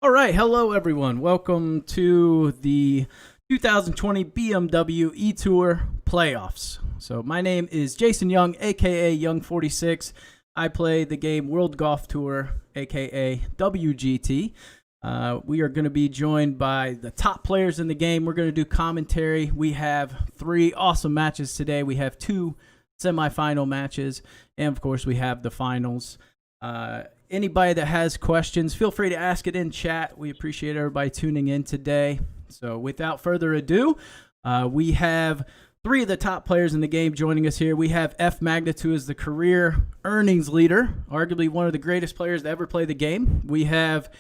All right, hello everyone. Welcome to the 2020 BMW eTour playoffs. So my name is Jason Young, aka Young46. I play the game World Golf Tour, aka WGT. We are going to be joined by the top players in the game. We're going to do commentary. We have 3 awesome matches today. We have 2 semifinal matches, and of course we have the finals. Anybody that has questions, feel free to ask it in chat. We appreciate everybody tuning in today. So without further ado, we have 3 of the top players in the game joining us here. We have F Magnitude, who is the career earnings leader, arguably one of the greatest players to ever play the game. We have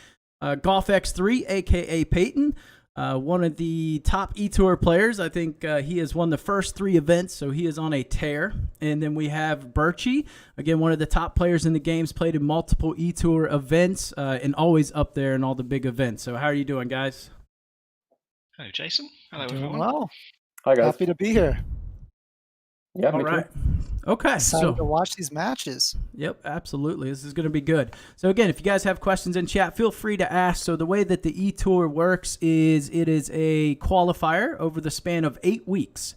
Golf X3, aka Peyton, one of the top eTour players. I think he has won the first 3 events, so he is on a tear. And then we have Birchie, again, one of the top players in the games, played in multiple eTour events and always up there in all the big events. So how are you doing, guys? Hello, Jason. Hello, Doing everyone. well. Hi, guys. Happy to be here. Yeah, All me right. too. Okay. Excited to watch these matches. Yep, absolutely. This is going to be good. So again, if you guys have questions in chat, feel free to ask. So the way that the eTour works is it is a qualifier over the span of 8 weeks.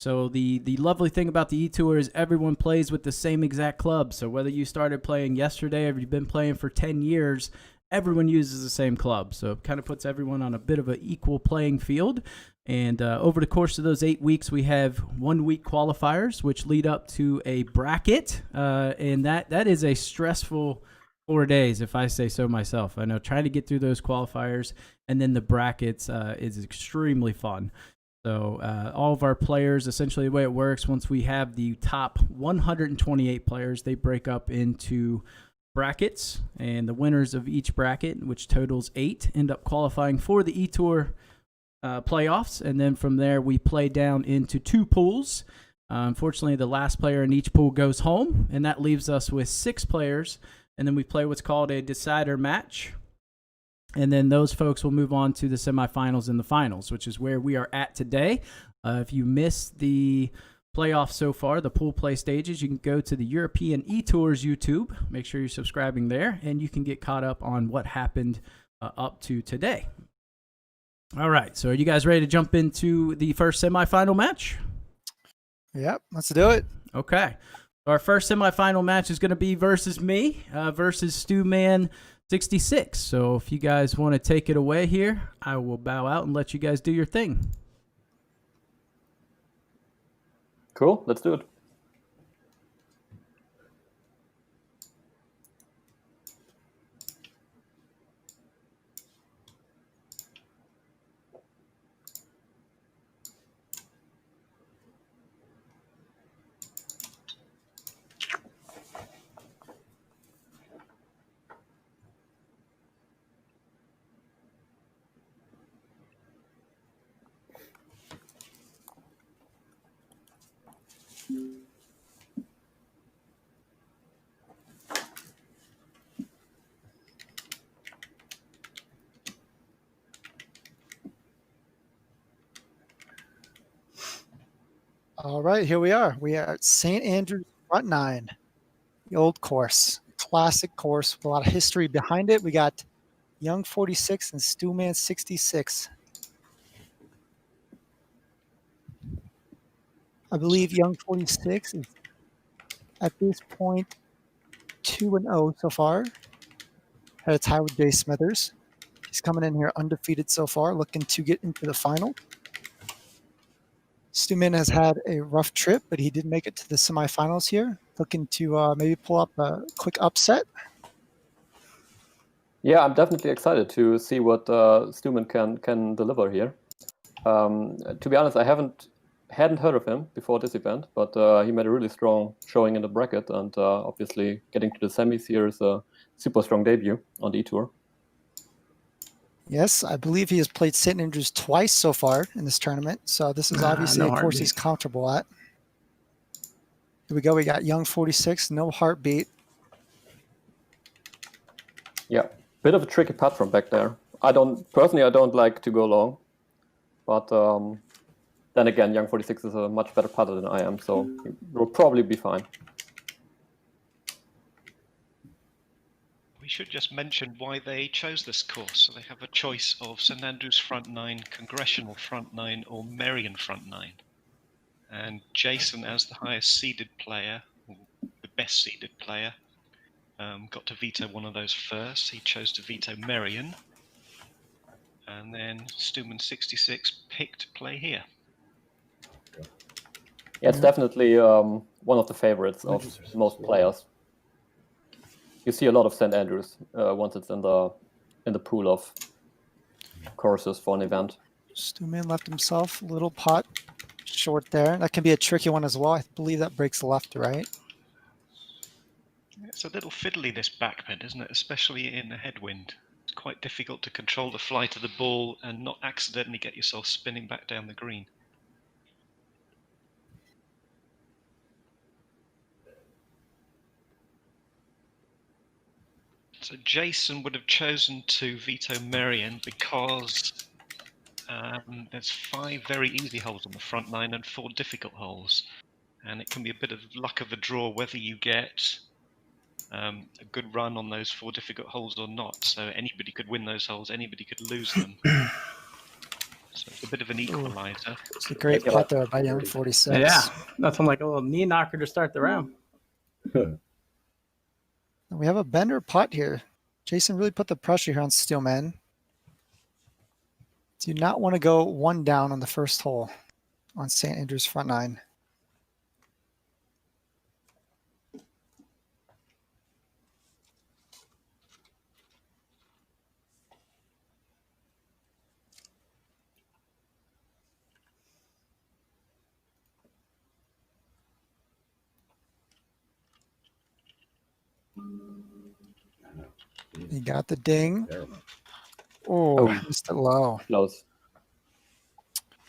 So the lovely thing about the eTour is everyone plays with the same exact club. So whether you started playing yesterday or you've been playing for 10 years, everyone uses the same club. So it kind of puts everyone on a bit of an equal playing field. And over the course of those 8 weeks, we have 1-week qualifiers, which lead up to a bracket. And that is a stressful 4 days, if I say so myself. I know trying to get through those qualifiers and then the brackets is extremely fun. So all of our players, essentially the way it works, once we have the top 128 players, they break up into brackets. And the winners of each bracket, which totals 8, end up qualifying for the eTour playoffs, and then from there we play down into 2 pools. Unfortunately, the last player in each pool goes home, and that leaves us with 6 players, and then we play what's called a decider match, and then those folks will move on to the semifinals and the finals, which is where we are at today. If you missed the playoffs so far, the pool play stages, you can go to the European eTours YouTube. Make sure you're subscribing there, and you can get caught up on what happened up to today. All right, so are you guys ready to jump into the first semifinal match? Yep, let's do it. Okay. Our first semifinal match is going to be versus me, versus Stewman66. So if you guys want to take it away here, I will bow out and let you guys do your thing. Cool, let's do it. All right, here we are. We are at St. Andrews Front 9, the old course, classic course with a lot of history behind it. We got Young46 and Stewman66. I believe Young46 is at this point 2-0 so far. Had a tie with Jay Smithers. He's coming in here undefeated so far, looking to get into the final. Stewman has had a rough trip, but he did make it to the semifinals here, looking to maybe pull up a quick upset. Yeah, I'm definitely excited to see what Stewman can deliver here. To be honest, I hadn't heard of him before this event, but he made a really strong showing in the bracket, and obviously getting to the semis here is a super strong debut on the eTour. Yes, I believe he has played St. Andrews twice so far in this tournament, so this is obviously a course he's comfortable at. Here we go. We got Young46, no heartbeat. Yeah, bit of a tricky putt from back there. Personally, I don't like to go long, but then again, Young46 is a much better putter than I am, so he will probably be fine. We We should just mention why they chose this course. So they have a choice of St Andrews front 9, Congressional front 9, or Merion front 9. And Jason, as the highest seeded player, or the best seeded player, got to veto one of those first. He chose to veto Merion. And then Stuman66 picked to play here. Yeah, it's definitely one of the favorites of most players. You see a lot of St Andrews once it's in the pool of courses for an event. Stuman left himself a little pot short there. That can be a tricky one as well. I believe that breaks left to right. It's a little fiddly, this backbend, isn't it? Especially in a headwind. It's quite difficult to control the flight of the ball and not accidentally get yourself spinning back down the green. So Jason would have chosen to veto Merion because there's 5 very easy holes on the front 9 and 4 difficult holes. And it can be a bit of luck of the draw whether you get a good run on those 4 difficult holes or not. So anybody could win those holes, anybody could lose them. So it's a bit of an equalizer. It's a great putt there by young 46. Yeah, nothing like a little knee knocker to start the round. We have a bender putt here. Jason really put the pressure here on Steelman. Do not want to go 1 down on the first hole on St. Andrews front 9. He got the ding. Oh, missed it low. Close.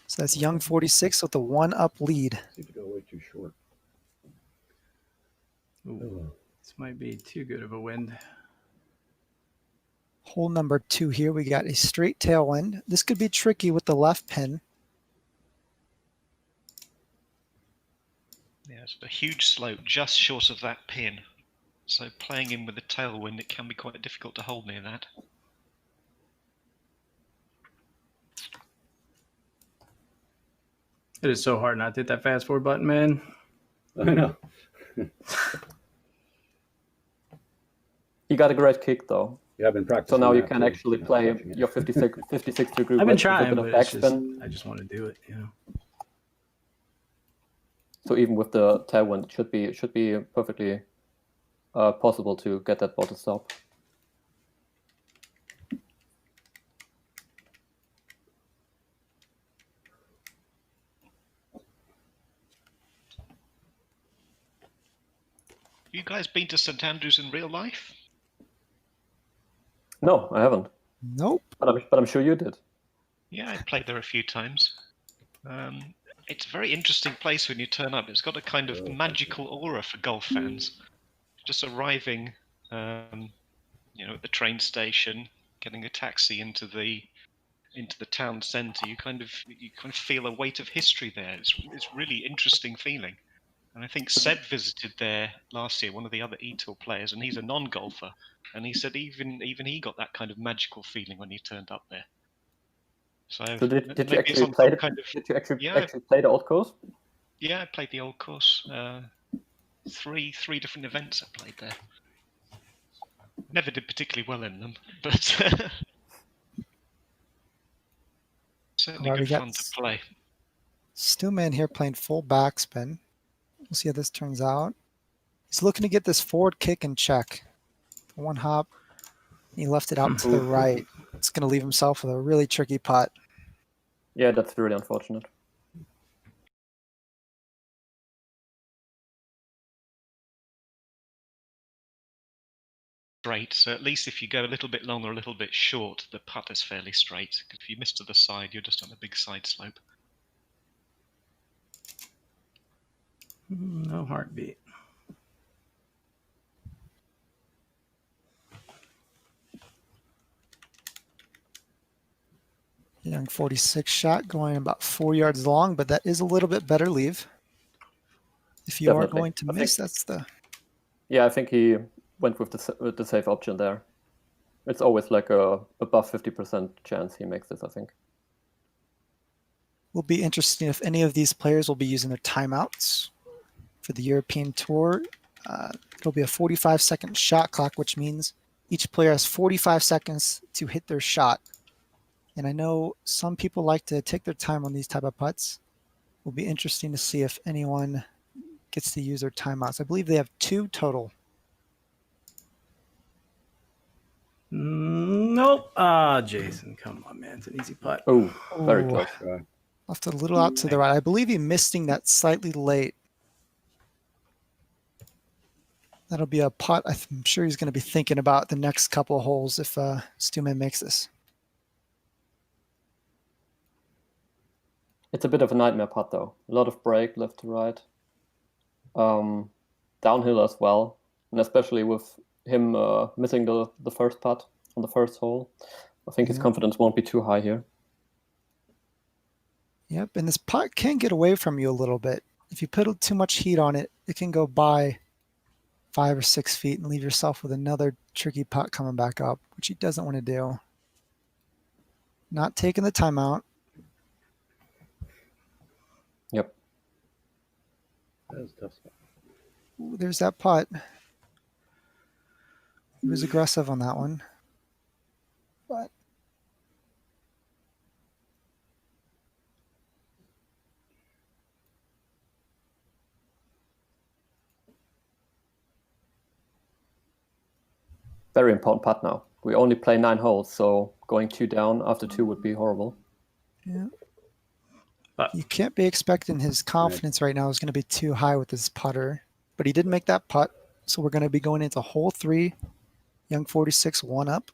So that's young 46 with a 1-up lead. Seems to go way too short. Ooh, this might be too good of a wind. Hole number 2 here, we got a straight tailwind. This could be tricky with the left pin. Yeah, it's a huge slope just short of that pin. So playing in with the tailwind, it can be quite difficult to hold near that. It is so hard not to hit that fast forward button, man. I know. You got a great kick though. Yeah, I've been practicing. So now you that can too. actually You know, play watching it. your 56 degree I've been wedge with a trying, bit of but it's just, backspin. I just want to do it, you know. So even with the tailwind, it should be perfectly possible to get that ball to stop. You guys been to St Andrews in real life? No, I haven't. Nope. But I'm sure you did. Yeah, I played there a few times. It's a very interesting place when you turn up. It's got a kind of magical aura for golf fans. Just arriving, at the train station, getting a taxi into the town centre, you kind of feel a weight of history there. It's really interesting feeling. And I think Seb visited there last year, one of the other eTour players, and he's a non-golfer, and he said even he got that kind of magical feeling when he turned up there. So did you actually play play the old course? Yeah, I played the old course. Three different events I played there. Never did particularly well in them, but certainly good fun to play. Stillman here playing full backspin. We'll see how this turns out. He's looking to get this forward kick in check. 1 hop. He left it out to the right. It's going to leave himself with a really tricky putt. Yeah, that's really unfortunate. Straight, so at least if you go a little bit long or a little bit short, the putt is fairly straight. If you miss to the side, you're just on a big side slope. No heartbeat. Young 46 shot going about 4 yards long, but that is a little bit better leave. If you are going to miss, that's the... Yeah, I think he went with the safe option there. it's always like a above 50% chance he makes this, I think. Will be interesting if any of these players will be using their timeouts for the European Tour. It'll be a 45-second shot clock, which means each player has 45 seconds to hit their shot. And I know some people like to take their time on these type of putts. It will be interesting to see if anyone gets to use their timeouts. I believe they have 2 total. Nope. Ah, Jason, come on, man. It's an easy putt. Oh, very Ooh. close. Left a little out to the right. I believe he missing that slightly late. That'll be a putt I'm sure he's going to be thinking about the next couple of holes if Stuman makes this. It's a bit of a nightmare putt, though. A lot of break left to right. Downhill as well. And especially with him missing the first putt on the first hole. I think his confidence won't be too high here. Yep, and this putt can get away from you a little bit. If you put too much heat on it, it can go by 5 or 6 feet and leave yourself with another tricky putt coming back up, which he doesn't want to do. Not taking the timeout. Yep. That was a tough spot. Ooh, there's that putt. He was aggressive on that one. But Very important putt now. We only play 9 holes, so going 2 down after 2 would be horrible. yeah. But You can't be expecting his confidence right now is going to be too high with his putter. But he did make that putt. So we're going to be going into hole 3. Young 46, 1 up.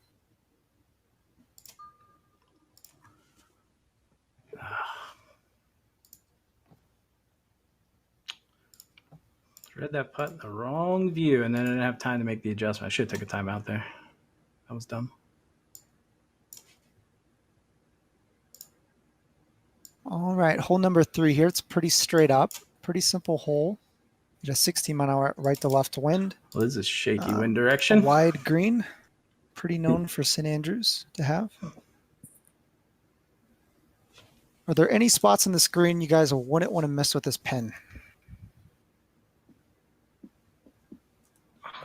read that putt in the wrong view, and then I didn't have time to make the adjustment. I should have took a time out there. That was dumb. All right, hole number 3 here. It's pretty straight up. Pretty simple hole. You got a 16-mile right to left wind. Well, this is shaky wind A direction. wide green. Pretty known for St. Andrews to have. Are there any spots in this green you guys wouldn't want to mess with this pin?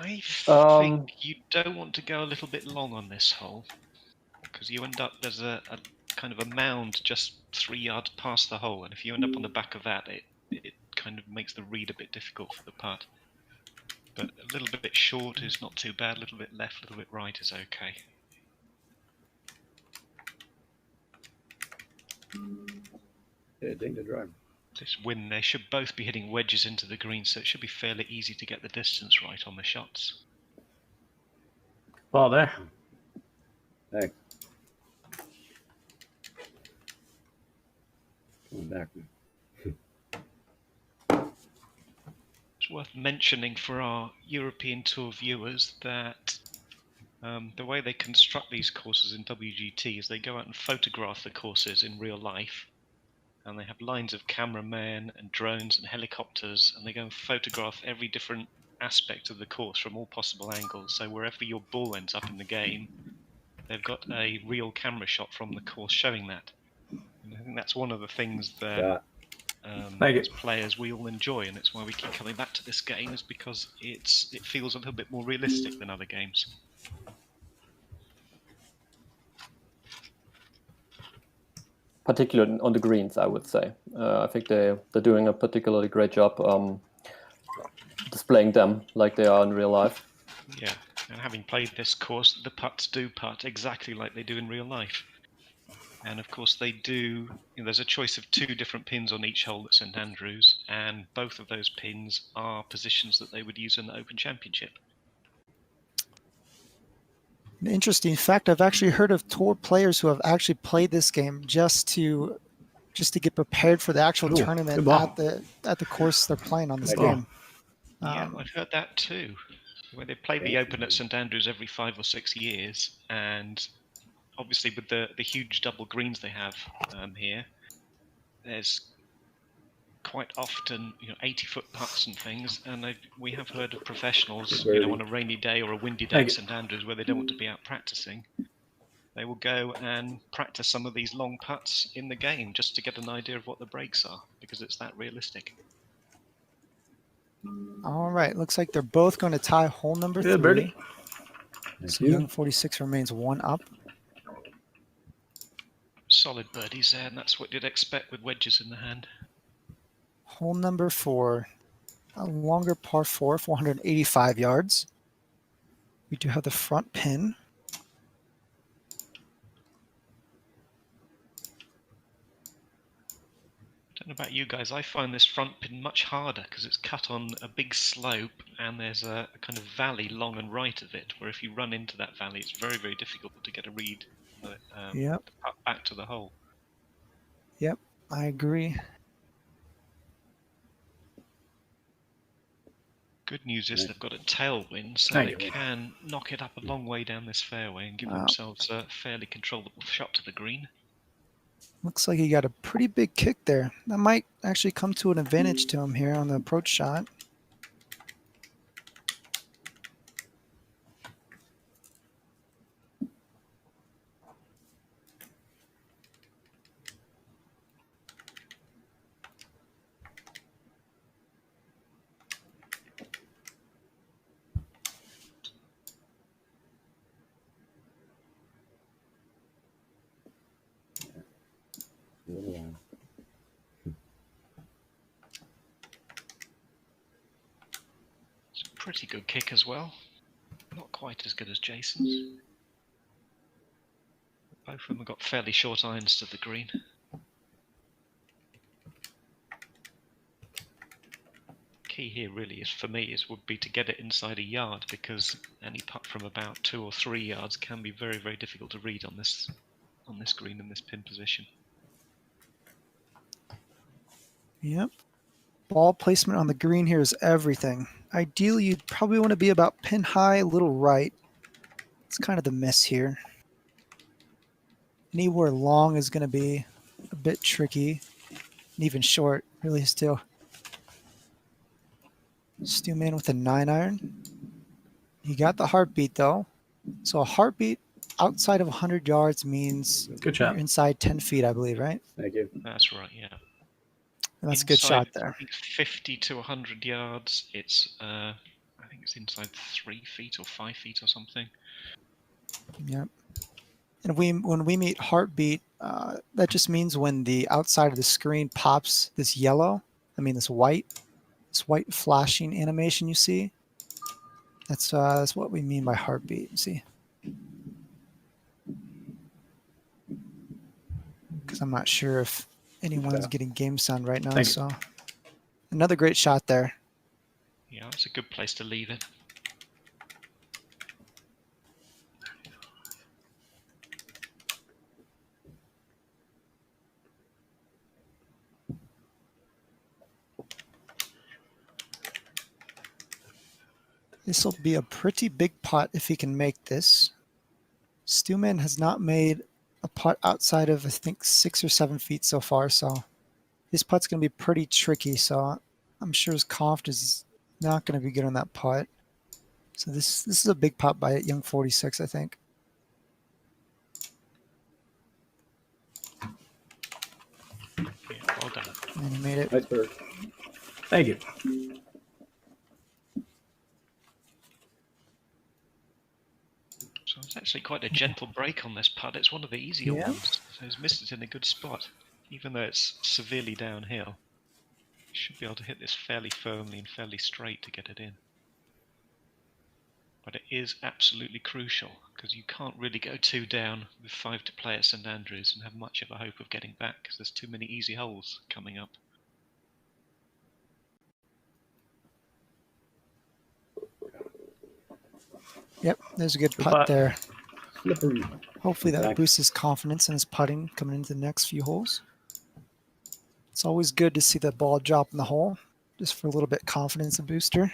I think you don't want to go a little bit long on this hole because you end up, there's a kind of a mound just 3 yards past the hole, and if you end up on the back of that, it kind of makes the read a bit difficult for the putt. But a little bit short is not too bad, a little bit left, a little bit right is okay. Yeah, ding the driver. This wind, they should both be hitting wedges into the green, so it should be fairly easy to get the distance right on the shots. Ball there. Thanks. Coming back now. It's worth mentioning for our European Tour viewers that the way they construct these courses in WGT is they go out and photograph the courses in real life, and they have lines of cameramen and drones and helicopters, and they go and photograph every different aspect of the course from all possible angles. So wherever your ball ends up in the game, they've got a real camera shot from the course showing that. And I think that's one of the things that as players we all enjoy, and it's why we keep coming back to this game, is because it feels a little bit more realistic than other games. Particularly on the greens, I would say. I think they're doing a particularly great job displaying them like they are in real life. Yeah, and having played this course, the putts do putt exactly like they do in real life. And of course they do, there's a choice of 2 different pins on each hole at St Andrews, and both of those pins are positions that they would use in the Open Championship. An interesting fact, I've actually heard of tour players who have actually played this game just to get prepared for the actual tournament at the course they're playing on this game. Yeah, I've heard that too. Where they play the Open at St Andrews every 5 or 6 years, and obviously with the huge double greens they have here, there's quite often, 80-foot putts and things, and we have heard of professionals, Birdie. on a rainy day or a windy day Thank at you. St Andrews where they don't want to be out practicing. They will go and practice some of these long putts in the game just to get an idea of what the breaks are, because it's that realistic. All right. Looks like they're both going to tie hole number Good 3. birdie. Thank So you. young 46 remains 1 up. Solid birdies there, and that's what you'd expect with wedges in the hand. Hole number 4, a longer par 4, 485 yards. We do have the front pin. I don't know about you guys, I find this front pin much harder because it's cut on a big slope and there's a kind of valley long and right of it, where if you run into that valley, it's very, very difficult to get a read Yep. back to the hole. Yep. I agree. Good news is Nice. they've got a tailwind, so Thank they you. can knock it up a long way down this fairway and give Wow. themselves a fairly controllable shot to the green. Looks like he got a pretty big kick there. That might actually come to an advantage to him here on the approach shot. A little while. It's a pretty good kick as well. Not quite as good as Jason's. Both of them have got fairly short irons to the green. Key here really is, for me, would be to get it inside a yard, because any putt from about 2 or 3 yards can be very, very difficult to read on this green in this pin position. Yep. Ball placement on the green here is everything. Ideally, you'd probably want to be about pin high, a little right. It's kind of the miss here. Anywhere long is going to be a bit tricky. And even short, really still. Stu Man with a 9-iron. He got the heartbeat, though. So a heartbeat outside of 100 yards means Good you're shot. inside 10 feet, I believe, right? Thank you. That's right, yeah. And that's a good shot Inside, there. I think 50 to 100 yards, it's I think it's inside 3 feet or 5 feet or something. Yep. And when we meet heartbeat, that just means when the outside of the screen pops this this white flashing animation you see. That's what we mean by heartbeat. See? Because I'm not sure if anyone's getting game sound right now. Thank you. So another great shot there. Yeah, it's a good place to leave it. This will be a pretty big putt if he can make this. Stuman has not made a putt outside of, I think, 6 or 7 feet so far, so this putt's going to be pretty tricky, so I'm sure his confidence is not going to be good on that putt. So this is a big putt by young 46, I think. Yeah, well done. And he made it. Nice bird. Thank you. So it's actually quite a gentle break on this putt. It's one of the easier Yeah. ones. So he's missed it in a good spot. Even though it's severely downhill, he should be able to hit this fairly firmly and fairly straight to get it in. But it is absolutely crucial, because you can't really go 2 down with 5 to play at St Andrews and have much of a hope of getting back, because there's too many easy holes coming up. Yep, there's a good Good putt putt. there. Slippery. Hopefully that Exactly. boosts his confidence in his putting coming into the next few holes. It's always good to see the ball drop in the hole, just for a little bit confidence booster.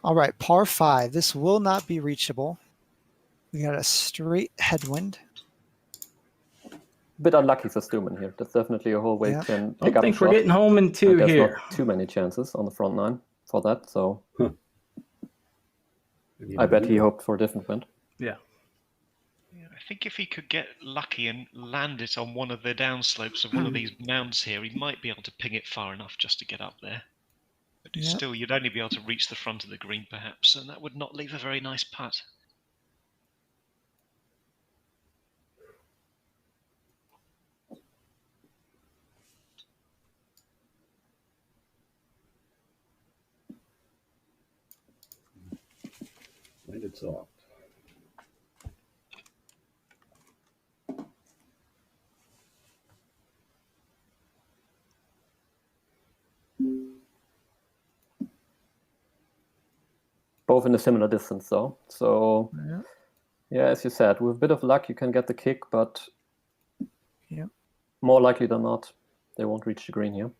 All right, par 5. This will not be reachable. We got a straight headwind. bit unlucky for Stuman here. That's definitely a hole where Yeah. he can I pick don't up a think we're shot. getting home in two There's here. not too many chances on the front nine for that, so Maybe I bet he even. hoped for a different wind. Yeah. Yeah, I think if he could get lucky and land it on one of the downslopes of one of these mounds here, he might be able to ping it far enough just to get up there. But it's Yep. still, you'd only be able to reach the front of the green perhaps, and that would not leave a very nice putt. Landed soft. Both in a similar distance, though. So, Yeah. yeah, as you said, with a bit of luck, you can get the kick, but Yep. more likely than not, they won't reach the green here.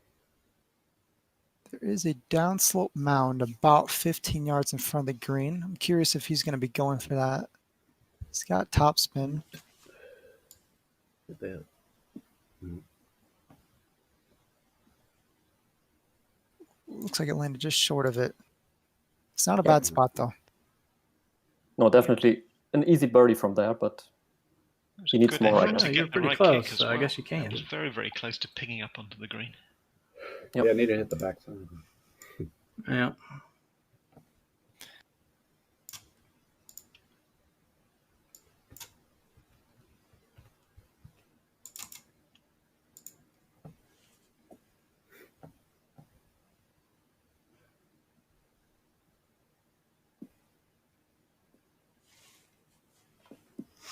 There is a downslope mound about 15 yards in front of the green. I'm curious if he's going to be going for that. He's got topspin. Hit that. Looks like it landed just short of it. It's not a Yep. bad spot, though. No, definitely an easy birdie from there, but It was He a needs good more, I effort guess. to You're get the pretty right close, kick as so I well. guess you It can. was very, very close to pinging up onto the green. Yep. Yeah, I need to hit the backside. Yeah.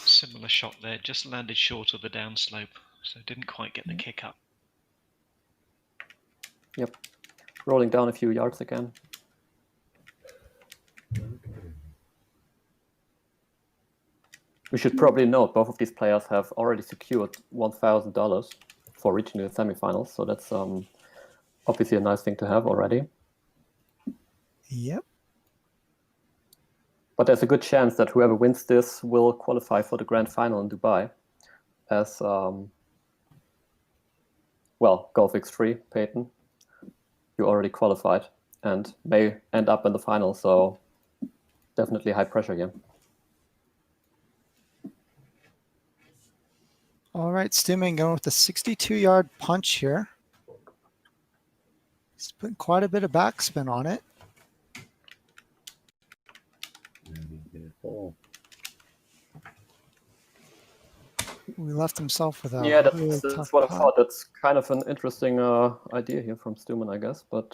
Similar shot there, just landed short of the downslope, so didn't quite get the kick up. Yep. Rolling down a few yards again. We should probably note both of these players have already secured $1,000 for reaching the semifinals, so that's obviously a nice thing to have already. Yep. But there's a good chance that whoever wins this will qualify for the grand final in Dubai as, well, Golf X3, Peyton, you already qualified and may end up in the final, so definitely high pressure here. All right, Stuman going with the 62-yard punch here. He's putting quite a bit of backspin on it. And get it full. We left himself with a Yeah, really that's tough what I putt. thought. That's kind of an interesting idea here from Stuman, I guess. But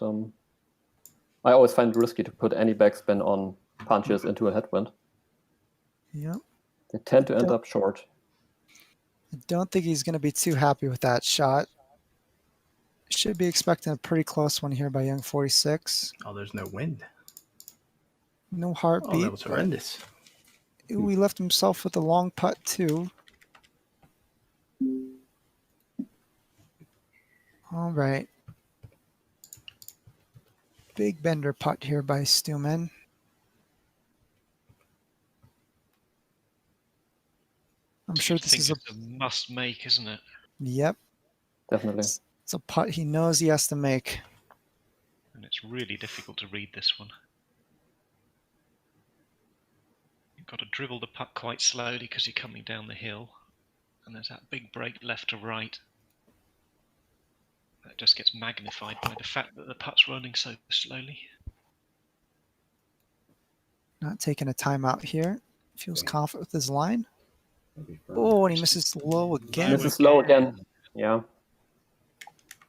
I always find it risky to put any backspin on punches into a headwind. Yep. They tend to end up short. I don't think he's going to be too happy with that shot. Should be expecting a pretty close one here by Young 46. Oh, there's no wind. No Oh, heartbeat. that was horrendous. Ooh, he left himself with a long putt too. All right. Big bender putt here by Stuman. I'm sure this is a It's a must make, isn't it? yep. Definitely. It's a putt he knows he has to make. And it's really difficult to read this one. You've got to dribble the putt quite slowly because you're coming down the hill. And there's that big break left to right. That just gets magnified by the fact that the putt's running so slowly. Not taking a timeout here. Feels confident with his line. Maybe firm. Oh, and he misses low again. This is slow again. Yeah.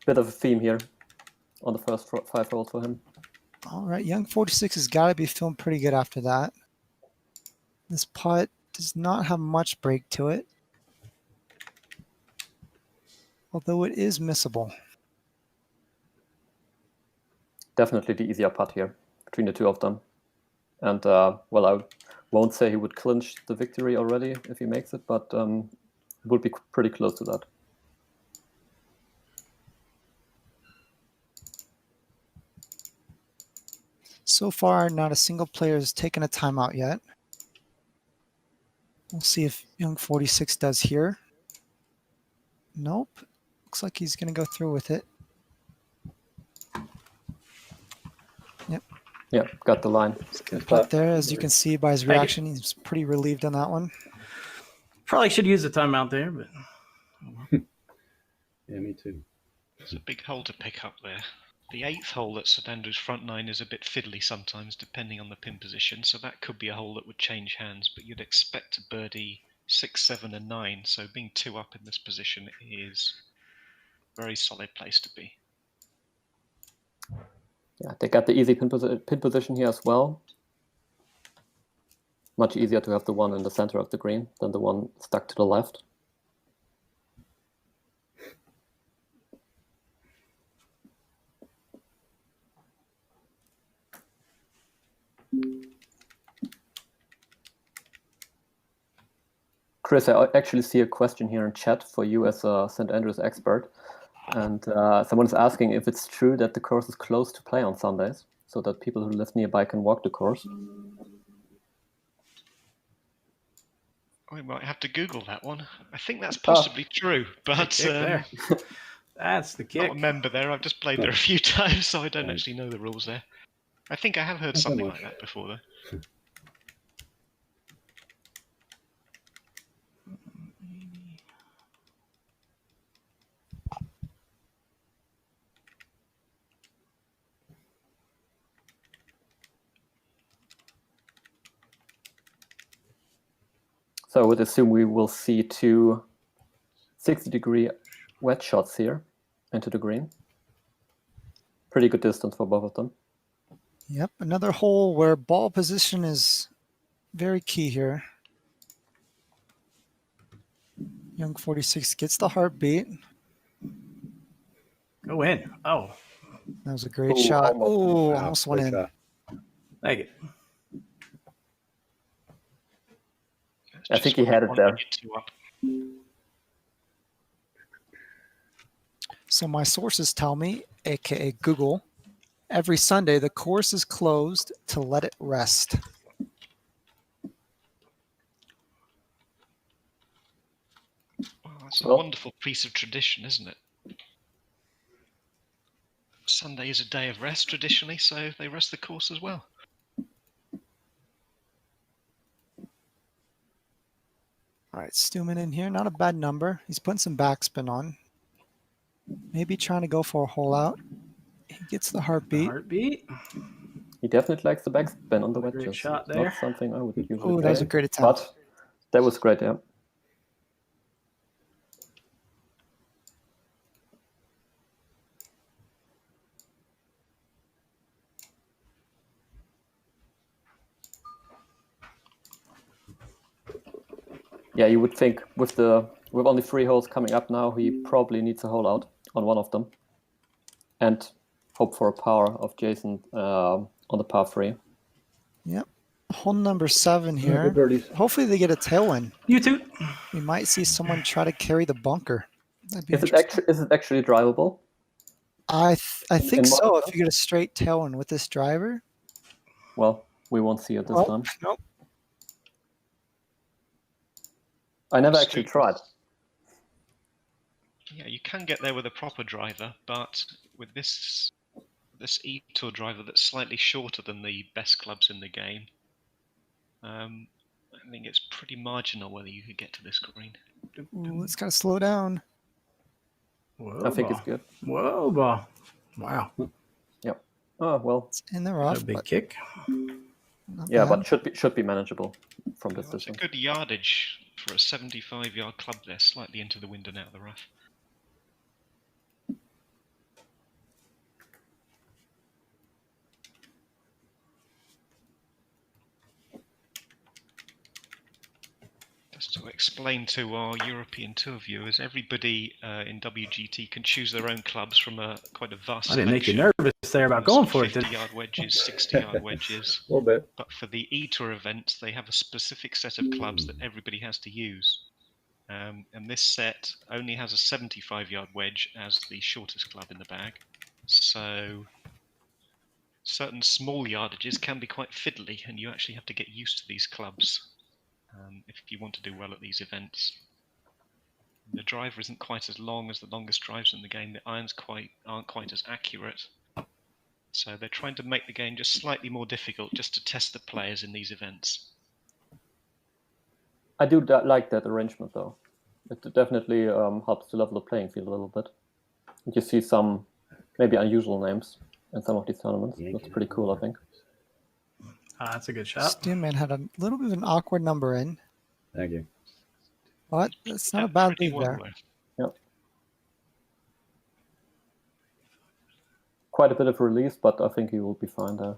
Bit of a theme here on the first 5 holes for him. All right, Young 46 has got to be feeling pretty good after that. This putt does not have much break to it, although it is missable. Definitely the easier putt here between the two of them. And, well, I won't say he would clinch the victory already if he makes it, but it would be pretty close to that. So far, not a single player has taken a timeout yet. We'll see if Young 46 does here. Nope. Looks like he's going to go through with it. Yeah, got the line. Good putt there. As you can see by his reaction, he's pretty relieved on that one. Probably should use the timeout there, but Yeah, me too. It's a big hole to pick up there. The 8th hole at St Andrews front 9 is a bit fiddly sometimes, depending on the pin position, so that could be a hole that would change hands, but you'd expect to birdie 6, 7 and 9, so being 2 up in this position is a very solid place to be. Yeah, they got the easy pin position here as well. Much easier to have the one in the center of the green than the one stuck to the left. Chris, I actually see a question here in chat for you as a St Andrews expert. And someone is asking if it's true that the course is closed to play on Sundays, so that people who live nearby can walk the course. We might have to Google that one. I think that's possibly true, but there. That's the kick. not a member there. I've just played there a few times, so I don't actually know the rules there. I think I have heard something like that before, though. So I would assume we will see 2 60-degree wedge shots here into the green. Pretty good distance for both of them. Yep, another hole where ball position is very key here. Young 46 gets the heartbeat. Go in. Oh, That was a great shot. Oh, Wow, almost went great in. shot. thank you. I think he had it there. So my sources tell me, aka Google, every Sunday the course is closed to let it rest. Well, that's a wonderful piece of tradition, isn't it? Sunday is a day of rest traditionally, so they rest the course as well. All right, Stuman in here. Not a bad number. He's putting some backspin on. Maybe trying to go for a hole out. He gets the heartbeat. He definitely likes the backspin on the Great wedges. shot It's there. not something I would usually Oh, that was a play, great attempt. but that was great, yeah. Yeah, you would think with only 3 holes coming up now, he probably needs a hole out on one of them, and hope for a par of Jason on the par 3. Yep. Hole number 7 Good here. birdies. Hopefully they get a tailwind. You too. We might see someone try to carry the bunker. That'd be Is interesting. it actually drivable? I think in so. modern If you get a straight tailwind with this driver. Well, we won't see it this time. Nope. I never actually tried. Yeah, you can get there with a proper driver, but with this eTour driver that's slightly shorter than the best clubs in the game, I think it's pretty marginal whether you could get to this green. Ooh, it's got to slow down. Whoa, I think ball. it's good. Whoa, ball. Wow. Yep. Oh well. It's in the A rough. big but kick. not Yeah, bad. but should be manageable from this It's a distance. good yardage for a 75-yard club there, slightly into the wind and out of the rough. Just to explain to our European Tour viewers, everybody in WGT can choose their own clubs from quite a vast I didn't make you selection. nervous there about going for it. 50-yard wedges, 60-yard wedges. A little bit. But for the eTour events, they have a specific set of clubs that everybody has to use. And this set only has a 75-yard wedge as the shortest club in the bag. So certain small yardages can be quite fiddly, and you actually have to get used to these clubs if you want to do well at these events. The driver isn't quite as long as the longest drives in the game. The irons aren't quite as accurate. So they're trying to make the game just slightly more difficult, just to test the players in these events. I do like that arrangement, though. It definitely helps to level the playing field a little bit. You see some maybe unusual names in some of these tournaments. That's pretty cool, I think. That's a good shot. Stuman had a little bit of an awkward number in, Thank you. but that's not a bad Pretty lead there. well, Yep. Quite a bit of release, but I think he will be fine there.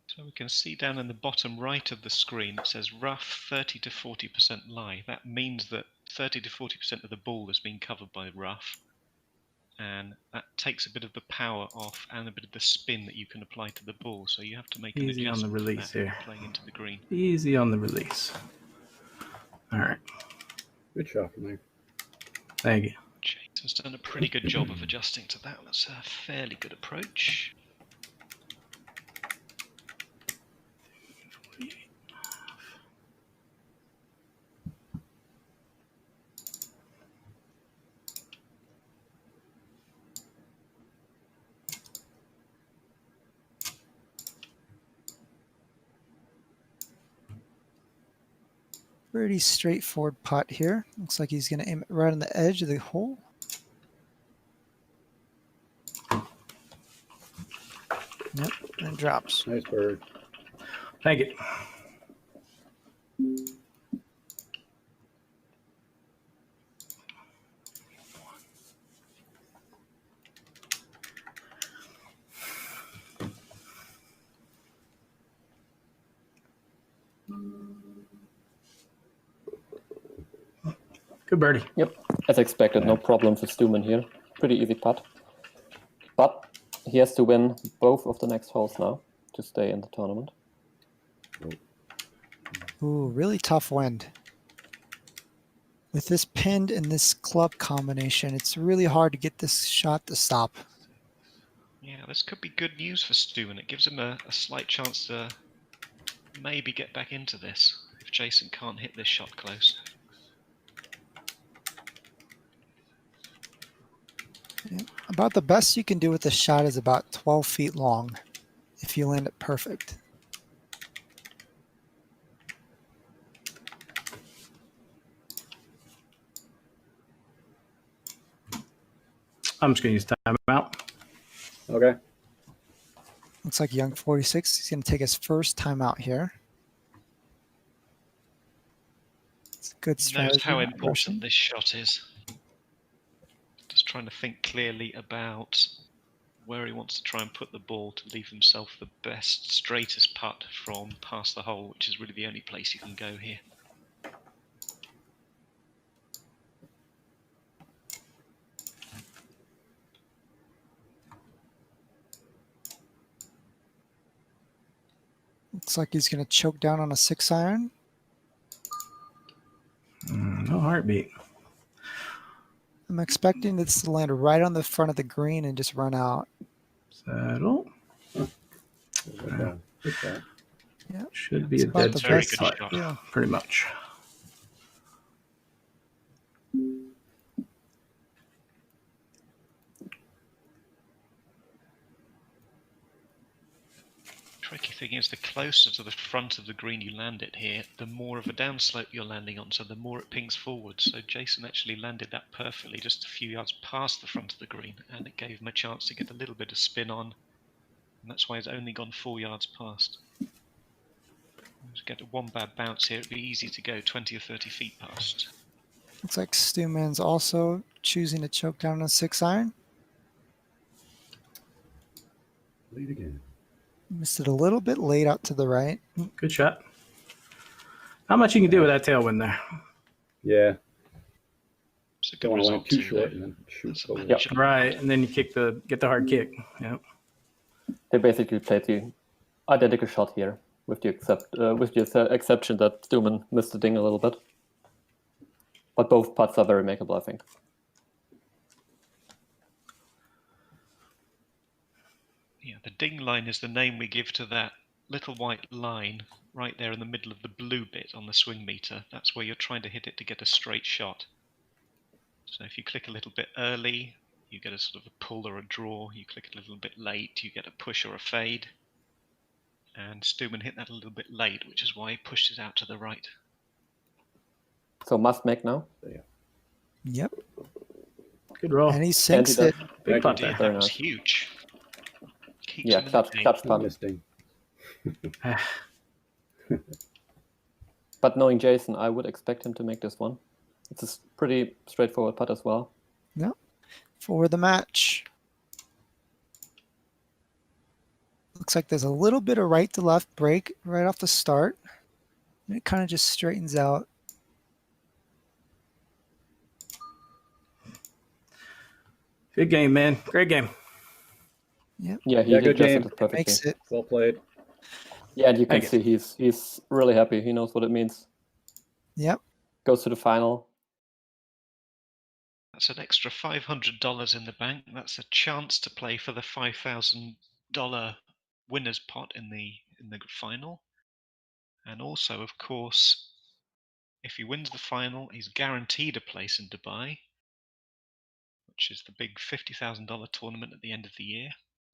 So we can see down in the bottom right of the screen, it says rough 30 to 40% lie. That means that 30 to 40% of the ball has been covered by rough. And that takes a bit of the power off and a bit of the spin that you can apply to the ball. So you have to make Easy an on the adjustment release for that here. playing into the green. Easy on the release. All right. Good shot from there. Thank you. Jason's done a pretty good job of adjusting to that. That's a fairly good approach. Pretty straightforward putt here. Looks like he's going to aim it right on the edge of the hole. Yep, and it drops. Nice bird. Thank you. Good birdie. Yep, as expected, no problem for Stuman here. Pretty easy putt. But he has to win both of the next holes now to stay in the tournament. Ooh, really tough wind. With this pinned and this club combination, it's really hard to get this shot to stop. Yeah, this could be good news for Stu, and it gives him a slight chance to maybe get back into this if Jason can't hit this shot close. Yeah. About the best you can do with this shot is about 12 feet long if you land it perfect. I'm just going to use timeout. Okay. Looks like young 46. He's going to take his first timeout here. It's a good He strategy. knows how not important rushing. this shot is. Just trying to think clearly about where he wants to try and put the ball to leave himself the best, straightest putt from past the hole, which is really the only place you can go here. Looks like he's going to choke down on a 6-iron. No heartbeat. I'm expecting this to land right on the front of the green and just run out. Settle. Good shot. Yeah, Should be it's a about dead the very best. good putt, shot. Yeah. pretty much. Tricky thing is, the closer to the front of the green you land it here, the more of a downslope you're landing on, so the more it pings forward. So Jason actually landed that perfectly just a few yards past the front of the green, and it gave him a chance to get a little bit of spin on, and that's why he's only gone 4 yards past. Just get one bad bounce here, it'd be easy to go 20 or 30 feet past. Looks like Stuman's also choosing to choke down on a 6-iron. Lead again. Missed it a little bit late out to the right. Good shot. Not much you can do with that tailwind there. Yeah. It's a good Don't want to land result too too, short though. and then shoot That's a over. bad Yep. shot. Right, and then you get the hard kick. Yeah. They basically played the identical shot here, with the exception that Stuman missed the ding a little bit. But both putts are very makeable, I think. Yeah, the ding line is the name we give to that little white line right there in the middle of the blue bit on the swing meter. That's where you're trying to hit it to get a straight shot. So if you click a little bit early, you get a sort of a pull or a draw. You click a little bit late, you get a push or a fade. And Stuman hit that a little bit late, which is why he pushed it out to the right. So must make now. Yep. Good roll. And he sinks And he it. Big putt Dear, there. Very that was nice. huge. Keeps Yeah, him in clutch the game. putt. Listing. But knowing Jason, I would expect him to make this one. It's a pretty straightforward putt as well. For the match. Looks like there's a little bit of right to left break right off the start. And it kind of just straightens out. Good game, man. Great game. Yep. Yeah, he Yeah, good adjusted game. it perfectly. Makes it. Well played. Yeah, and you can Thank see he's really happy. He knows what it means. Yep. Goes to the final. That's an extra $500 in the bank. That's a chance to play for the $5,000 winners pot in the final. And also, of course, if he wins the final, he's guaranteed a place in Dubai, which is the big $50,000 tournament at the end of the year.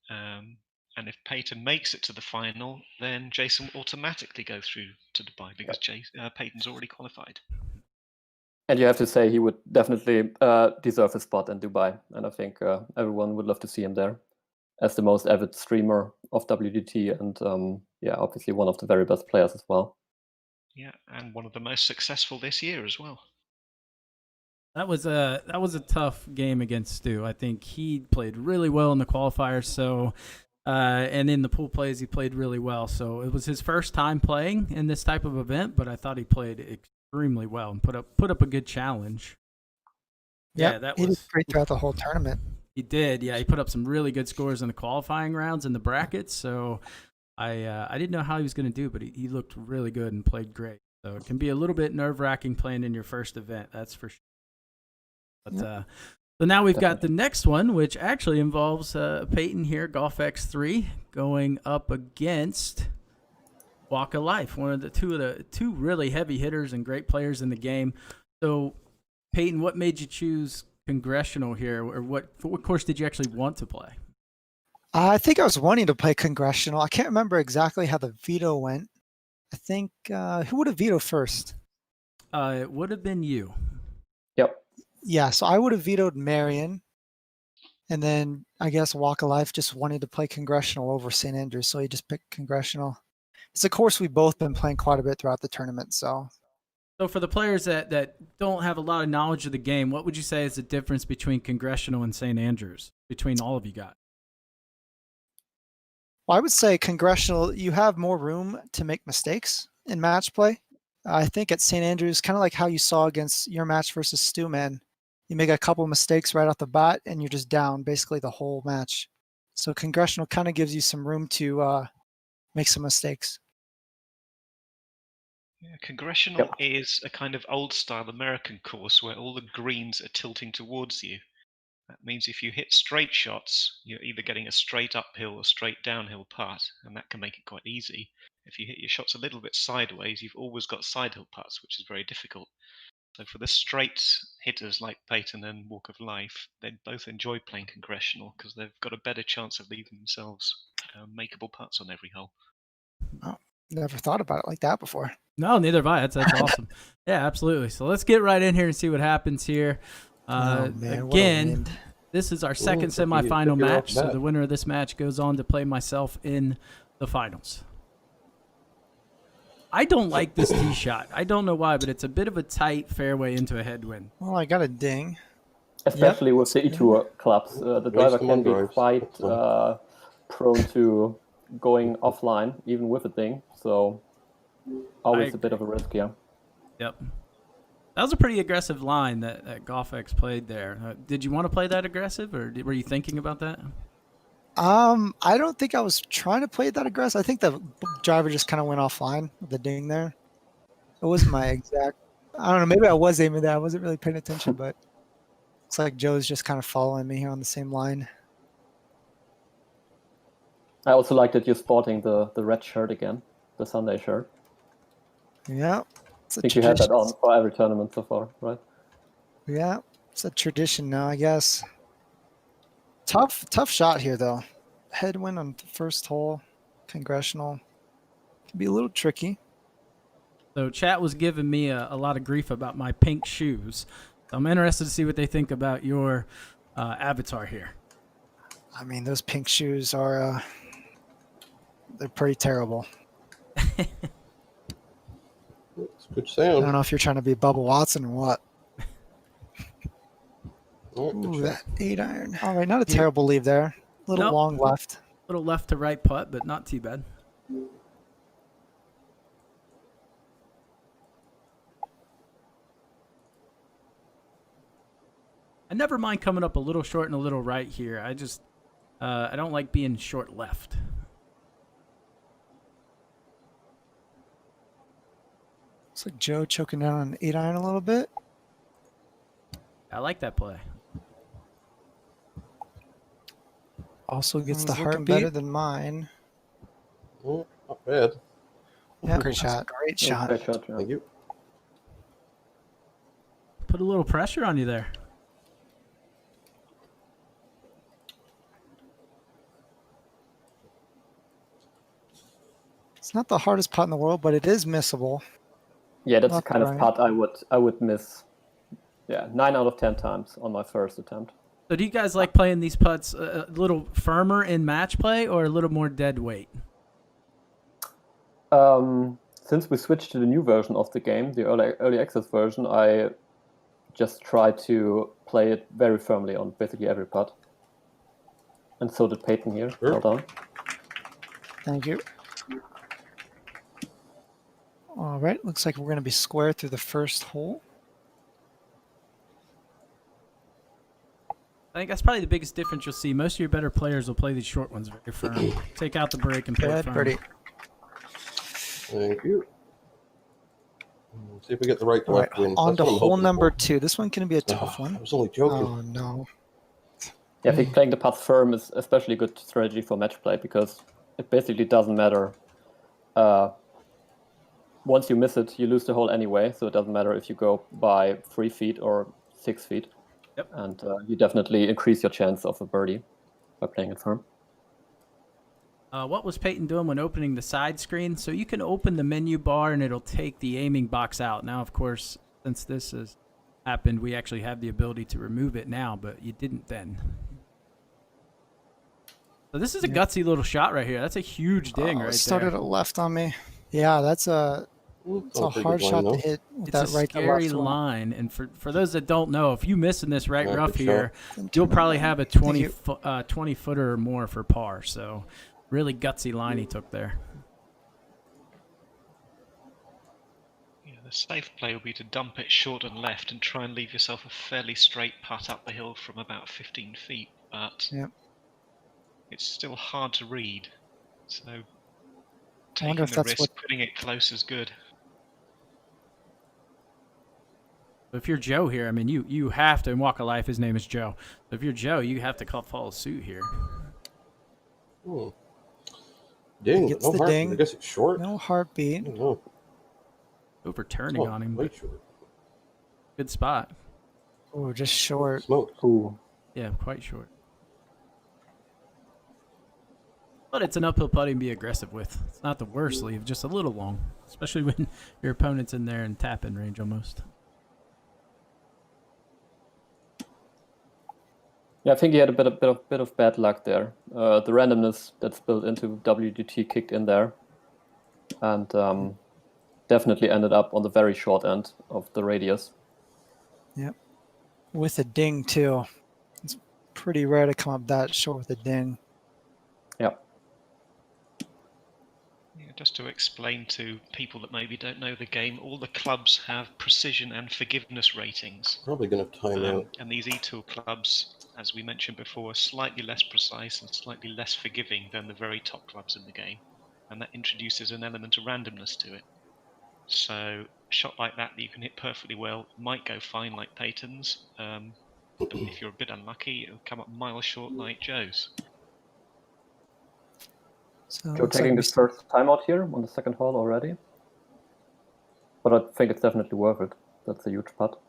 And if Peyton makes it to the final, then Jason will automatically go through to Dubai because Peyton's already qualified. And you have to say he would definitely deserve a spot in Dubai. And I think everyone would love to see him there as the most avid streamer of WDT and yeah, obviously one of the very best players as well. Yeah, and one of the most successful this year as well. That was a tough game against Stu. I think he played really well in the qualifiers. So, and in the pool plays, he played really well. So it was his first time playing in this type of event, but I thought he played extremely well and put up a good challenge. Yep. Yeah, that He did was great throughout the whole tournament. He did. Yeah, he put up some really good scores in the qualifying rounds in the brackets. So I didn't know how he was going to do, but he looked really good and played great. So it can be a little bit nerve-wracking playing in your first event, that's for sure. But so now we've got the next one, which actually involves Peyton here, Golf X3, going up against Walk of Life, one of the two really heavy hitters and great players in the game. So, Peyton, what made you choose Congressional here, or what course did you actually want to play? I think I was wanting to play Congressional. I can't remember exactly how the veto went. I think who would have vetoed first? It would have been you. Yep. Yeah, so I would have vetoed Marion, and then I guess Walk of Life just wanted to play Congressional over St. Andrews, so he just picked Congressional. It's a course we've both been playing quite a bit throughout the tournament. So for the players that don't have a lot of knowledge of the game, what would you say is the difference between Congressional and St. Andrews, between all of you guys? well, I would say Congressional, you have more room to make mistakes in match play. I think at St. Andrews, kind of like how you saw against your match versus Stewman, you make a couple mistakes right off the bat and you're just down basically the whole match. So Congressional kind of gives you some room to make some mistakes. Yeah, Congressional is a kind of old-style American course where all the greens are tilting towards you. That means if you hit straight shots, you're either getting a straight uphill or straight downhill putt, and that can make it quite easy. If you hit your shots a little bit sideways, you've always got sidehill putts, which is very difficult. So for the straight hitters like Peyton and Walk of Life, they both enjoy playing Congressional because they've got a better chance of leaving themselves makeable putts on every hole. Oh, never thought about it like that before. No, neither have I. That's awesome. Yeah, absolutely. So let's get right in here and see what happens here. Oh, man, what a Again, wind. this is our second so you semifinal took your match. off So bet. the winner of this match goes on to play myself in the finals. I don't like this tee shot. I don't know why, but it's a bit of a tight fairway into a headwind. Well, I got a ding. Especially with the eTour clubs. The driver Waste can one be drives. quite prone to going offline, even with a ding. So always a bit of a risk, yeah. Yep. That was a pretty aggressive line that GolfX played there. Did you want to play that aggressive, or were you thinking about that? I don't think I was trying to play it that aggressive. I think the driver just kind of went offline with the ding there. It wasn't my exact. I don't know. Maybe I was aiming that. I wasn't really paying attention, but looks like Joe's just kind of following me here on the same line. I also like that you're sporting the red shirt again, the Sunday shirt. Yeah. It's a I think you had that tradition. on for every tournament so far, right? Yeah. It's a tradition now, I guess. Tough shot here, though. Headwind on the first hole. Congressional. Can be a little tricky. So chat was giving me a lot of grief about my pink shoes. So I'm interested to see what they think about your avatar here. I mean, those pink shoes are they're pretty terrible. It's good I sound. don't know if you're trying to be Bubba Watson or what. All right, good Ooh, shot. that 8-iron. All right, not a terrible leave there. A little Nope. long left. Little left to right putt, but not too bad. I never mind coming up a little short and a little right here. I just I don't like being short left. Looks like Joe choking down on 8-iron a little bit. I like that play. Also gets He's the looking heartbeat. better than mine. Oh, not bad. Yeah, Great shot. Great Yeah, shot. great shot, yeah. Thank you. Put a little pressure on you there. It's not the hardest putt in the world, but it is missable. Yeah, that's the Left kind of right. putt I would miss. Yeah, 9 out of 10 times on my first attempt. So do you guys like playing these putts a little firmer in match play or a little more dead weight? Since we switched to the new version of the game, the early access version, I just try to play it very firmly on basically every putt. And so did Peyton here. Sure. Well done. Thank you. All right, looks like we're going to be square through the first hole. I think that's probably the biggest difference you'll see. Most of your better players will play these short ones very firm. Take out the break and play Good firm. birdie. Thank you. See if we get the right All right, left wind. on That's to what I'm hole hoping number for. 2. This one can be a tough I one. was only joking. Oh, no. Yeah, I think playing the putt firm is especially good strategy for match play because it basically doesn't matter. Once you miss it, you lose the hole anyway, so it doesn't matter if you go by 3 feet or 6 feet. Yep. And you definitely increase your chance of a birdie by playing it firm. What was Peyton doing when opening the side screen? So you can open the menu bar and it'll take the aiming box out. Now, of course, since this has happened, we actually have the ability to remove it now, but you didn't then. So this is a gutsy little shot right here. That's a huge ding right Started there. a left on me. Yeah, that's a It's hard shot to hit with It's that a right to scary left one. line, and for those that don't know, if you miss in this right Yeah, rough good here, shot. you'll probably have a Thank 20 you. 20-footer or more for par. So really gutsy line he took there. Yeah, the safe play will be to dump it short and left and try and leave yourself a fairly straight putt up the hill from about 15 feet, but Yep. it's still hard to read. So I wonder taking if the that's risk, what- putting it close is good. If you're Joe here, I mean, you have to, in Walk of Life, his name is Joe. So if you're Joe, you have to follow suit here. Ding, Gets but no the heart. ding. I guess it's short. No heartbeat. I don't know. Overturning on him, Way but short. good spot. Oh, just short. Smoke. Ooh. Yeah, quite short. But it's an uphill putting to be aggressive with. It's not the worst leave, just a little long, especially when your opponent's in there in tap-in range almost. Yeah, I think he had a bit of bad luck there. The randomness that's built into WDT kicked in there, and definitely ended up on the very short end of the radius. Yep. With a ding, too. It's pretty rare to come up that short with a ding. Yeah. Yeah, just to explain to people that maybe don't know the game, all the clubs have precision and forgiveness ratings. Probably going to time out. And these eTour clubs, as we mentioned before, are slightly less precise and slightly less forgiving than the very top clubs in the game. And that introduces an element of randomness to it. So a shot like that you can hit perfectly well might go fine like Peyton's. But if you're a bit unlucky, it'll come up miles short like Joe's. So it Joe looks like taking we his first timeout here on the second hole already. But I think it's definitely worth it. That's a huge putt.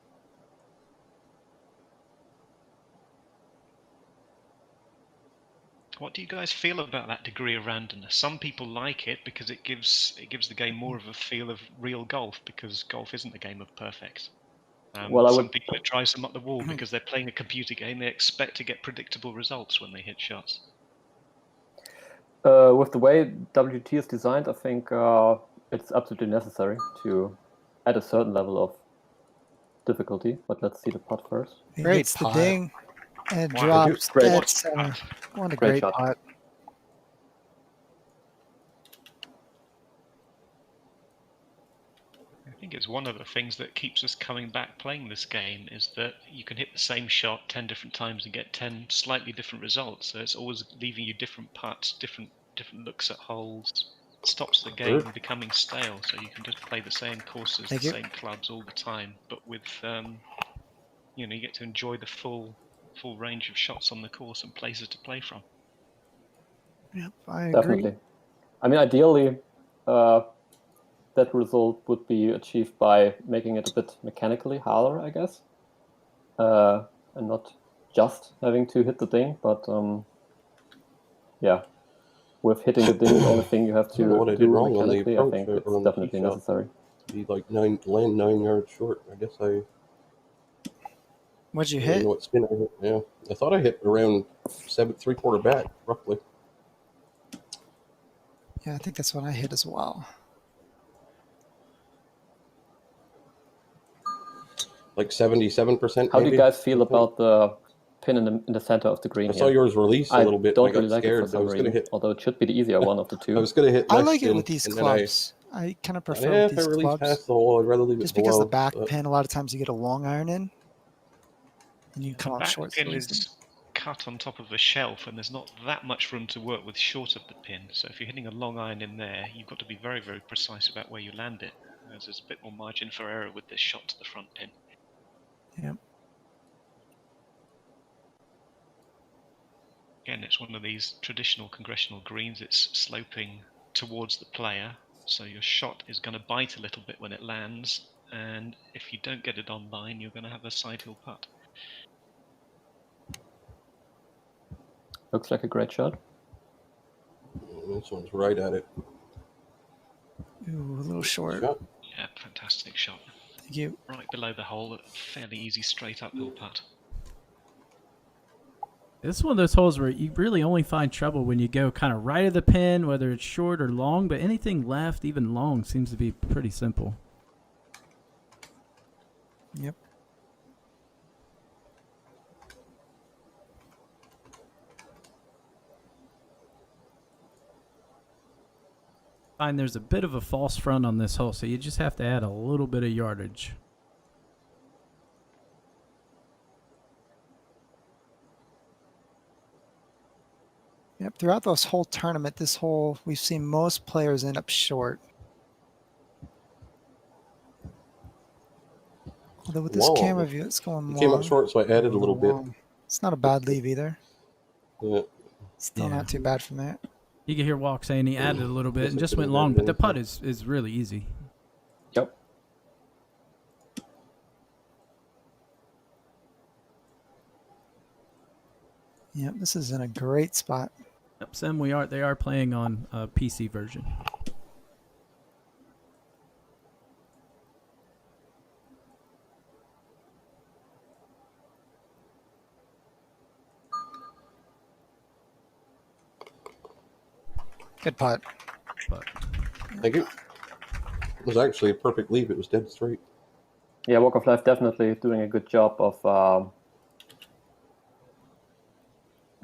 What do you guys feel about that degree of randomness? Some people like it because it gives the game more of a feel of real golf, because golf isn't a game of perfect. Well, I Some would- people, it drives them up the wall because they're playing a computer game. They expect to get predictable results when they hit shots. With the way WT is designed, I think it's absolutely necessary to add a certain level of difficulty. But let's see the putt first. He Great hits the putt. ding and Wow. drops Great. dead What a center. putt. What a Great great shot. putt. I think it's one of the things that keeps us coming back playing this game, is that you can hit the same shot 10 different times and get 10 slightly different results. So it's always leaving you different putts, different looks at holes. It stops the game becoming stale, so you can just play the same courses, Thank the you. same clubs all the time, but with you get to enjoy the full range of shots on the course and places to play from. Yep, I agree. Definitely. I mean, ideally, that result would be achieved by making it a bit mechanically harder, I guess, and not just having to hit the ding. But yeah, with hitting the ding, the only thing you have I don't know to what I did do wrong on the mechanically, I approach think or it's on the tee definitely shot. necessary. Be like land 9 yards short. I guess I What'd you I don't hit? know what spin I hit. Yeah, I thought I hit around 3/4 back roughly. Yeah, I think that's what I hit as well. Like 77%. How do you maybe, guys feel I think. about the pin in the center of the green I here? saw yours release a I little bit. don't and I really got like it scared. for I some was going to reason, hit. although it should be the easier one of the two. I was going to hit I left like it shin, with these and then I clubs. I kind of thought, prefer if with I these release clubs. past the hole, I'd rather leave it Just below. because the back but pin, a lot of times you get a long iron in, and you come The out back short pin so easily. is cut on top of the shelf, and there's not that much room to work with short of the pin. So if you're hitting a long iron in there, you've got to be very, very precise about where you land it, as there's a bit more margin for error with this shot to the front pin. Yep. Again, it's one of these traditional congressional greens. It's sloping towards the player, so your shot is going to bite a little bit when it lands, and if you don't get it on line, you're going to have a side hill putt. Looks like a great shot. this one's right at it. Ooh, a little short. Shot. Yeah, fantastic shot. Thank you. Right below the hole, a fairly easy straight uphill putt. This is one of those holes where you really only find trouble when you go kind of right of the pin, whether it's short or long, but anything left, even long, seems to be pretty simple. Yep. Find there's a bit of a false front on this hole, so you just have to add a little bit of yardage. Yep. Throughout this whole tournament, this hole, we've seen most players end up short. Although with this Long. camera view, it's going It long. came up short, so I added a little bit. long. It's not a bad leave either. Yeah. Still Yeah. not too bad from that. You can hear Walk saying he added a little bit Guess and I just could've went long, but the added putt anything. is really easy. Yep. Yep. This is in a great spot. Yep, Sam, they are playing on a PC version. Good putt. But Thank you. It was actually a perfect leave. It was dead straight. Yeah, Walk of Life definitely doing a good job of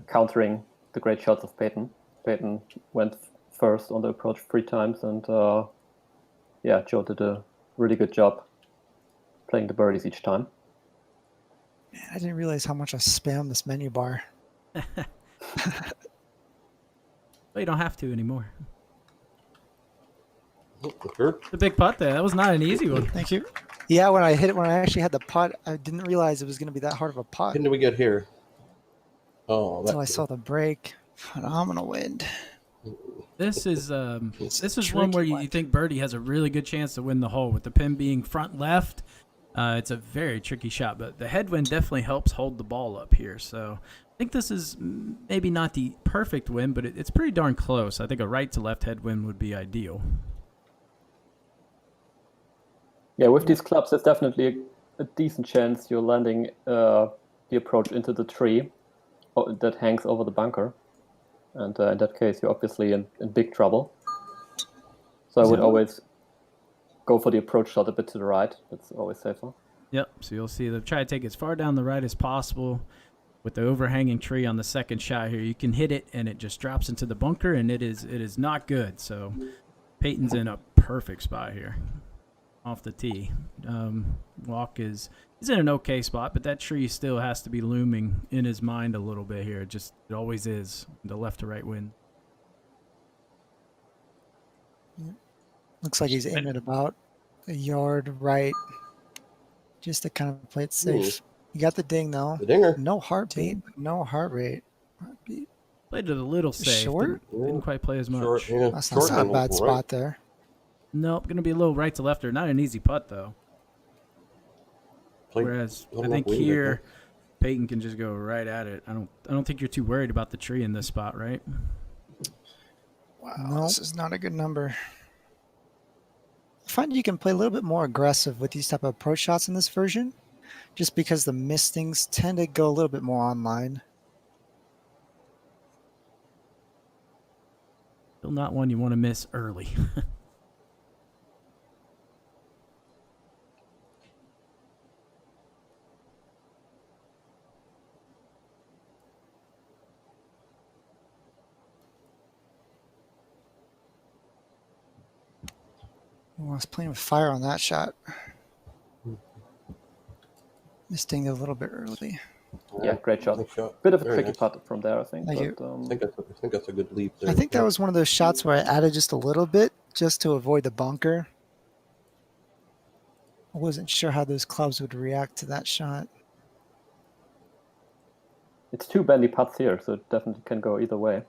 countering the great shots of Peyton. Peyton went first on the approach 3 times, and yeah, Joe did a really good job playing the birdies each time. Man, I didn't realize how much I spam this menu bar. you don't have to anymore. Oh, sure. The big putt there. That was not an easy one. Thank you. Yeah, when I actually had the putt, I didn't realize it was going to be that hard of a putt When did we get here? Oh, until I saw the break. Phenomenal wind. This is It's this is a one where tricky you one. think birdie has a really good chance to win the hole. With the pin being front left, it's a very tricky shot. But the headwind definitely helps hold the ball up here. So I think this is maybe not the perfect win, but it's pretty darn close. I think a right to left headwind would be ideal. Yeah, with these clubs, there's definitely a decent chance you're landing the approach into the tree that hangs over the bunker. And in that case, you're obviously in big trouble. So I would always go for the approach shot a bit to the right. That's always safer. Yep. So you'll see them try to take as far down the right as possible. With the overhanging tree on the second shot here, you can hit it and it just drops into the bunker, and it is not good. So Peyton's in a perfect spot here off the tee. Walk is in an okay spot, but that tree still has to be looming in his mind a little bit here. It always is. The left to right wind. Looks like he's in at about a yard right, just to kind of play it safe. You got the ding though. The dinger. No heartbeat. No heart rate. Heartbeat. Played it a little safe. Short? Didn't quite play as much. Short, yeah. That's Short not a handle, bad right. spot there. Nope, gonna be a little right to left there. Not an easy putt though. Played Whereas not I enough think wind, I here Peyton can just go right at it. I don't think you're too worried about the tree in this spot, right? Wow, this is not a good number. I find you can play a little bit more aggressive with these type of approach shots in this version, just because the mistings tend to go a little bit more online. Still not one you want to miss early. Oh, I was playing with fire on that shot. Misting a little bit early. Yeah, great shot. Nice shot. Bit of a Very tricky nice. putt from there, I think. Thank you. I think that's a good leap there. I think that was one of those shots where I added just a little bit just to avoid the bunker. I wasn't sure how those clubs would react to that shot. It's two bendy putts here, so it definitely can go either way.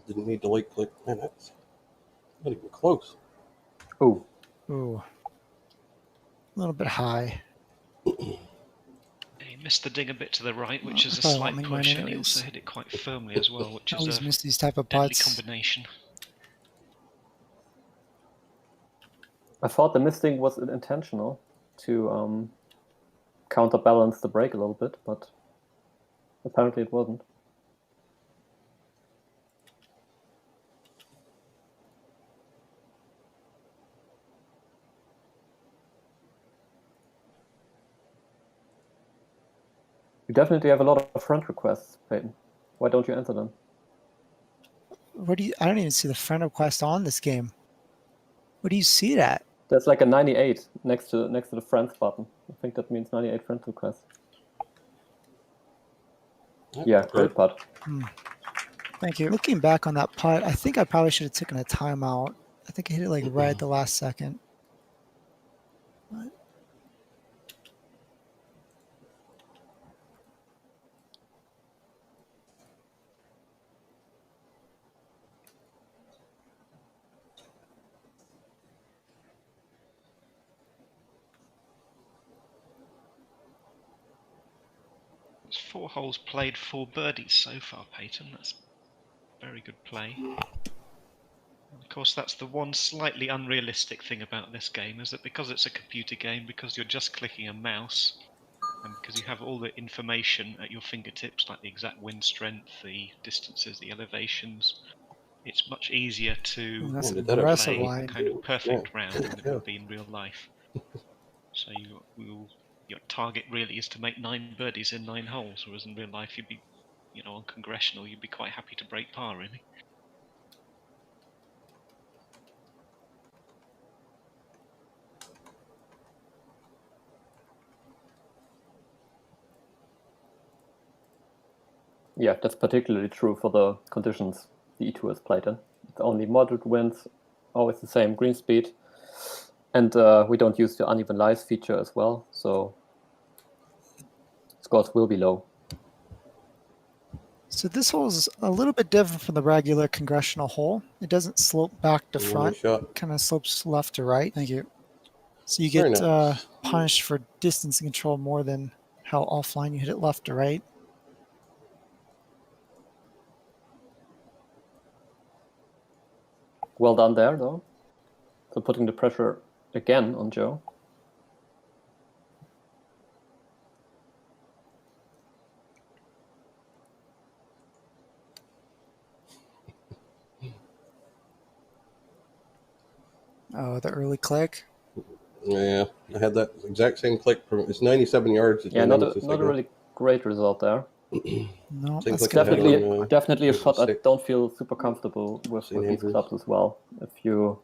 Didn't need to click. Man, that's not even close. Ooh, Ooh. A little bit high. He missed the ding a bit to the right, which is a Probably slight won't make mine push, and he anyways. also hit it quite firmly as well, which I always is a miss these type of deadly putts. combination. I thought the misting was intentional to counterbalance the break a little bit, but apparently it wasn't. You definitely have a lot of friend requests, Peyton. Why don't you answer them? Where do you? I don't even see the friend request on this game. Where do you see it at? There's like a 98 next to the friends button. I think that means 98 friend requests. Yeah, great putt. Thank you. Looking back on that putt, I think I probably should have taken a timeout. I think I hit it like right at the last second. But It's 4 holes played, 4 birdies so far, Peyton. That's very good play. And of course, that's the one slightly unrealistic thing about this game, is that because it's a computer game, because you're just clicking a mouse, and because you have all the information at your fingertips, like the exact wind strength, the distances, the elevations, it's much easier to that's an did that aggressive play a line. kind of perfect round than it Yeah. would be in real life. So your target really is to make 9 birdies in 9 holes, whereas in real life you'd be, on congressional, you'd be quite happy to break par, really. Yeah, that's particularly true for the conditions the eTour is played in. It's only moderate winds, always the same green speed, and we don't use the uneven lies feature as well, so scores will be low. So this hole is a little bit different from the regular congressional hole. It doesn't slope back to One more front. shot. Kind of slopes left to right. Thank you. So you Very get nice. punished for distance control more than how offline you hit it left to right. Well done there, though. So putting the pressure again on Joe. Oh, the early click. Yeah, I had that exact same click. It's 97 yards. Yeah, not a really great result there. No, Same that's click I had good. on, Definitely a was it shot I six? don't feel super comfortable with St. these Andrews. clubs as well. If you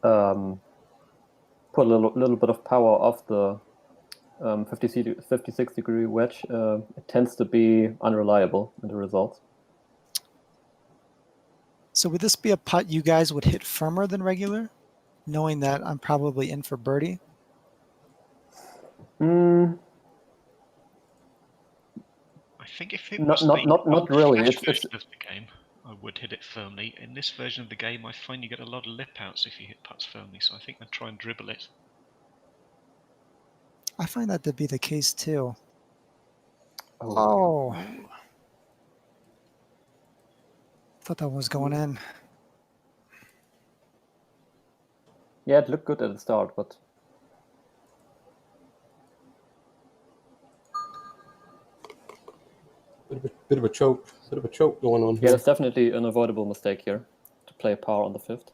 put a little bit of power off the 56 degree wedge, it tends to be unreliable in the results. So would this be a putt you guys would hit firmer than regular, knowing that I'm probably in for birdie? Mm, I think if it Not- was not- the not- not really. old-fashioned It's- version of the game, I would hit it firmly. In this version of the game, I find you get a lot of lip outs if you hit putts firmly, so I think I'd try and dribble it. I find that to be the case too. oh. Oh. Thought that was going in. Yeah, it looked good at the start, but Bit of a choke going on yeah, here. it's definitely an avoidable mistake here to play par on the fifth.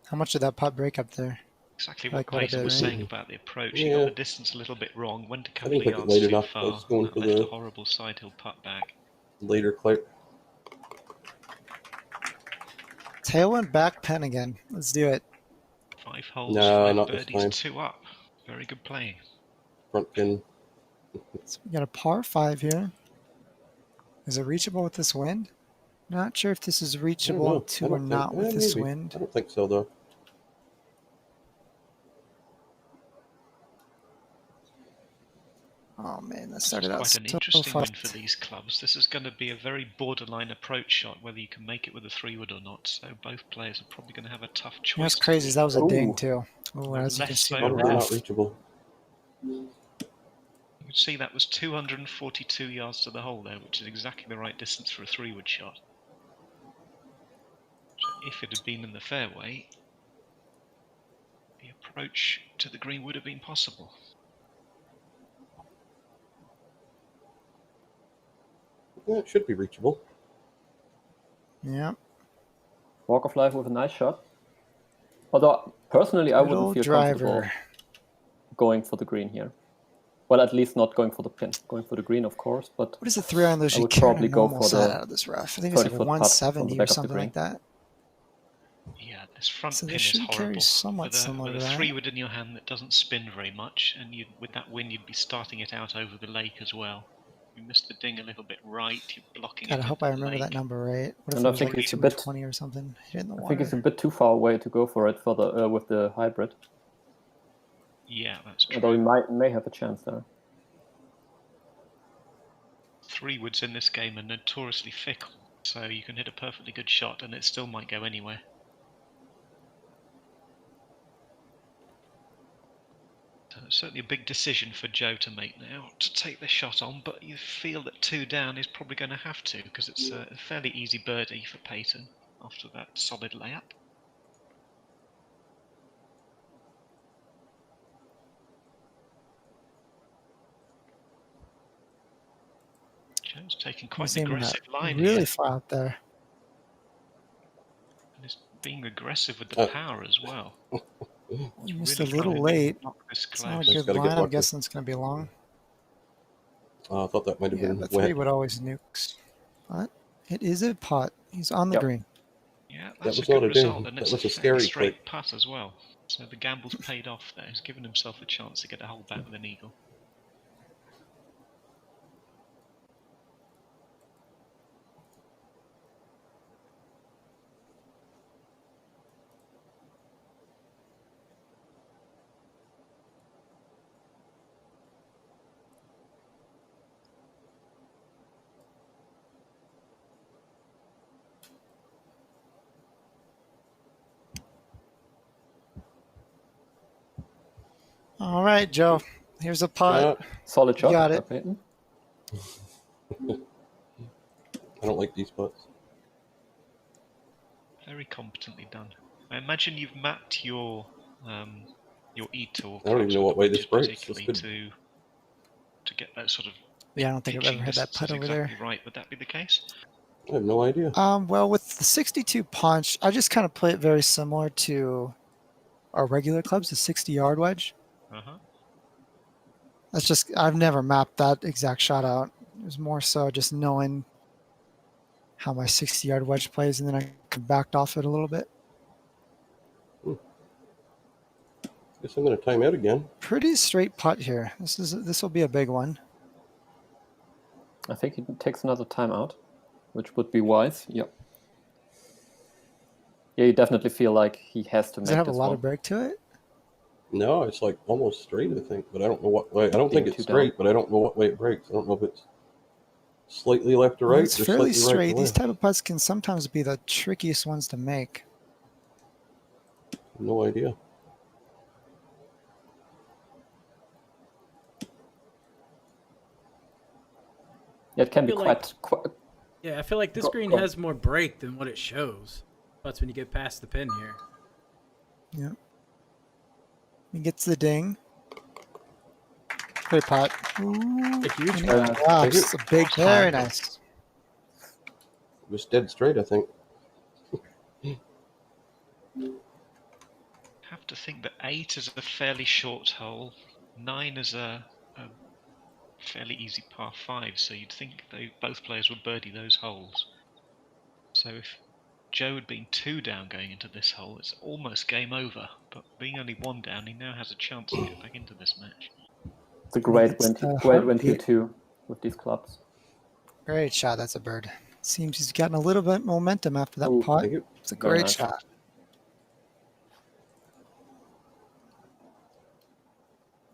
How much did that putt break up there? Exactly Like what what a Peyton bit, was right? saying about the approach. Yeah. He got the distance a little bit wrong, went a couple didn't of think it yards laid too enough. I far, was going and for left the- a horrible side hill putt back. Later click. Tailwind back pen again. Let's do it. 5 holes, No, 5 not this birdies, time. 2 up. Very good play. Front pin. So we got a par 5 here. Is it reachable with this wind? Not sure if this is I don't reachable know. on 2 or not with this maybe. wind. I don't think so though. Oh man, that This is started out quite an so interesting win for fast. these clubs. This is going to be a very borderline approach shot, whether you can make it with a 3-wood or not. So both players are probably going to have a tough choice. You know what's crazy is that was a Ooh. ding too. Oh, as you can Less see, so the Probably rough. not reachable. You can see that was 242 yards to the hole there, which is exactly the right distance for a 3-wood shot. So if it had been in the fairway, the approach to the green would have been possible. Yeah, it should be reachable. Yeah. Walk of life with a nice shot. Although personally, I Good wouldn't old feel comfortable driver. going for the green here. Well, at least not going for the pin. Going for the green, of course, but What is the 3 iron that I you would carry probably a go normal for set the out of this rough? I think it's like a 30-foot putt from the 170 or back of the something green. like that. Yeah, this front So pin this is should carry horrible. somewhat similar With to a that. 3-wood in your hand that doesn't spin very much, and with that wind you'd be starting it out over the lake as well. You missed the ding a little bit right, you're blocking God, it I hope into I the remember that lake. number right. What if And it I was think like it's a bit. 220 or something? Hit in the I think it's a water. bit too far away to go for it for the with the hybrid. Yeah, that's Although true. we may have a chance there. 3-woods in this game are notoriously fickle, so you can hit a perfectly good shot and it still might go anywhere. So it's certainly a big decision for Joe to make now, to take the shot on, but you feel that 2 down is probably going to have to, because it's a fairly easy birdie for Peyton after that solid layup. Joe's taking quite He's an aiming aggressive that line really here, far out there. and he's being aggressive with the power as well. You missed Really a little trying to late. knock this It's not a close. good gotta get line. I'm lucky. guessing it's going to be long. I thought that might have Yeah, been but wet. 3 would always nukes. But it is a putt. He's on the Yep. green. Yeah, That that's was a not good a ding. result, and That it's was a fairly scary straight click. putt as well. So the gamble's paid off there. He's given himself a chance to get a hole back with an eagle. All right, Joe. Here's a putt. Shot. Solid You shot. got it. Peyton. I don't like these putts. Very competently done. I imagine you've mapped your eTour. I don't even know what way this breaks. This particularly to get that sort of Yeah, I don't think I've ever pitching had that distance putt over exactly there. right. Would that be the case? I have no idea. Well, with the 62 punch, I just kind of play it very similar to our regular clubs, the 60-yard wedge. Uh-huh. That's just, I've never mapped that exact shot out. It was more so just knowing how my 60-yard wedge plays, and then I can back off it a little bit. Guess I'm going to time out again. Pretty straight putt here. This will be a big one. I think he takes another timeout, which would be wise. Yep. Yeah, you definitely feel like he has to Does make it have a this lot one. of break to it? No, it's like almost straight, I think, but I don't know what way. I don't think Being it's too straight, but I don't know what way it breaks. I don't know if it's slightly left or right. It's or fairly slightly right straight. to These left. type of putts can sometimes be the trickiest ones to make. No idea. Yeah, it can be feel like- quite. Yeah, I feel like this Go- green go. has more break than what it shows. That's when you get past the pin here. Yeah. He gets the ding. Great putt. Ooh, A huge and putt. it drops. Thank you. A big, very nice. It was dead straight, I think. Have to think that 8 is a fairly short hole, 9 is a fairly easy par 5, so you'd think both players would birdie those holes. So if Joe had been 2 down going into this hole, it's almost game over. But being only 1 down, he now has a chance to get back into this match. It's a great It's win. a Great win heartbeat. too with these clubs. Great shot. That's a bird. Seems he's gotten a little bit momentum after that Ooh, putt. Thank you. It's a Very great nice. shot.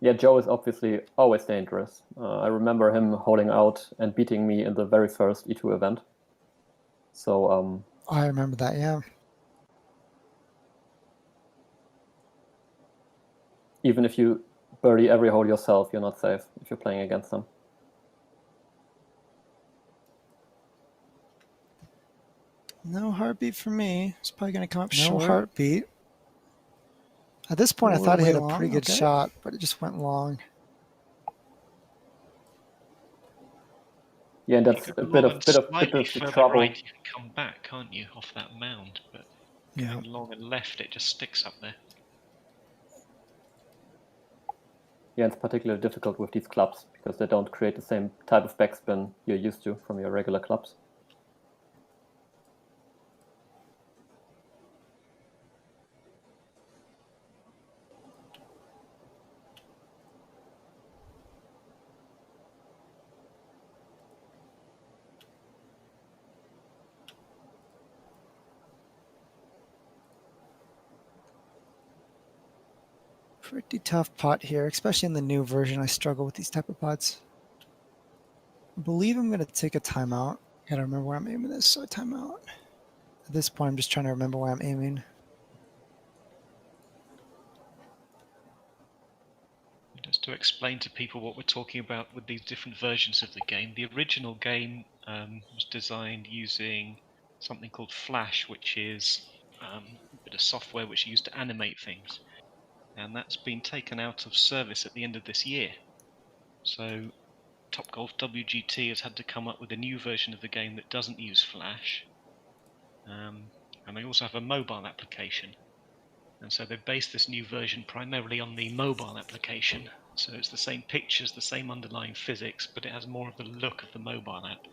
Yeah, Joe is obviously always dangerous. I remember him holding out and beating me in the very first E2 event. So Oh, I remember that. Yeah. even if you birdie every hole yourself, you're not safe if you're playing against them. No heartbeat for me. It's probably going to come up No short. heartbeat. At this point, I A thought I little hit way a pretty long, good okay. shot, but it just went long. Yeah, and You that's could a go bit long of and bit of slightly the further trouble. right, you can come back, can't you, off that mound? But Yeah. going long and left, it just sticks up there. Yeah, it's particularly difficult with these clubs because they don't create the same type of backspin you're used to from your regular clubs. Pretty tough putt here, especially in the new version. I struggle with these type of putts. I believe I'm going to take a timeout. Gotta remember where I'm aiming this, so a timeout. At this point, I'm just trying to remember where I'm aiming. Just to explain to people what we're talking about with these different versions of the game, the original game was designed using something called Flash, which is a bit of software which is used to animate things. And that's been taken out of service at the end of this year. So Topgolf WGT has had to come up with a new version of the game that doesn't use Flash. And they also have a mobile application. And so they based this new version primarily on the mobile application. So it's the same pictures, the same underlying physics, but it has more of the look of the mobile app.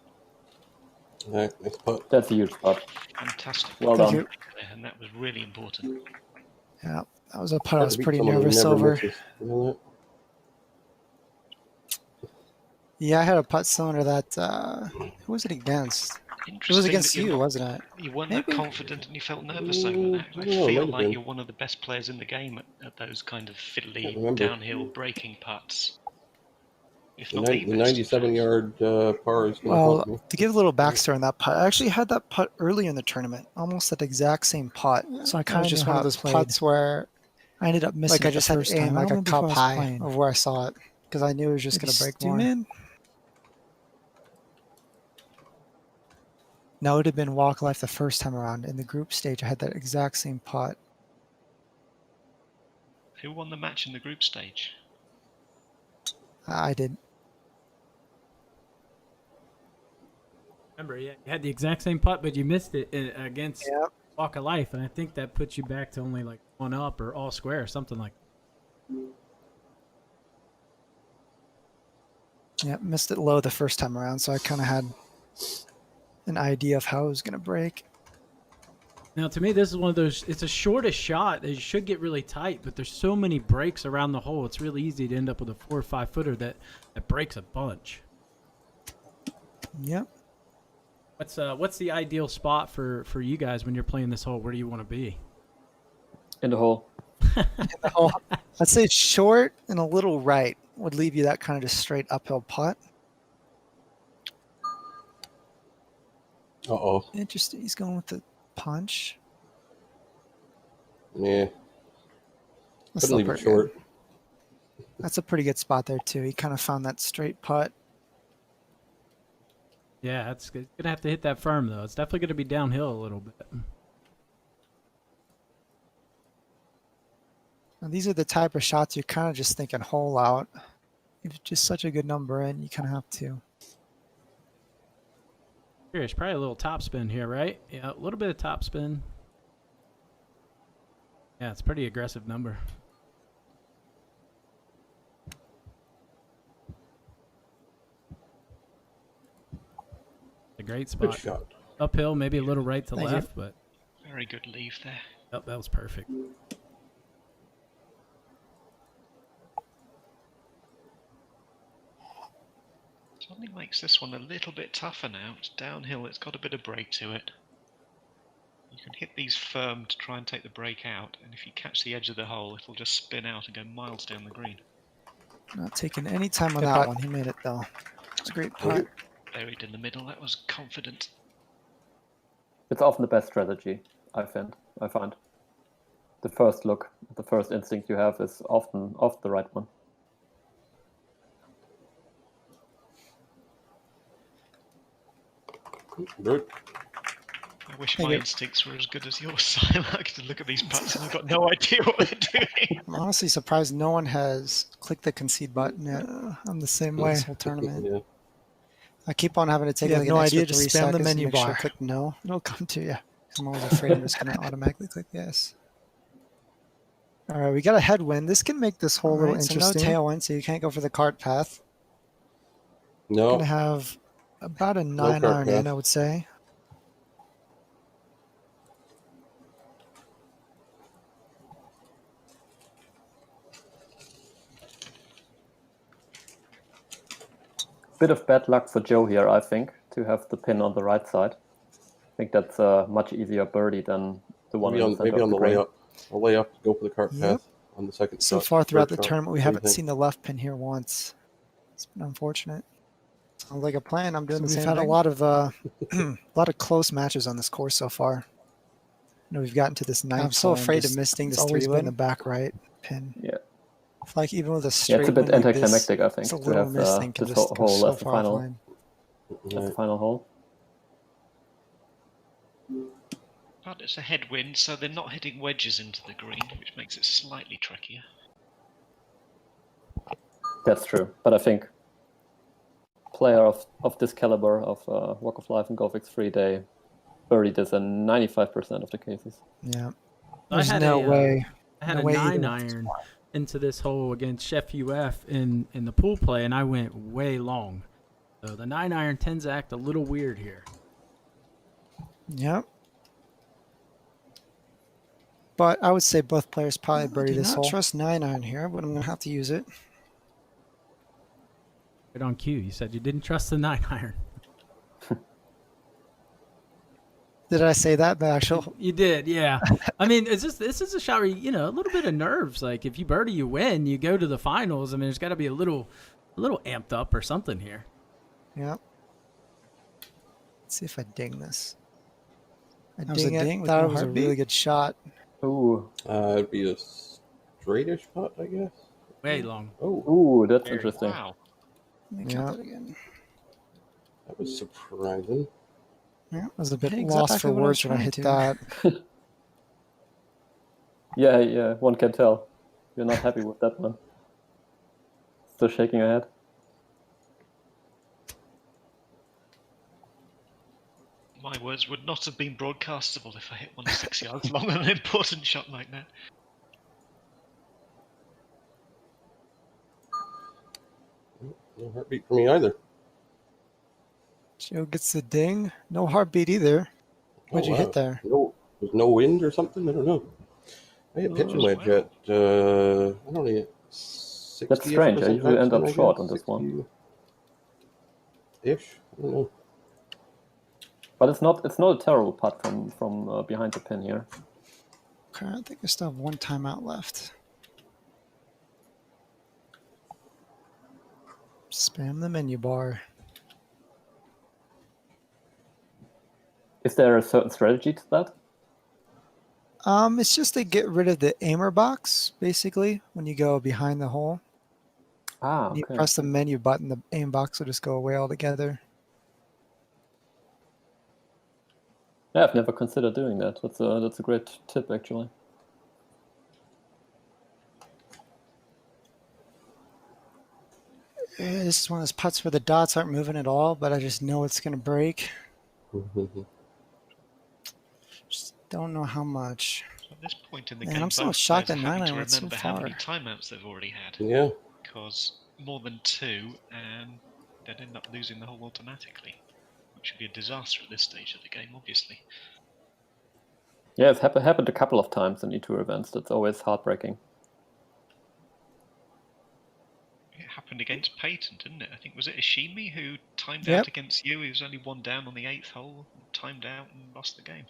All right, next putt. That's a huge spot. Fantastic. Well Thank done. you. And that was really important. Yeah, that was a putt I Hard was to beat pretty someone who nervous never over. misses. You know that? Yeah, I had a putt similar to that. Who was it against? It was Interesting against that you're you, not- wasn't it? You weren't Maybe. that confident and you felt nervous over that. I I don't know, it might feel have like been. you're one of the best players in the game at those kind of Can't fiddly remember. downhill braking putts. If The, not the the best, in fact. 97-yard par is going to Well, haunt me. to give a little backstory on that putt, I actually had that putt earlier in the tournament, almost that exact same putt. So I kind of was just just one how of it those played. putts where I ended up missing. Like I just had to aim like a cup high playing. of where I saw it because I knew it was just Maybe going to break zoom more. in. No, it would have been walk life the first time around. In the group stage, I had that exact same putt. Who won the match in the group stage? I did. Remember, yeah, you had the exact same putt, but you missed it against Yep. Walk of Life, and I think that puts you back to only like one up or all square or something like that. Yeah, missed it low the first time around, so I kind of had an idea of how it was going to break. Now, to me, this is one of those, it's a shortest shot. It should get really tight, but there's so many breaks around the hole. It's really easy to end up with a 4 or 5 footer that breaks a bunch. Yep. What's the ideal spot for you guys when you're playing this hole? Where do you want to be? In the hole. I'd say short and a little right would leave you that kind of just straight uphill putt. Uh-oh. Interesting. He's going with the punch. Yeah. That's Couldn't leave it pretty short. good. That's a pretty good spot there, too. He kind of found that straight putt. Yeah, it's going to have to hit that firm, though. It's definitely going to be downhill a little bit. Now, these are the type of shots you're kind of just thinking hole out. If just such a good number in, you kind of have to. There's probably a little top spin here, right? Yeah, a little bit of top spin. Yeah, it's a pretty aggressive number. A great Good spot. shot. Uphill, maybe a little right to Thank you. left, but Very good leave there. oh, that was perfect. Something makes this one a little bit tougher now. It's downhill, it's got a bit of break to it. You can hit these firm to try and take the break out, and if you catch the edge of the hole, it'll just spin out and go miles down the green. Not taking any time on Good that putt. one. He made it, though. It's a great putt. Buried in the middle, that was confident. It's often the best strategy, I find. The first look, the first instinct you have is often the right one. Good. I wish Thank my you. instincts were as good as yours. I like to look at these putts and I've got no idea what they're doing. I'm honestly surprised no one has clicked the concede button yet. I'm the same way this whole tournament. Yeah. I keep on having to take You like have an no extra idea, 3 just spam the seconds to menu make sure I bar. click no. It'll come to you. I'm always afraid I'm just going to automatically click yes. All right, we got a headwind. This can make this whole little interesting. So no tailwind, so you can't go for the cart path. No. Going to have about a 9 cart iron path. in, I would say. Bit of bad luck for Joe here, I think, to have the pin on the right side. I think that's a much easier birdie than the one Maybe in on, the center maybe of on the the green. layup. I'll lay up, go for the cart Yep. path on the second So shot, far throughout the third shot. tournament, we What do you haven't think? seen the left pin here once. It's been unfortunate. Sounds like a plan. I'm doing So the we've same had a thing. A lot of close matches on this course so far. You know, we've gotten to this ninth. I'm so hole and afraid of just- missing it's this always 3-wood in been- the back right pin. Yeah. I feel like even with a Yeah, straight it's a bit one like this, anticlimactic, I think, it's a to little have miss thing can this just go hole so as the far final, offline. as the final hole. But it's a headwind, so they're not hitting wedges into the green, which makes it slightly trickier. That's true, but I think player of this caliber of Walk of Life and Golf X3, they birdie this in 95% of the cases. Yeah. I There's had no a, way. I had No a way 9 either. iron into this hole against Chef UF in the pool play, and I went way long. So the 9 iron tends to act a little weird here. Yep. But I would say both players probably birdie this hole. I trust 9 iron here, but I'm going to have to use it. Right on cue. You said you didn't trust the 9 iron. Did I say that? The actual. You did, yeah. I mean, this is a shot where, you know, a little bit of nerves. Like, if you birdie, you win. You go to the finals. I mean, there's got to be a little amped up or something here. Yep. Let's see if I ding this. I That was a ding it. ding with Thought no it was a heartbeat? really good shot. Ooh, It'd be a straightish putt, I guess. Way long. Oh, Ooh, that's Very interesting. Wow. Let me count that again. that was surprising. Yeah, I was a bit Hey, lost exactly for what I was words when I trying hit to. that. Yeah, one can tell. You're not happy with that one. Still shaking your head. My words would not have been broadcastable if I hit one 6 yards long on an important shot like that. No heartbeat for me either. Joe gets the ding. No heartbeat either. What'd you hit there? No, there's no wind or something. I don't know. I hit pitching as wedge well. at I don't know, 60 That's strange. I usually end up short on this one. Ish. I don't know. But it's not a terrible putt from behind the pin here. Okay, I think I still have one timeout left. Spam the menu bar. Is there a certain strategy to that? It's just to get rid of the aimer box, basically, when you go behind the hole. Ah, When you okay. press the menu button, the aim box will just go away altogether. Yeah, I've never considered doing that. That's a great tip, actually. This is one of those putts where the dots aren't moving at all, but I just know it's going to break. Just don't know how much. So at this point in the Man, game, I'm so both shocked players that are having 9 to went so remember how many far. timeouts they've already had. Yeah. Because more than 2, and they'd end up losing the hole automatically, which would be a disaster at this stage of the game, obviously. Yeah, it's happened a couple of times in eTour events. That's always heartbreaking. It happened against Peyton, didn't it? I think, was it Ishimi who timed Yep. out against you? He was only one down on the 8th hole, timed out and lost the game.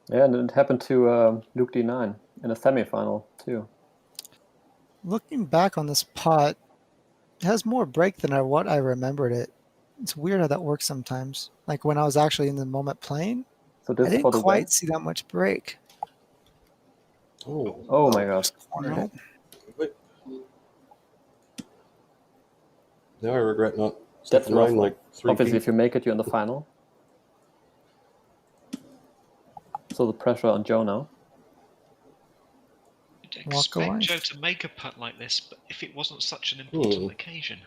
Yeah, and it happened to Luke D9 in a semifinal too. Looking back on this putt, it has more break than what I remembered it. It's weird how that works sometimes. Like when I was actually in the moment playing, So I this didn't for the quite win. see that much break. Oh. Oh my god. Cornered it. Wait. Now I regret not That's stepping rough. line like 3 Obviously, feet. if you make it, you're in the final. So the pressure on Joe now. You'd Walk away. expect Joe to make a putt like this, but if it wasn't such an important occasion.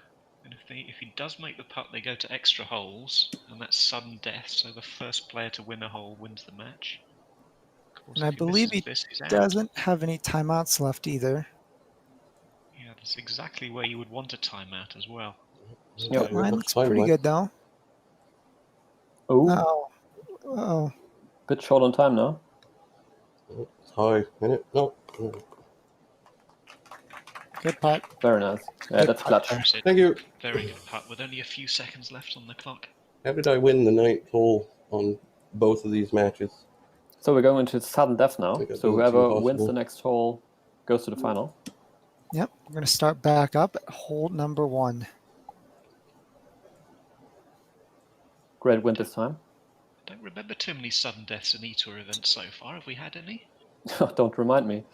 And if he does make the putt, they go to extra holes, and that's sudden death, so the first player to win a hole wins the match. Of course, And I if he believe misses he this, he's out. doesn't have any timeouts left either. Yeah, that's exactly where you would want a timeout as well. Yeah, Pit line much looks time pretty left. good though. Oh, Oh, bit short on time now. It's high. Minute? No. good putt. Very nice. Yeah, Good that's putt clutch. there. Sid, Thank you. very good putt with only a few seconds left on the clock. How did I win the 9th hole on both of these matches? So we're going into sudden death now. think I So think it's whoever impossible. wins the next hole goes to the final. Yep, we're going to start back up at hole number 1. Great win this time. I don't remember too many sudden deaths in eTour events so far. Have we had any? Don't remind me.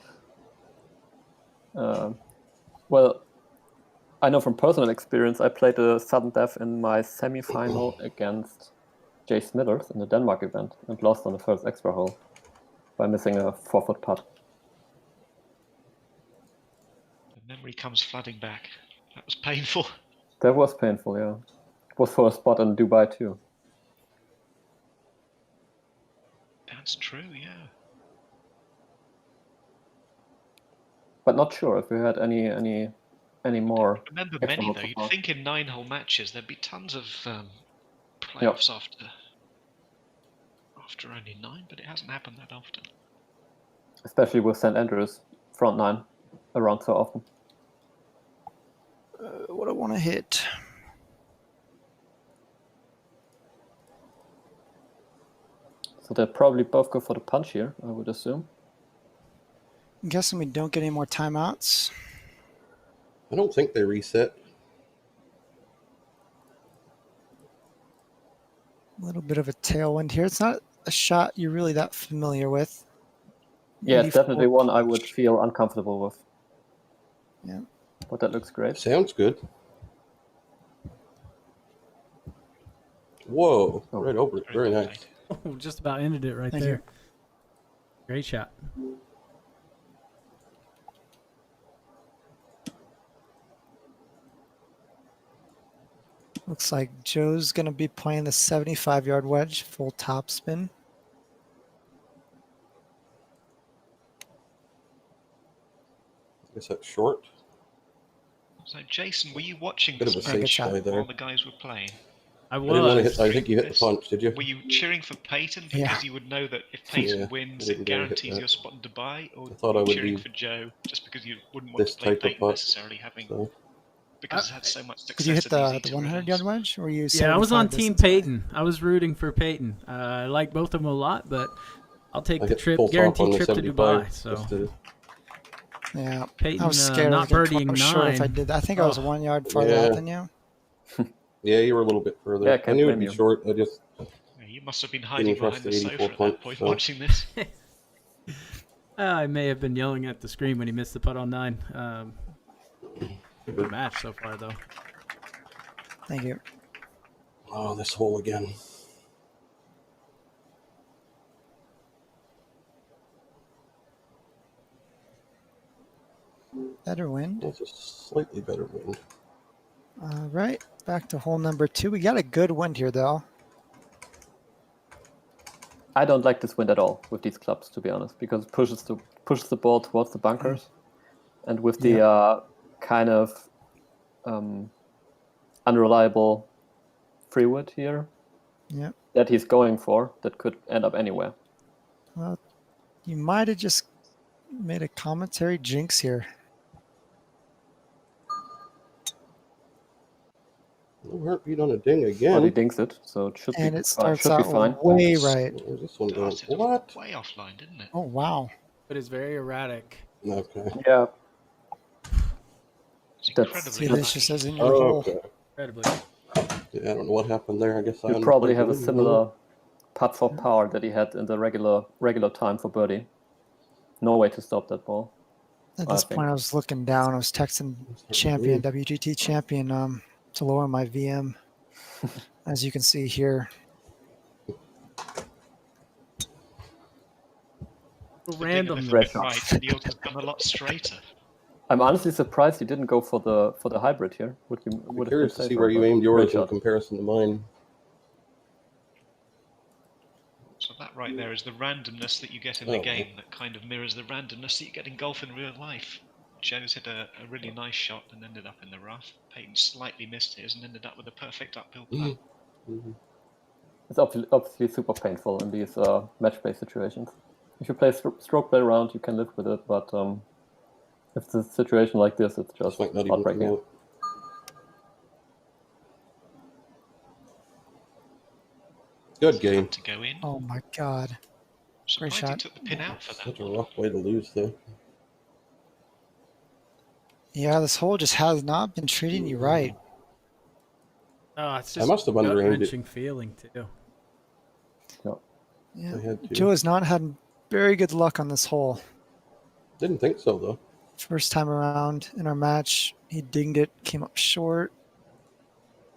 Well, I know from personal experience, I played a sudden death in my semi-final against Jay Smithers in the Denmark event and lost on the first extra hole by missing a 4-foot putt. The memory comes flooding back. That was painful. That was painful, yeah. It was for a spot in Dubai too. That's true, yeah. But not sure if we had any more. Remember extra many holes though. so You'd far. think in 9-hole matches there'd be tons of playoffs after only 9, but it hasn't happened that often. Especially with St. Andrews front 9 around so often. What do I want to hit? So they'll probably both go for the punch here, I would assume. I'm guessing we don't get any more timeouts. I don't think they reset. A little bit of a tailwind here. It's not a shot you're really that familiar with. Yeah, it's 84. definitely one I would feel uncomfortable with. Yeah. But that looks great. Sounds good. Whoa, Oh. right over it. Very well nice. played. Oh, just about ended it right Thank there. you. Great shot. Looks like Joe's going to be playing the 75-yard wedge, full top spin. I guess that's short. So, Jason, were you watching Bit this of a Yeah, good safe shot. play there. while the guys were playing? I I didn't want to was. hit. I think you hit the punch. Did you? Were you cheering for Peyton because Yeah. you would know that if Peyton Yeah, wins, I it didn't dare hit guarantees that. your spot in Dubai, or I thought were I you would cheering be for Joe just because you wouldn't want this to play type of Peyton putt. necessarily, having So because it's had so much Did you success hit in these the eTour 100-yard events? wedge? Or were you Yeah, I was on 75 Team distance away? Peyton. I was rooting for Peyton. I like both of them a lot, but I'll take I the hit trip, full top guaranteed on the trip to 75. Dubai. So Just to, Yeah. Peyton I was scared. not I was birdieing short if I 9. did that. I think I was Oh. 1 yard farther Yeah. out than you. yeah, you were a little bit further. Yeah, I I can't knew it'd blame be you. short. I just Yeah, you must have been hiding trust behind the the sofa 84 at that punch, point so. watching this. I may have been yelling at the screen when he missed the putt on 9. Good match so far, though. Thank you. oh, this hole again. Better wind. That's a slightly better wind. All right. Back to hole number 2. We got a good wind here, though. I don't like this wind at all with these clubs, to be honest, because it pushes the ball towards the bunkers, and with the kind of unreliable free wood here Yep. that he's going for, that could end up anywhere. Well, you might have just made a commentary jinx here. No heartbeat on a ding Well, he again. dinks it, so it should And be it starts should be out fine. way right. Where's this one going? Started What? way offline, didn't it? Oh, wow. But it's very erratic. Okay. Yeah, It's That's- incredibly See, this just lucky. says in your Oh, hole. okay. Incredibly. Yeah, I don't know what happened there. I guess I you probably have a unplugged it. similar putt for power that he had in the regular time for birdie. No way to stop that ball. At I this think. point, I was looking down. I was texting champion, WGT champion, to lower my VM. As you can see here. If the Random. ding had red been right, then yours has gone a lot straighter. I'm honestly surprised you didn't go for the hybrid here. Would I'm have curious been to see safer, where you but aimed yours great in shot. comparison to mine. So that right there is the randomness that you get in Oh, the game that kind of mirrors the randomness that you get in golf in real life. Joe's hit a really nice shot and ended up in the rough. Peyton slightly missed his and ended up with a perfect uphill putt. Mhm. It's obviously super painful in these match play situations. If you play stroke play around, you can live with it, but if it's a situation like this, it's This just might not even come heartbreaking. out. Good game. To go in. Oh my God. Surprised he shot. took the pin out for that Such a one. rough way to lose, though. Yeah, this hole just has not been treating you right. Oh, it's I just must have underaimed it. gut-wrenching feeling, too. Yeah. I had to. Joe has not had very good luck on this hole. Didn't think so, though. First time around in our match, he dinged it, came up short.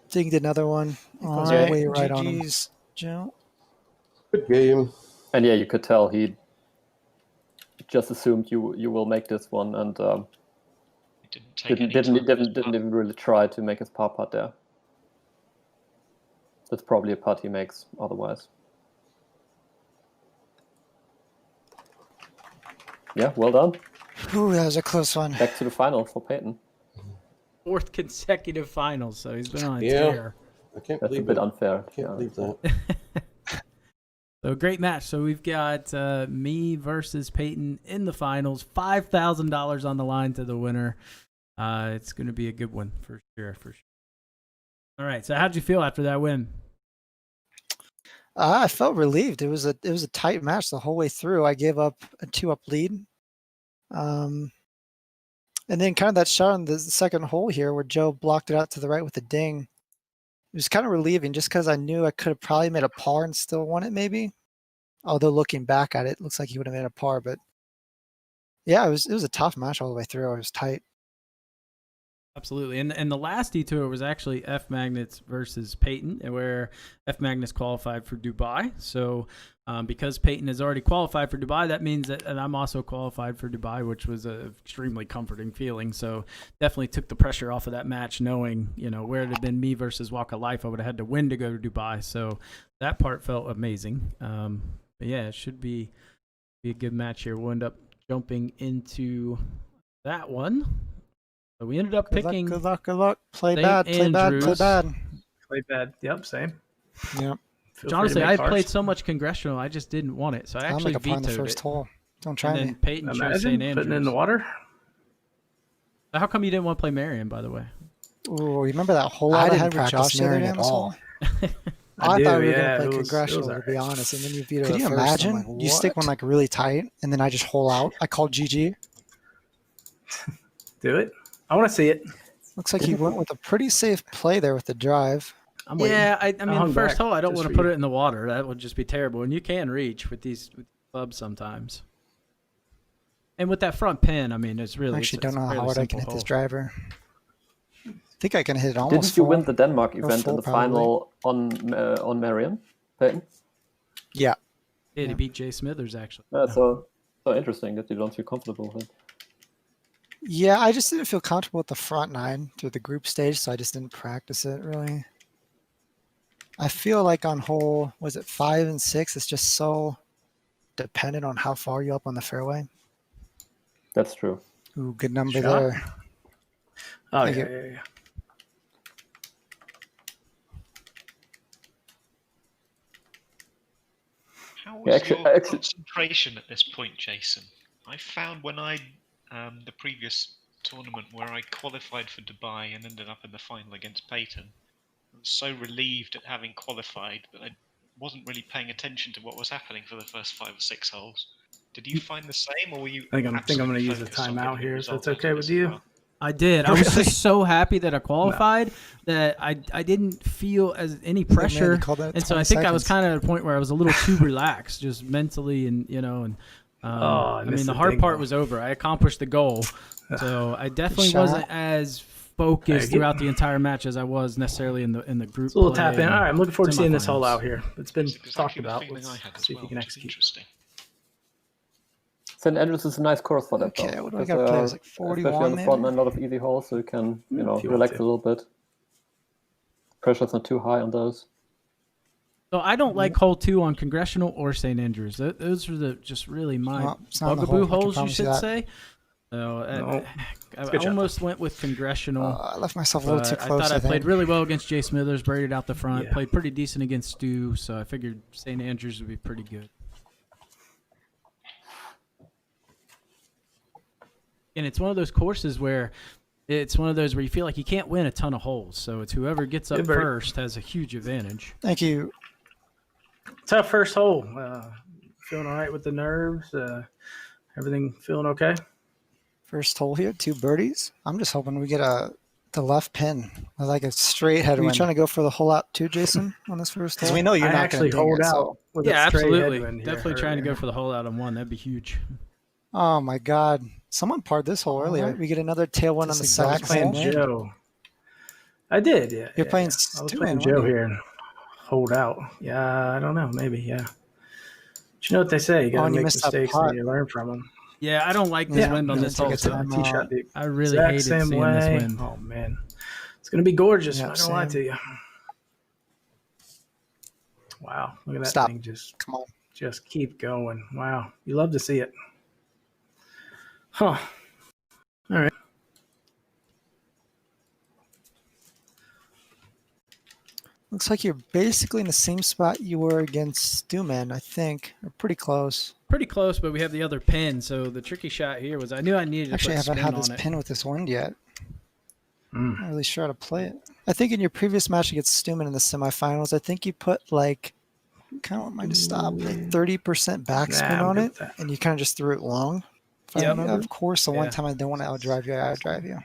Dinged another one. All Yeah. right, way right on him. GG's, Joe. Good game. And yeah, you could tell he just assumed you will make this one, and He didn't take didn't any time with his didn't putt. even really try to make his par putt there. That's probably a putt he makes otherwise. Yeah, well done. Ooh, that was a close one. Back to the final for Peyton. 4th consecutive finals, so he's been on a Yeah. tear. I can't That's a believe bit it. unfair. I can't yeah. believe that. So great match. So we've got me versus Peyton in the finals. $5,000 on the line to the winner. It's going to be a good one for sure. All right. So how'd you feel after that win? I felt relieved. It was a tight match the whole way through. I gave up a 2-up lead. And then kind of that shot on the second hole here where Joe blocked it out to the right with a ding. It was kind of relieving just because I knew I could have probably made a par and still won it maybe. Although looking back at it, looks like he would have made a par. But yeah, it was a tough match all the way through. It was tight. Absolutely. And the last eTour was actually F Magnets versus Peyton, and where F Magnets qualified for Dubai. So because Peyton has already qualified for Dubai, that means that, and I'm also qualified for Dubai, which was an extremely comforting feeling. So definitely took the pressure off of that match, knowing, where it had been me versus Walk of Life, I would have had to win to go to Dubai. So that part felt amazing. But yeah, it should be a good match here. We'll end up jumping into that one. So we ended up picking. Good luck. Play St. bad. Andrews. Play bad. Yep, same. Yep. Honestly, I played so much Congressional, I just didn't want it. So I I'll actually make a par on the vetoed first it. hole. Don't try And me. then Peyton chose Imagine St. Andrews. putting it in the water. How come you didn't want to play Marion, by the way? Ooh, remember that hole I I didn't had with practice Josh the other Marion day at on this all. hole? I I do, thought we were yeah, gonna it play was Congressional, to alright. be honest, and then you vetoed Could it you first. I'm imagine? like, you stick one like really tight, and then I just hole out. I called GG. Do it. I want to see it. Looks like he went with a pretty safe play there with the drive. I'm waiting. Yeah, I mean, hung the first back hole, I don't just want to for put you. it in the water. That would just be terrible. And you can reach with these clubs sometimes. And with that front pin, I mean, it's really. I actually it's don't know a how fairly hard I can simple hit this hole. driver. I think I can hit it almost Didn't you full. win the Denmark Or event in full, the probably. final on Marion, Peyton? Yeah. Yeah, he beat Jay Smithers, actually. So interesting that you don't feel comfortable with it. Yeah, I just didn't feel comfortable with the front nine through the group stage, so I just didn't practice it really. I feel like on hole, was it 5 and 6, it's just so dependent on how far you're up on the fairway. That's true. Ooh, good number Shot. there. Oh, Thank yeah, you. yeah. How was Yeah, actually- your actually- concentration at this point, Jason? I found when the previous tournament where I qualified for Dubai and ended up in the final against Peyton, I was so relieved at having qualified that I wasn't really paying attention to what was happening for the first 5 or 6 holes. Did you find the same, or were you? I think I'm absolutely going to use a focused on timeout getting a here, if result that's out of okay with this as you. well? I did. I was Really? just so happy that I qualified that I didn't feel as any pressure. called that And so I 20 think I was seconds. kind of at a point where I was a little too relaxed, just mentally, and I mean, missed the the hard big part one. was over. I accomplished the goal, so I definitely shot. wasn't as focused Hey, throughout the entire match as I was necessarily in the group. It's a little play tap in. and All right, I'm looking forward to seeing this hole semifinals. out here. It's been That's exactly talked the about. feeling Let's I had as see if well, you can which is execute. interesting. St. Andrews is a nice course for that. Okay, though, what do I because, gotta play? It's like especially 41 on the front maybe? nine, a lot of easy holes, so you can if you want relax a to. little bit. Pressure's not too high on those. So I don't like hole 2 on Congressional or St. Andrews. Those are the just really my Well, it's not on the bugaboo hole, I can holes, you promise you should that. say. So No. I good shot, almost went with Congressional. I left myself a little too But close, I thought I think. played really well against Jay Smithers, braided out the front, Yeah. played pretty decent against Stu, so I figured St. Andrews would be pretty good. And it's one of those courses where you feel like you can't win a ton of holes, so it's whoever gets up Good bird. first has a huge advantage. Thank you. Tough first hole. Feeling all right with the nerves. Everything feeling okay? First hole here, 2 birdies. I'm just hoping we get the left pin. I like a straight headwind. Are you trying to go for the hole out too, Jason, on this first hole? Because we know you're I not actually going to hold it, out so- with Yeah, a straight absolutely. headwind here Definitely trying to go earlier. for the hole out on one. That'd be huge. Oh my God! Someone parred this hole earlier. Alright. We get another tailwind on the This second exact playing hole. Joe. I did, yeah. You're yeah. playing I was Stu playing in, Joe weren't you? here and hold out. Yeah, I don't know. Maybe, yeah. But you know what they say. You got to and you make missed that mistakes putt. and you learn from them. Yeah, I don't like this Yeah, wind on you this didn't hole. take a So time. Tee shot, the I really exact hated same seeing way. this wind. Oh, man. It's going to be gorgeous. Yeah, I'm not going to lie same. to you. Wow. Look at that Stop. thing Come on. just keep going. Wow. You love to see it. Huh. All right. Looks like you're basically in the same spot you were against Stewman, I think. Or pretty close. Pretty close, but we have the other pin. So the tricky shot here was I knew I needed to Actually, I put haven't spin had this on it. pin with this wind yet. Mm. I'm not really sure how to play it. I think in your previous match against Stewman in the semifinals, I think you put like, kind of want mine to stop, like 30% backspin Nah, I'm on good it, with that. and you kind of just threw it long. If I Yep. remember. Of course, the one Yeah. time I don't want to outdrive you, I outdrive you.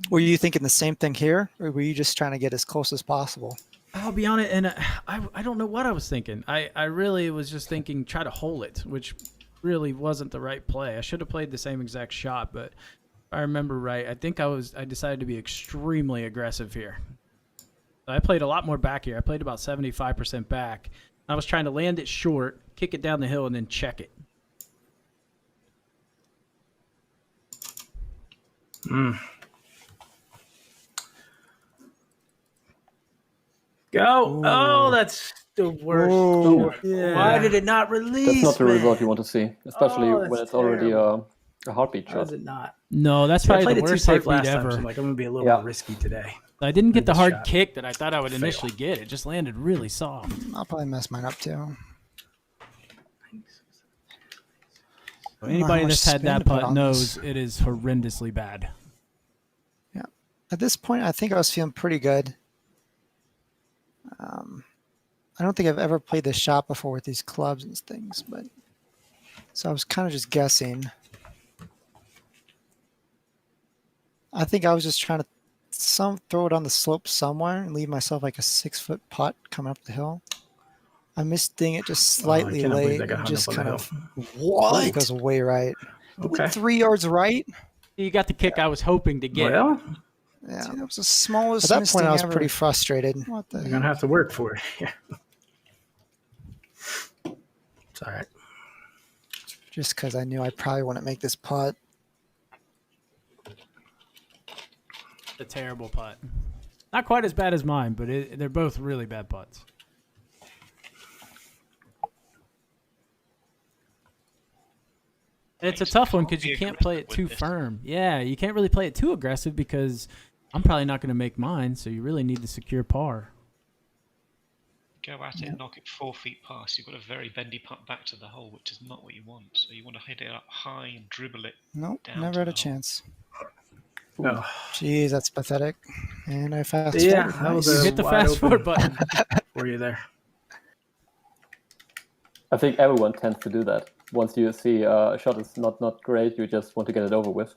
Were you thinking the same thing here, or were you just trying to get as close as possible? I'll be honest, and I don't know what I was thinking. I really was just thinking try to hole it, which really wasn't the right play. I should have played the same exact shot, but I remember right, I think I decided to be extremely aggressive here. I played a lot more back here. I played about 75% back. I was trying to land it short, kick it down the hill, and then check it. Go. Ooh. Oh, that's the worst. Ooh, yeah. Why did it not release? That's not the man? result you want to see, especially Oh, that's when it's already terrible. a heartbeat Why shot. is it not? No, that's See, I probably played the it too worst safe heartbeat last time, ever. so I'm like, I'm gonna be a little Yeah. more risky today. I didn't get the This hard shot. kick that I thought I would Fail. initially get. It just landed really soft. I'll probably mess mine up too. So know anybody how much that's had spin that to put putt on knows this. it is horrendously bad. Yeah. At this point, I think I was feeling pretty good. I don't think I've ever played this shot before with these clubs and things, but so I was kind of just guessing. I think I was just trying to throw it on the slope somewhere and leave myself like a 6-foot putt coming up the hill. I missed ding it just slightly cannot believe late that got and hung just up on the kind of hill. it goes way right. It Okay. went 3 yards right. You got the kick I was hoping to get. Well, Yeah, That was the smallest at that missing point I was ever. pretty frustrated. What the you're hell? gonna have to work for it. Yeah. It's all right. Just because I knew I probably wouldn't make this putt. A terrible putt. Not quite as bad as mine, but they're both really bad putts. And it's a tough one because you can't play it too firm. Yeah, you can't really play it too aggressive because I'm probably not going to make mine, so you really need to secure par. Go at it, knock it 4 feet past. You've got a very bendy putt back to the hole, which is not what you want. So you want to hit it up high and dribble it. Nope, down never to had a the hole. chance. Oh, Jeez, that's pathetic. And I fast yeah, forward. that was Nice. You a hit the wide fast open forward button. for you there. I think everyone tends to do that. Once you see a shot is not great, you just want to get it over with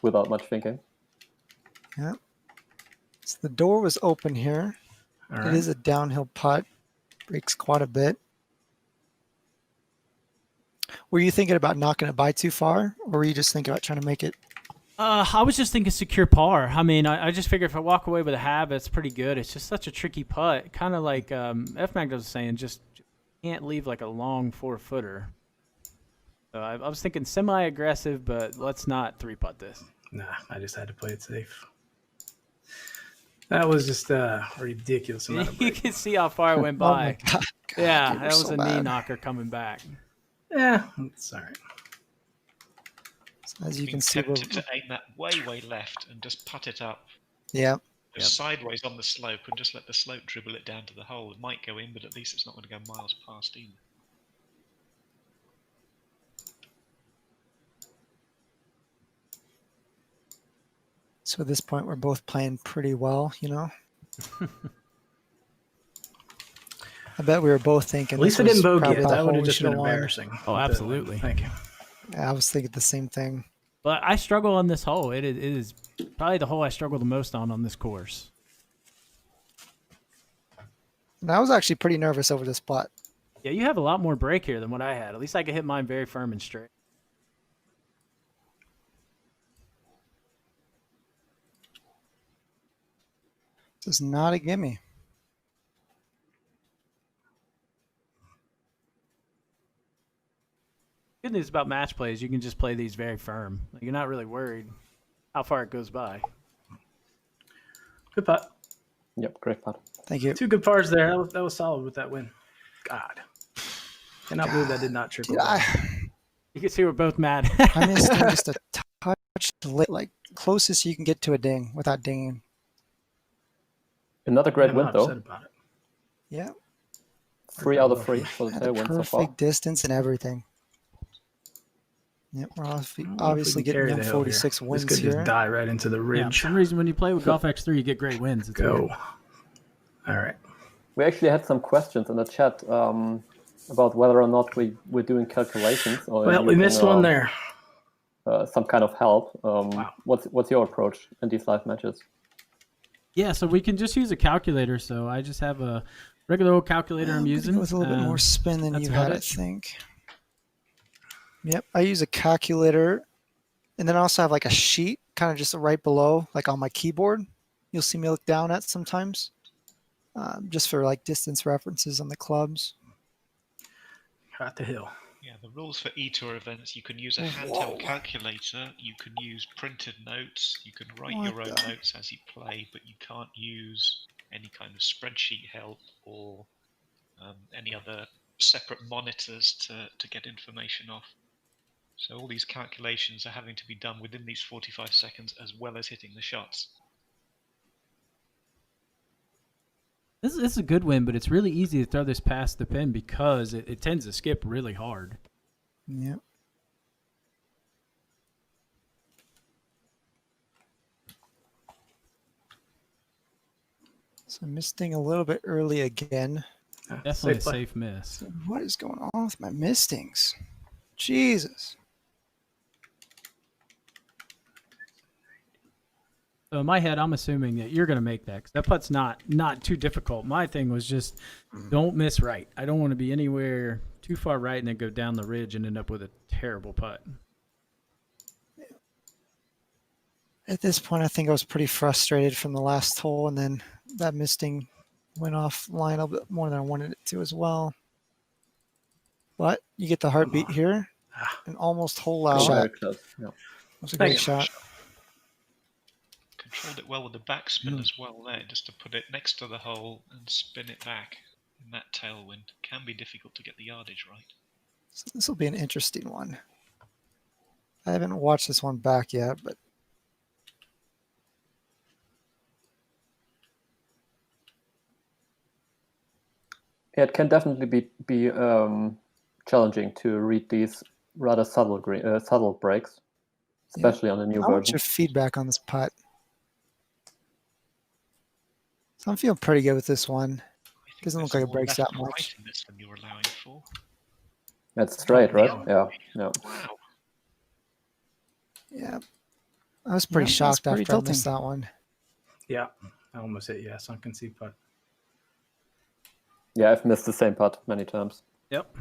without much thinking. Yeah. So the door was open here. All It right. is a downhill putt. Breaks quite a bit. Were you thinking about knocking it by too far, or were you just thinking about trying to make it? I was just thinking secure par. I mean, I just figured if I walk away with a half, it's pretty good. It's just such a tricky putt. Kind of like F-Mag was saying, just can't leave like a long 4-footer. So I was thinking semi-aggressive, but let's not 3-putt this. Nah, I just had to play it safe. That was just a ridiculous amount of You break. can see how far it went Oh my by. God. Yeah, you were that was so a knee bad. knocker coming back. Yeah, it's all right. As you Being can see, we're, tempted to aim that way left and just putt it up yeah. just sideways on the slope and just let the slope dribble it down to the hole. It might go in, but at least it's not going to go miles past either. So at this point, we're both playing pretty well, you know. I bet we were both thinking. At least I this didn't was bogey probably it. the That would hole have we just should've been won. embarrassing. Oh, absolutely. Thank you. Yeah, I was thinking the same thing. But I struggle on this hole. It is probably the hole I struggle the most on this course. And I was actually pretty nervous over this putt. Yeah, you have a lot more break here than what I had. At least I could hit mine very firm and straight. This is not a gimme. Good news about match plays, you can just play these very firm. You're not really worried how far it goes by. Good putt. Yep, great putt. Thank you. 2 good pars there. That was solid with that win. God. Cannot believe that did not triple. Dude, You can see we're both mad. I missed him just a touch late, like closest you can get to a ding without dinging. Another great I'm win not though. upset about it. Yeah. 3 out of 3 for the Had the tailwind so far. perfect distance and everything. Yep, we're obviously, I don't know if we can getting carry them the hill 46 here. wins This could here. just die right into the Yeah, for ridge. some reason, when you play with Golf X3, you get great wins. It's Go. weird. All right. We actually had some questions in the chat about whether or not we're doing calculations. Or Well, we using, missed one there. some kind of help. What's your approach in these live matches? Yeah, so we can just use a calculator. So I just have a regular old calculator I'm gonna using. go with a little bit more spin than that's you about had, I it. think. Yep, I use a calculator. And then I also have like a sheet kind of just right below, like on my keyboard. You'll see me look down at sometimes, just for like distance references on the clubs. Got the hill. Yeah, the rules for eTour events, you can use a handheld calculator, you can use printed notes, you can write your own notes as you play, but you can't use any kind of spreadsheet help or any other separate monitors to get information off. So all these calculations are having to be done within these 45 seconds as well as hitting the shots. This is a good win, but it's really easy to throw this past the pin because it tends to skip really hard. Yeah. So misting a little bit early again. Definitely a safe miss. What is going on with my mistings? Jesus. So in my head, I'm assuming that you're going to make that because that putt's not too difficult. My thing was just don't miss right. I don't want to be anywhere too far right and then go down the ridge and end up with a terrible putt. At this point, I think I was pretty frustrated from the last hole, and then that misting went offline a little bit more than I wanted it to as well. But you get the heartbeat here, and almost hole out. Very close. Yeah. That was a great shot. Controlled it well with the backspin as well there, just to put it next to the hole and spin it back in that tailwind. Can be difficult to get the yardage right. So this will be an interesting one. I haven't watched this one back yet, but Yeah, it can definitely be challenging to read these rather subtle breaks, especially on the new I want version. your feedback on this putt. So I'm feeling pretty good with this one. Doesn't look like it breaks that much. Right in this than you're allowing for. That's straight, right? Yeah. Wow. Yeah. I was pretty shocked after I missed that one. Yeah, I almost hit sunken seat putt. Yeah, I've missed the same putt many times. Yep.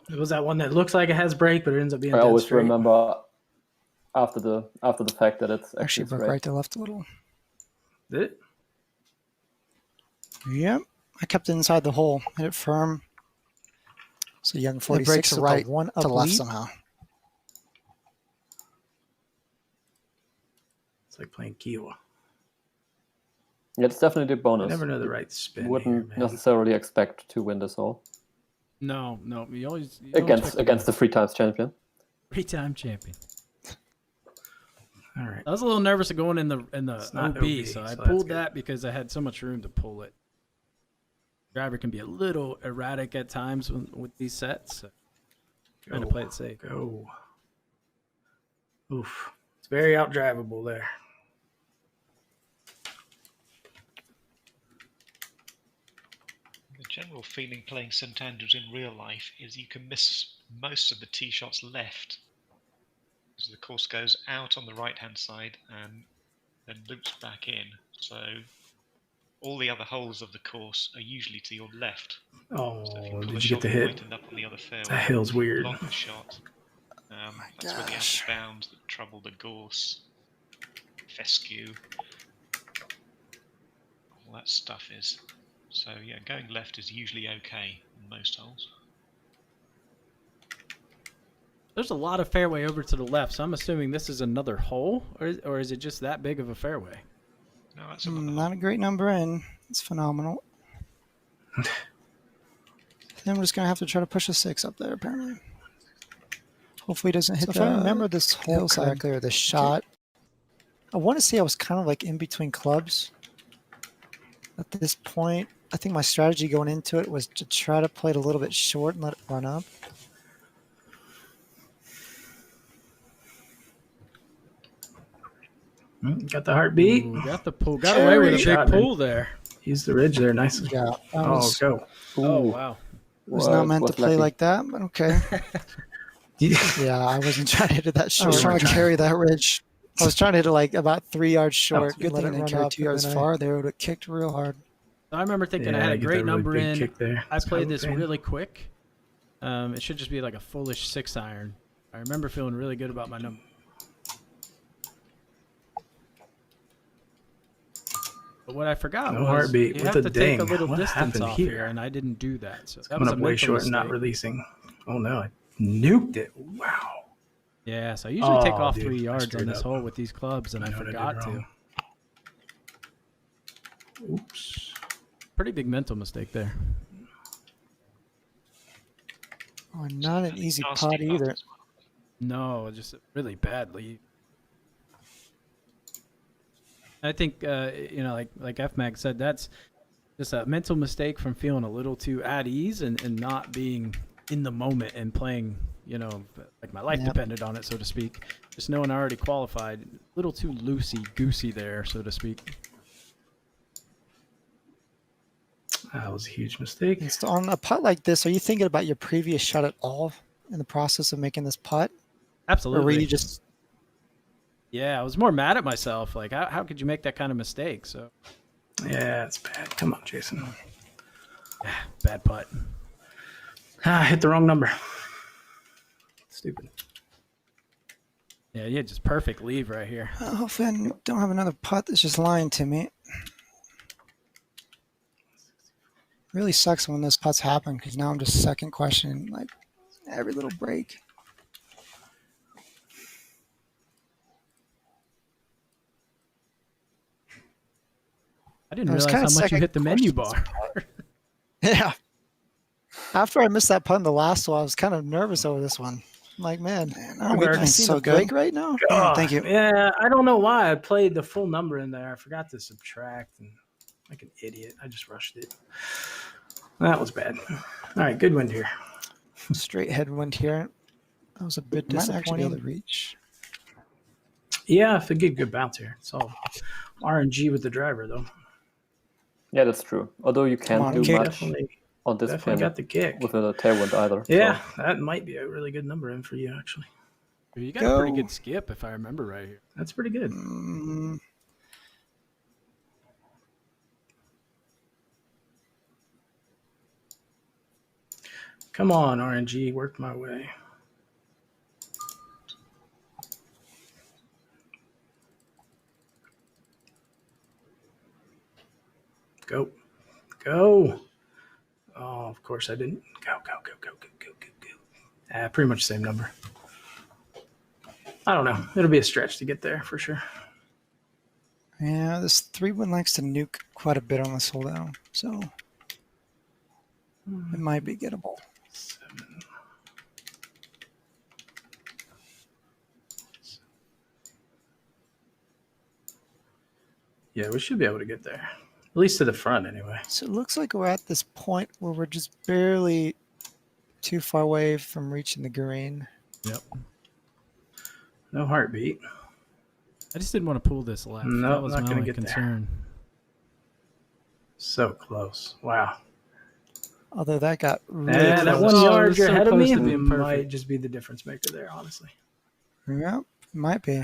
It was that one that looks like it has break, but it ends up being I dead always straight. remember after the fact that it's Actually broke straight. right to left a little. Did it? Yep. I kept it inside the hole. Hit it firm. So young 46 to right, one up to left somehow. It's like playing Kiowa. Yeah, it's definitely a bonus. I never know the right spin. Wouldn't necessarily expect to win this hole. No. You always against the 3-times champion. 3-time champion. All right. I was a little nervous of going in the OB, so I pulled that because I had so much room to pull it. Driver can be a little erratic at times with these sets. So trying to play it safe. Go. Oof. It's very outdrivable there. The general feeling playing St Andrews in real life is you can miss most of the tee shots left. Because the course goes out on the right-hand side and then loops back in. So all the other holes of the course are usually to your left. Oh, So if you pull did a you get shot the hit? right and up on the other fairway, That hill's weird. block the shot. That's where the out of bounds that trouble the gorse, fescue, all that stuff is. So yeah, going left is usually okay in most holes. There's a lot of fairway over to the left, so I'm assuming this is another hole, or is it just that big of a fairway? No, that's another hole. Not a great number in. It's phenomenal. Then we're just going to have to try to push a 6 up there, apparently. Hopefully it doesn't hit if I remember this hole correctly, or this shot, I want to say I was kind of like in between clubs. At this point, I think my strategy going into it was to try to play it a little bit short and let it run up. Got the heartbeat. Ooh, got the pull. Got away with a big pull there. Use the ridge there nicely. Yeah. Go. Oh, wow. Was not meant to play like that, but okay. Yeah, I wasn't trying to hit it that short. I was trying to carry that ridge. I was trying to hit it like about 3 yards short. Good thing I didn't carry 2 yards far. They would have kicked real hard. I remember thinking I had a great number in. I played this really quick. It should just be like a foolish 6-iron. I remember feeling really good about my number. But what I forgot No was heartbeat you with have a to take a ding. little What distance happened off here? here, and I didn't do that. So that Coming was up a way mental short and not mistake. releasing. Oh no, I nuked it. Wow. Yeah, so I usually take Oh, off dude, 3 I yards on screwed this up. hole with these clubs, and I know what I did forgot to. wrong. Oops. Pretty big mental mistake there. Oh, not an easy Nasty putt either. as well. No, just really badly. I think like FMAG said, that's just a mental mistake from feeling a little too at ease and not being in the moment and playing, like my life Yep. depended on it, so to speak. Just knowing I already qualified, a little too loosey-goosey there, so to speak. That was a huge mistake. And so on a putt like this, are you thinking about your previous shot at all in the process of making this putt? Absolutely. Or were you just... Yeah, I was more mad at myself. Like, how could you make that kind of mistake? So, Yeah, it's bad. Come on, Jason. bad putt. I hit the wrong number. Stupid. Yeah, yeah, just perfect leave right here. Hopefully I don't have another putt that's just lying to me. Really sucks when those putts happen because now I'm just second questioning like every little break. I didn't I was realize kinda how much you second hit the menu questions. bar. Yeah. After I missed that putt in the last one, I was kind of nervous over this one. I'm like, man, are we Congrats. seeing So a good. break right now? Yeah, thank you. Yeah, I don't know why I played the full number in there. I forgot to subtract and like an idiot. I just rushed it. That was bad. All right, good wind here. Straight headwind here. That was a bit Might actually be able disappointing. to reach. Yeah, if I get a good bounce here. It's all RNG with the driver, though. Yeah, that's true. Although you can't on, do kick. much Definitely, on this definitely pin got the kick. with a tailwind either. Yeah, So. that might be a really good number in for you, actually. You got a pretty Go. good skip, if I remember right here. That's pretty good. Mm, Come on, RNG, work my way. Go. Go. Oh, of course I didn't. Go. Pretty much the same number. I don't know. It'll be a stretch to get there for sure. yeah, this 3-1 likes to nuke quite a bit on this hole down, so it might be gettable. 7. Yeah, we should be able to get there. At least to the front, anyway. So it looks like we're at this point where we're just barely too far away from reaching the green. Yep. No heartbeat. I just didn't want to pull this left. No, that was not my gonna only get there. concern. So close. Wow. Although that got really Yeah, that close. 1 Oh, yard it's you're so ahead of close me to being might perfect. just be the difference maker there, honestly. Yep, might be.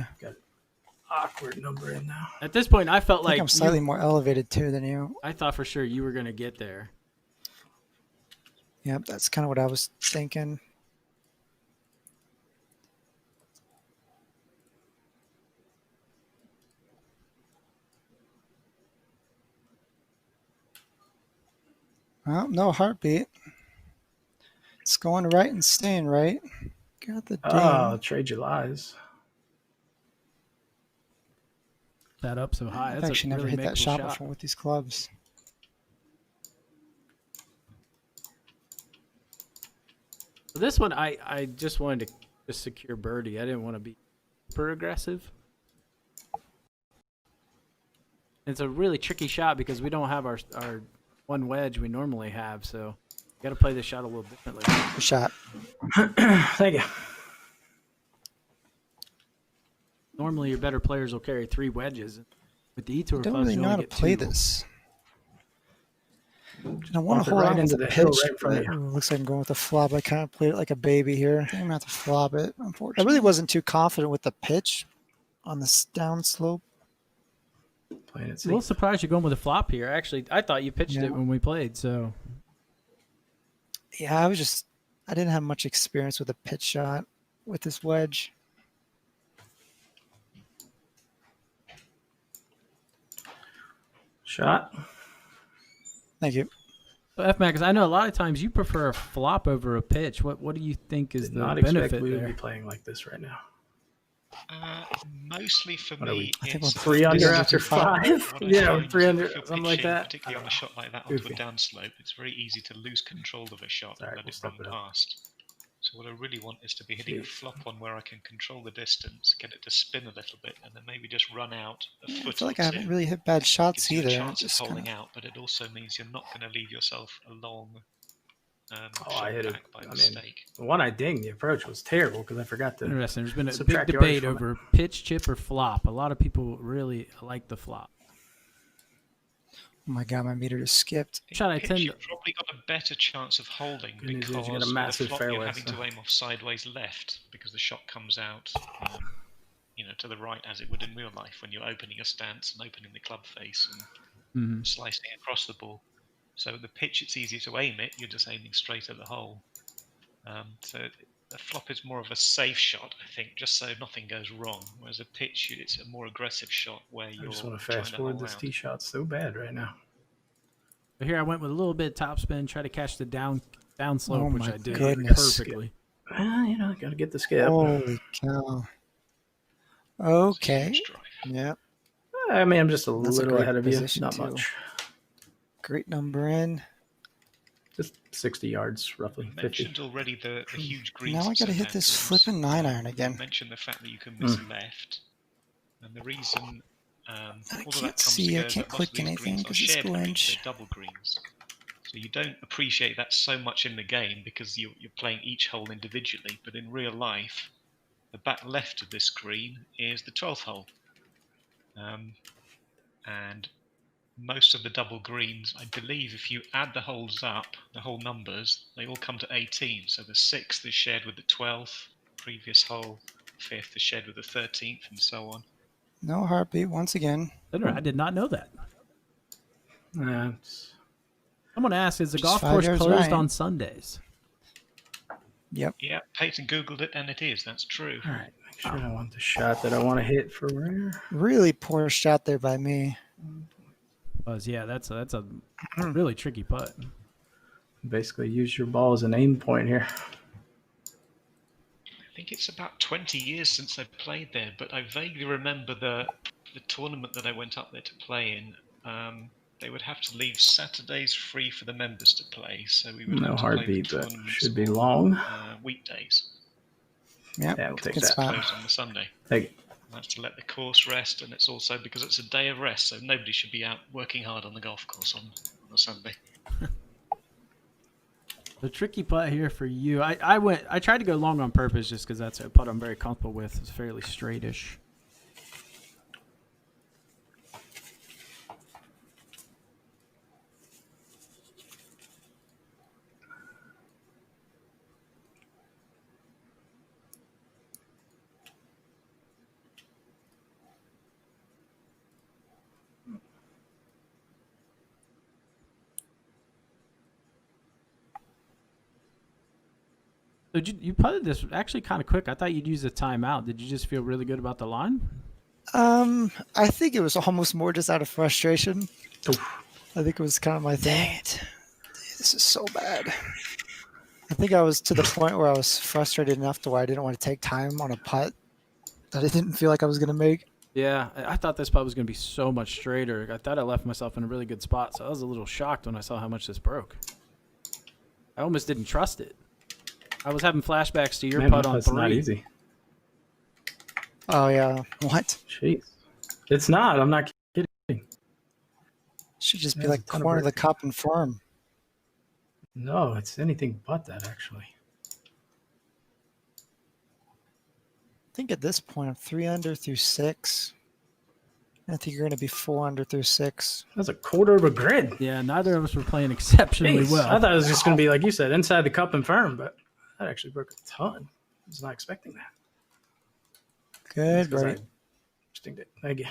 Awkward number in now. At this point, I felt I think like I'm slightly more elevated too than you. I thought for sure you were going to get there. Yep, that's kind of what I was thinking. Well, no heartbeat. It's going right and staying right. Got the ding. Oh, trade your lies. That up so high. I've That's actually a never really hit that makeable shot before with these clubs. So this one, I just wanted to just secure birdie. I didn't want to be super aggressive. It's a really tricky shot because we don't have our one wedge we normally have, so you got to play this shot a little differently. Good shot. Thank you. Normally, your better players will carry 3 wedges. With the eTour I don't clubs, really you know how only to get play 2. this. And I want Bump to it hold right on into to the the hill pitch, right in front of but you. it looks like I'm going with a flop. I kind of played it like a baby here. I think I'm going to have to flop it, unfortunately. I really wasn't too confident with the pitch on this down slope. Playing it A safe. little surprised you're going with a flop here. Actually, I thought you pitched Yeah. it when we played, so Yeah, I didn't have much experience with a pitch shot with this wedge. Shot. Thank you. So F-Mac, 'cause I know a lot of times you prefer a flop over a pitch. What do you think is Did the not expect benefit we would there? be playing like this right now. Mostly for What are we? me, I think it's we're 3 under under after to five. 5. what I Yeah, we're find 3 is under, if you're something like pitching, that. particularly on a shot like that Goofy. onto a downslope, it's very easy to lose control of a shot Sorry, and let we'll it step run it up. past. So what I really want is to be hitting a Jeez. flop one where I can control the distance, get it to spin a little bit, and then maybe just run out a I foot feel like or I two. haven't really hit bad shots Gives you a either. chance of Just holding kind of. out, but it also means you're not going to leave yourself a long Oh, I shot hit it. back by I mean, mistake. the one I dinged, the approach was terrible because I forgot to. Interesting. There's been a big subtract yardage debate from it. over pitch, chip, or flop. A lot of people really like the flop. Oh my god, my meter just skipped. Shot, I Pitch, tend you've probably got a better chance of holding Good news is because you got a with massive flop fairway, you're having so- to aim off sideways left because the shot comes out, to the right as it would in real life when you're opening a stance and opening the club face and slicing across the ball. So the pitch, it's easier to aim it. You're just aiming straight at the hole. So the flop is more of a safe shot, I think, just so nothing goes wrong. Whereas a pitch, it's a more aggressive shot where I you're just want to trying fast to forward hole this out. tee shot so bad right now. But here I went with a little bit of topspin, try to catch the down slope, Oh which my I did goodness. perfectly. Well, got to get the skip. Holy cow. It's a Okay. huge drive. Yep. I mean, I'm just a That's a little great ahead of you. position, Not too. much. Great number in. Just 60 yards, roughly. You 50. mentioned already the huge greens. Now I at gotta St. hit this Andrews. flipping 9-iron You again. mentioned the fact that you can miss left, and the reason all of can't that comes see, I together, can't that click most of these anything greens are 'cause it's shared greens, glitch. they're double greens. So you don't appreciate that so much in the game because you're playing each hole individually, but in real life, the back left of this green is the 12th hole. And most of the double greens, I believe if you add the holes up, the whole numbers, they all come to 18. So the 6th is shared with the 12th, previous hole, 5th is shared with the 13th, and so on. No heartbeat once again. I did not know that. It's- Someone asked, is the Just golf 5 course yards closed right. on Sundays? Yep. Yeah, Peyton Googled it, and it is. That's true. all right. Make sure I want the shot that I want to hit for rare. Really poor shot there by me. Yeah, that's a really tricky putt. Basically, use your ball as an aim point here. I think it's about 20 years since I played there, but I vaguely remember the tournament that I went up there to play in. They would have to leave Saturdays free for the members to play, so we would No have to play the heartbeat, but tournaments should be on, long. weekdays. Yep. Yeah, we'll take Good that. spot. Closed on the Sunday. Take it. That's to let the course rest, and it's also because it's a day of rest, so nobody should be out working hard on the golf course on a Sunday. The tricky putt here for you. I tried to go long on purpose just because that's a putt I'm very comfortable with. It's fairly straightish. So you putted this actually kind of quick. I thought you'd use a timeout. Did you just feel really good about the line? I think it was almost more just out of frustration. I think it was kind of my thing. Dang it. This is so bad. I think I was to the point where I was frustrated enough to where I didn't want to take time on a putt that I didn't feel like I was going to make. Yeah, I thought this putt was going to be so much straighter. I thought I left myself in a really good spot, so I was a little shocked when I saw how much this broke. I almost didn't trust it. I was having flashbacks to your Man, putt on that's 3. not easy. Oh, yeah. What? Jeez. It's not. I'm not kidding. Should just be That's like a ton of corner of the break. cup and firm. No, it's anything but that, actually. I think at this point, I'm 3 under through 6. I think you're going to be 4 under through 6. That's a quarter of a grid. Yeah, neither of us were playing exceptionally Jeez. well. I thought it was just going to be, like you said, inside the cup and firm, but that actually broke a ton. I was not expecting that. Good, Because right? I stinked it. Thank you.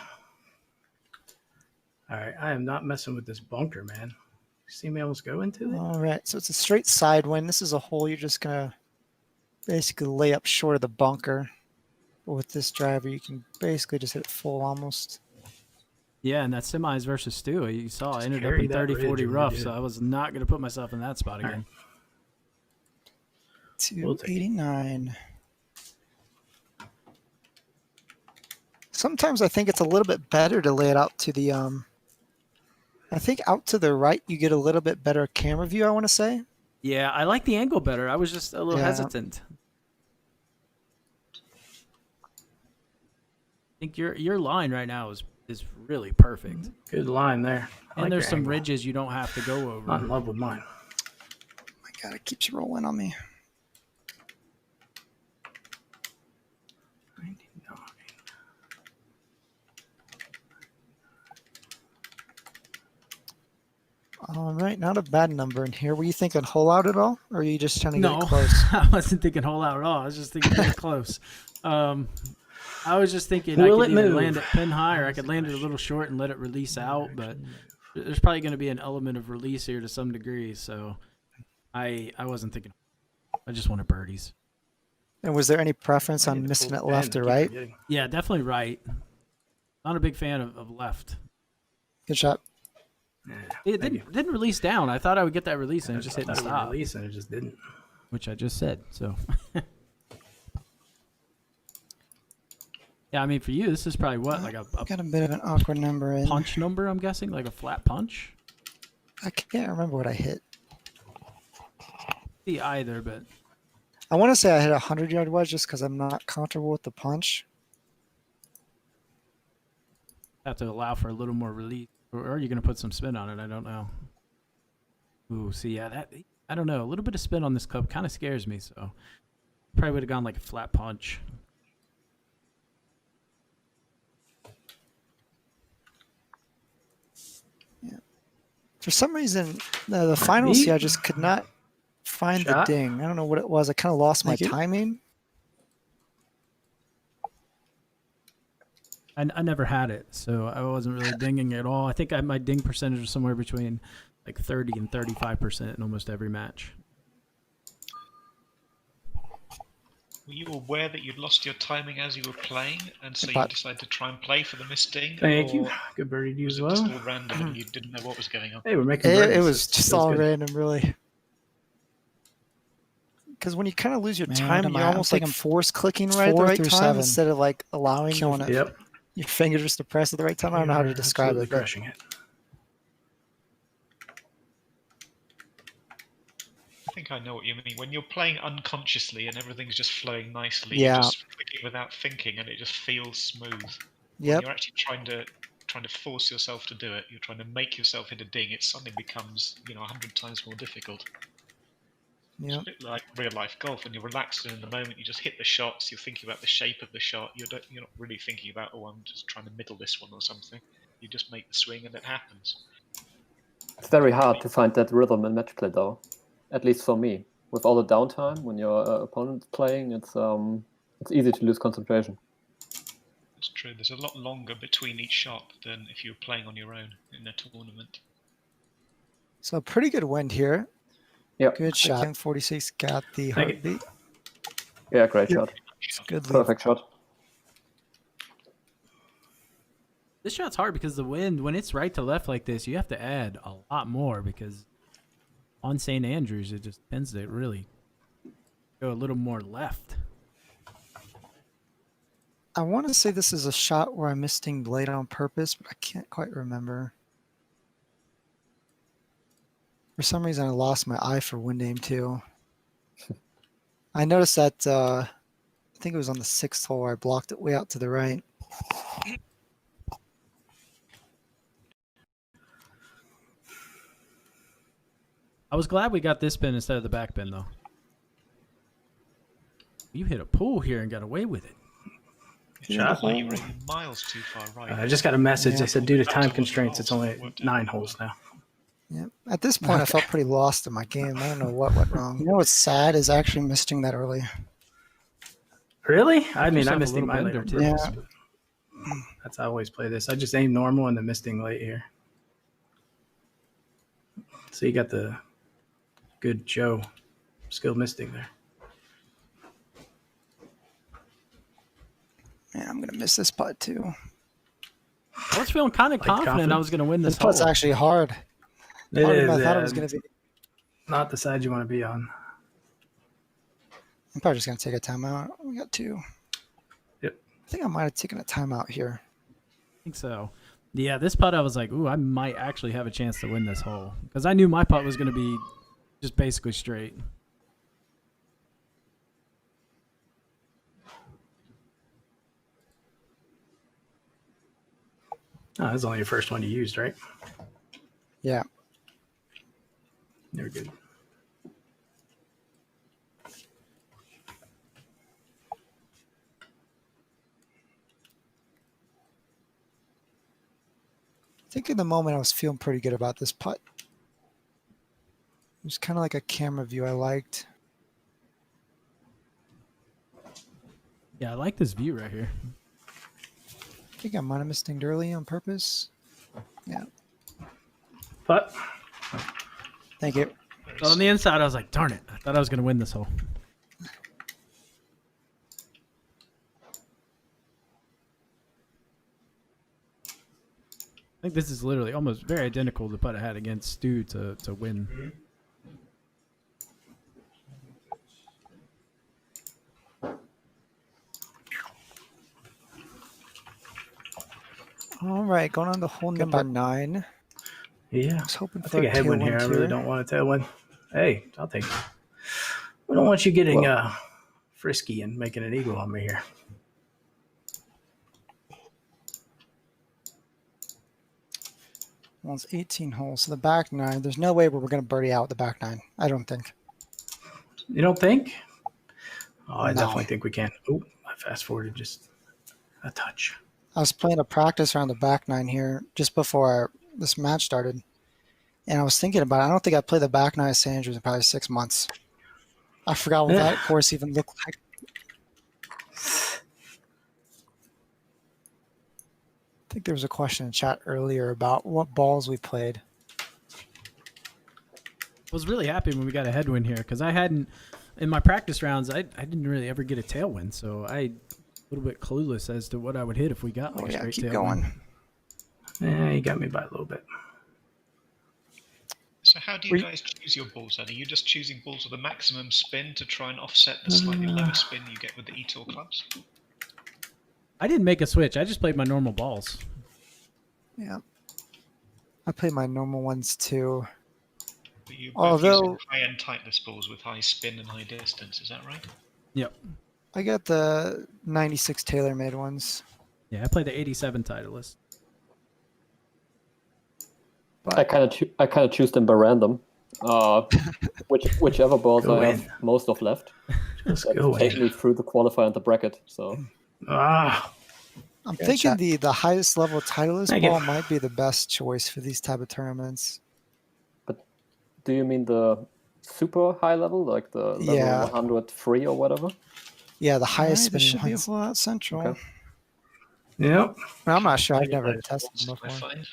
All right, I am not messing with this bunker, man. You see me almost go into it? All right, so it's a straight side wind. This is a hole you're just going to basically lay up short of the bunker. But with this driver, you can basically just hit it full almost. Yeah, and that semis versus Stu, you saw I ended up carry in that 30, ridge 40 if we rough, did. so I was not going to put myself in that spot All again. We'll take it. 289. Sometimes I think it's a little bit better to lay it out to the I think out to the right you get a little bit better camera view, I want to say. Yeah, I like the angle better. I was just a little Yeah. hesitant. I think your line right now is really perfect. Good line there. I And like there's your some angle. ridges you don't have to go over. Not in love with mine. My God, it keeps rolling on me. 99. All right, not a bad number in here. Were you thinking hole out at all, or are you just trying to get No, it close? I wasn't thinking hole out at all. I was just thinking get it close. I was just thinking Will I it could either move? land it pin high or I could land it a little short and let it release out, but there's probably going to be an element of release here to some degree, so I wasn't thinking. I just wanted birdies. And was there any preference I on need to missing pull it the left pen, or I keep right? forgetting. Yeah, definitely right. Not a big fan of left. Good shot. Yeah, It thank you. didn't release down. I thought I would get that release and it I just hit thought the it would stop, release and it just didn't. which I just said. So, yeah, I mean for you, this is probably what like a Got a bit of an awkward number in. punch number. I'm guessing like a flat punch. I can't remember what I hit. See either, but I want to say I hit a 100-yard wedge just because I'm not comfortable with the punch. have to allow for a little more release, or you're gonna put some spin on it. I don't know. Ooh, see, yeah, that I don't know. A little bit of spin on this club kind of scares me. So probably would have gone like a flat punch. For some reason, the finals here, I just could not find Shot. the ding. I don't know what it was. I kind of lost my Thank you. timing. I never had it, so I wasn't really dinging at all. I think my ding percentage was somewhere between like 30 and 35% in almost every match. Were you aware that you'd lost your timing as you were playing, and so you But- decided to try and play for the missed ding? Thank you. or Good birdie to you Was as it just well. all random and you didn't know what was going on? Hey, we're making It birdies. was It just feels all good. random, really. Because when you kind of lose your Man, time, I'm you're almost like thinking force clicking right at the 4 right through time 7. instead of like allowing Killing it. Yep. your fingers just to press at the right time. I don't know how to You're describe absolutely it. But crushing it. I think I know what you mean. When you're playing unconsciously and everything's just flowing nicely, Yeah. you're just clicking without thinking, and it just feels smooth. When yep. you're actually trying to force yourself to do it, you're trying to make yourself hit a ding, it suddenly becomes 100 times more difficult. It's Yep. a bit like real life golf. When you're relaxed and in the moment, you just hit the shots. You're thinking about the shape of the shot. You're not really thinking about, oh, I'm just trying to middle this one or something. You just make the swing and it happens. It's very hard to find that rhythm in match play, though. At least for me, with all the downtime when your opponent's playing, it's easy to lose concentration. It's true. There's a lot longer between each shot than if you were playing on your own in a tournament. So pretty good wind here. Yeah, Good shot. Ken 46 got the Thank you. heartbeat. yeah, great Yep. shot, It's a good lead. perfect shot. This shot's hard because the wind, when it's right to left like this, you have to add a lot more because on St. Andrews, it just tends to really go a little more left. I want to say this is a shot where I missed Sting Blade on purpose, but I can't quite remember. For some reason, I lost my eye for wind aim too. I noticed that, I think it was on the 6th hole where I blocked it way out to the right. I was glad we got this pin instead of the back pin, though. You hit a pool here and got away with it. Shot. Like you were aiming miles too far right. I just got a message. Yeah. They said due to That time was constraints, it's only holes. 9 holes now. Yeah. At this point, I felt pretty lost in my game. I don't know what went wrong. You know what's sad is actually missing that early. Really? I mean, yourself I a missed little my late bender, on too. purpose, Yeah. but that's how I always play this. I just aim normal and then misting late here. So you got the good Joe skill misting there. Man, I'm gonna miss this putt too. I was feeling kind of confident I was going to win this This putt's hole. actually hard. It Harder is. than I thought it Yeah, was going to be. not the side you want to be on. I'm probably just going to take a timeout. We got 2. Yep. I think I might have taken a timeout here. I think so. Yeah, this putt I was like, ooh, I might actually have a chance to win this hole. Because I knew my putt was going to be just basically straight. Oh, that's only your first one you used, right? Yeah. You're good. I think in the moment I was feeling pretty good about this putt. It was kind of like a camera view I liked. Yeah, I like this view right here. I think I might have mistinged early on purpose. Yeah. But Thank you. So on the inside, I was like, darn it. I thought I was going to win this hole. I think this is literally almost very identical to the putt I had against Stu to win. All right, going on to hole number 9. yeah, I was hoping I for think a headwind here. I tailwind really don't want a tailwind. Hey, I'll take it. We don't want you getting frisky and making an eagle on me here. Well, it's 18 holes. So the back 9, there's no way we're going to birdie out the back 9. I don't think. You don't think? Oh, I No. definitely think we can. Oh, I fast forwarded just a touch. I was playing a practice around the back 9 here just before this match started. And I was thinking about it. I don't think I played the back 9 at St. Andrews in probably 6 months. I forgot what that course even looked like. I think there was a question in chat earlier about what balls we played. I was really happy when we got a headwind here because I hadn't, in my practice rounds, I didn't really ever get a tailwind. So I a little bit clueless as to what I would hit if we got like a straight keep tailwind. going. You got me by a little bit. So how do you guys choose your balls then? Are you just choosing balls with a maximum spin to try and offset the slightly lower spin you get with the eTour clubs? I didn't make a switch. I just played my normal balls. Yeah. I played my normal ones too. But you're both Although using high-end tightness balls with high spin and high distance, is that right? Yep. I got the 96 TaylorMade ones. Yeah, I played the 87 Titleist. I kind of choose them by random. Whichever balls Go I in. have most of left. Just That go take in. me through the qualifier and the bracket. So Ah, I'm Good thinking shot. the highest level Titleist Thank you. ball might be the best choice for these type of tournaments. do you mean the super high level, like the level Yeah. 103 or whatever? Yeah, the highest Alright, this spinning should be a ones. full out central. Okay. yep. I'm not sure. I've Take it never by tested them By before. 5.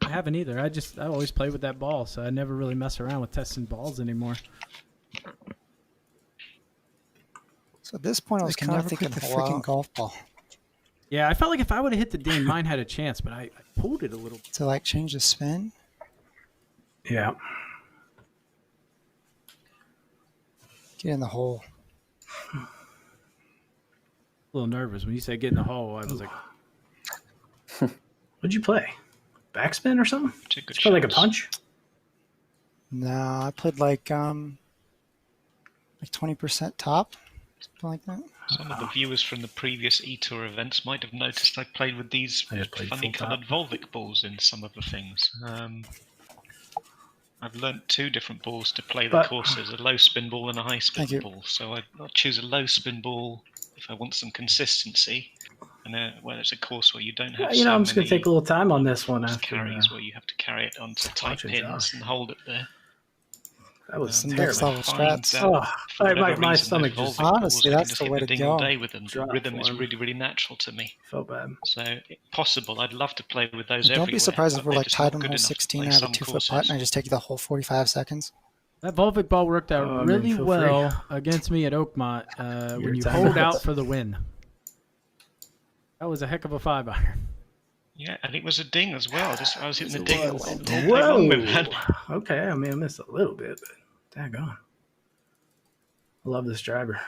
I haven't either. I always play with that ball, so I never really mess around with testing balls anymore. So at this point, I was I can kind of never thinking put the the freaking out. golf ball Yeah, I felt like if I would have hit the ding, mine had a chance, but I pulled it a little. to like change the spin. Yeah. Get in the hole. A little nervous when you said get in the hole. I was like, What'd you play? Backspin or something? Two good Did you play like a shots. punch? No, I played like 20% top, something like that. Some of the viewers from the previous eTour events might have noticed I played with these I just played funny full coloured Volvic balls in some of the things. I've learnt 2 different balls to play the But- courses, a low spin ball and a high spin Thank you. ball. So I'll choose a low spin ball if I want some consistency. And when it's a course where you don't have You know, so I'm just going many to take a little time on this one forced after. carries where you have to carry it onto tight watching pins Josh. and hold it there. That was Some terrible. next level Find strats. that Oh, for my whatever reason, stomach those just Volvic balls, Honestly, I can that's just the hit way the to ding all go. day with them. The Drop rhythm is form. really, really natural to me. felt bad. So, if possible, I'd love to play with those Don't everywhere. be surprised if but we're they're like just tied not on good hole enough to 16 play and I have a some 2-foot courses. putt and I just take the whole 45 seconds. that Volvic ball worked out Oh, man, really feel well against me at Oakmont when you time hold out. out for the win. That was a heck of a 5-iron. Yeah, and it was a ding as well. I was hitting the Yes, it ding was. all day long with that. Okay, I mean, I missed a little bit, but daggone. I love this driver.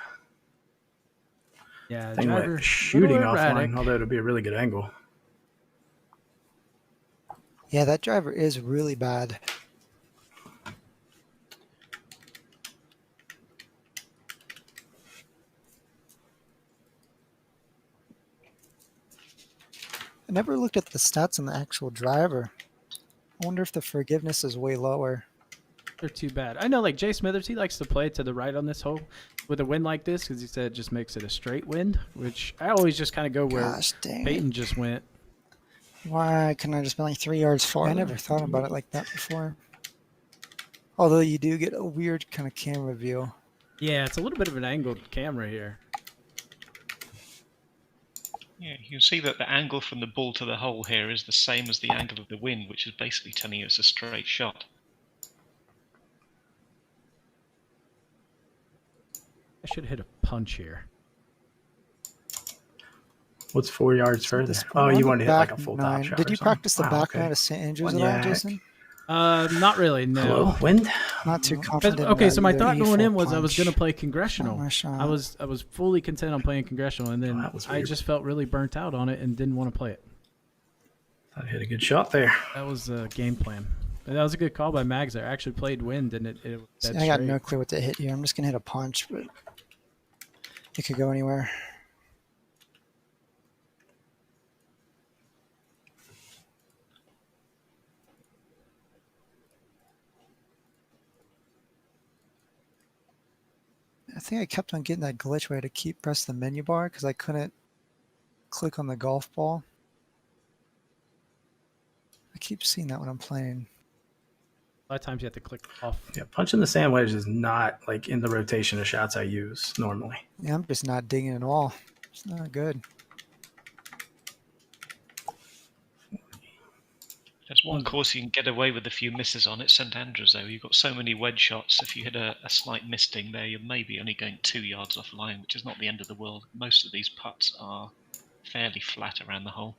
Yeah, Thing driver went shooting little erratic. offline, although it'll be a really good angle. Yeah, that driver is really bad. I never looked at the stats on the actual driver. I wonder if the forgiveness is way lower. They're too bad. I know, like Jay Smithers, he likes to play to the right on this hole with a wind like this because he said it just makes it a straight wind, which I always just kind of go where Gosh dang Peyton it. just went. Why couldn't I just been like 3 yards far? I never thought about it like that before. Although you do get a weird kind of camera view. Yeah, it's a little bit of an angled camera here. Yeah, you can see that the angle from the ball to the hole here is the same as the angle of the wind, which is basically telling you it's a straight shot. I should hit a punch here. What's 4 yards So at further? this Oh, point, you on wanted the to hit like a back full nine- top shot. Did or you something? practice the Wow, back okay. nine of St. Andrews at One all, yak. Jason? Not really, no. Hello, wind. Not too 'Cause- confident. in okay, that so my either. thought going E4 in was I was punch. gonna play Not congressional. my shot. I was fully content on playing congressional, and then that was I weird. just felt really burnt out on it and didn't want to play it. Thought I hit a good shot there. That was the game plan. But that was a good call by Mags there. I actually played wind, and it See, dead I got straight. no clue what to hit here. I'm just gonna hit a punch, but it could go anywhere. I think I kept on getting that glitch where I had to keep pressing the menu bar because I couldn't click on the golf ball. I keep seeing that when I'm playing. A lot of times you have to click off. Yeah, punching the sand wedge is not like in the rotation of shots I use normally. Yeah, I'm just not digging at all. It's not good. There's one course you can get away with a few misses on. It's St Andrews, though. You've got so many wedge shots. If you hit a slight misting there, you're maybe only going 2 yards off line, which is not the end of the world. Most of these putts are fairly flat around the hole.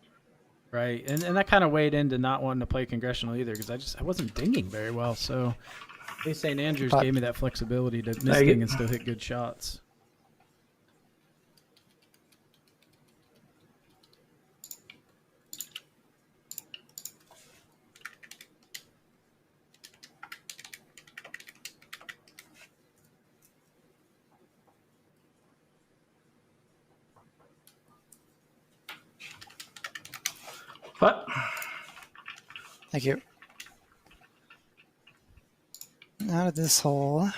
Right, and that kind of weighed into not wanting to play congressional either because I wasn't dinging very well. So, at least St. Andrews But- gave me that flexibility to miss ding and still hit good shots. But Thank you. Out of this hole.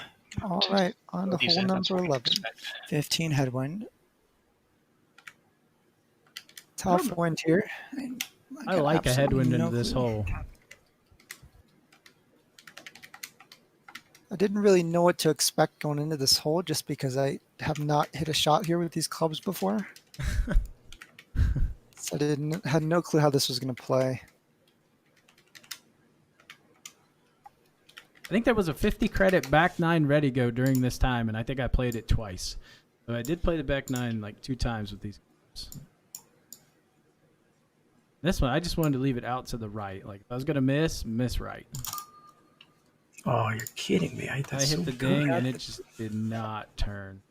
All right, on to He hole said that's number what we 11. expect. 15 headwind. Tough wind here. I like a headwind into this hole. I didn't really know what to expect going into this hole just because I have not hit a shot here with these clubs before. So I had no clue how this was going to play. I think there was a 50 credit back nine ready go during this time, and I think I played it twice. So I did play the back nine like 2 times with these. This one, I just wanted to leave it out to the right. Like if I was gonna miss right. oh, you're kidding me! I hit, that I hit so the good. ding, and it just did not turn.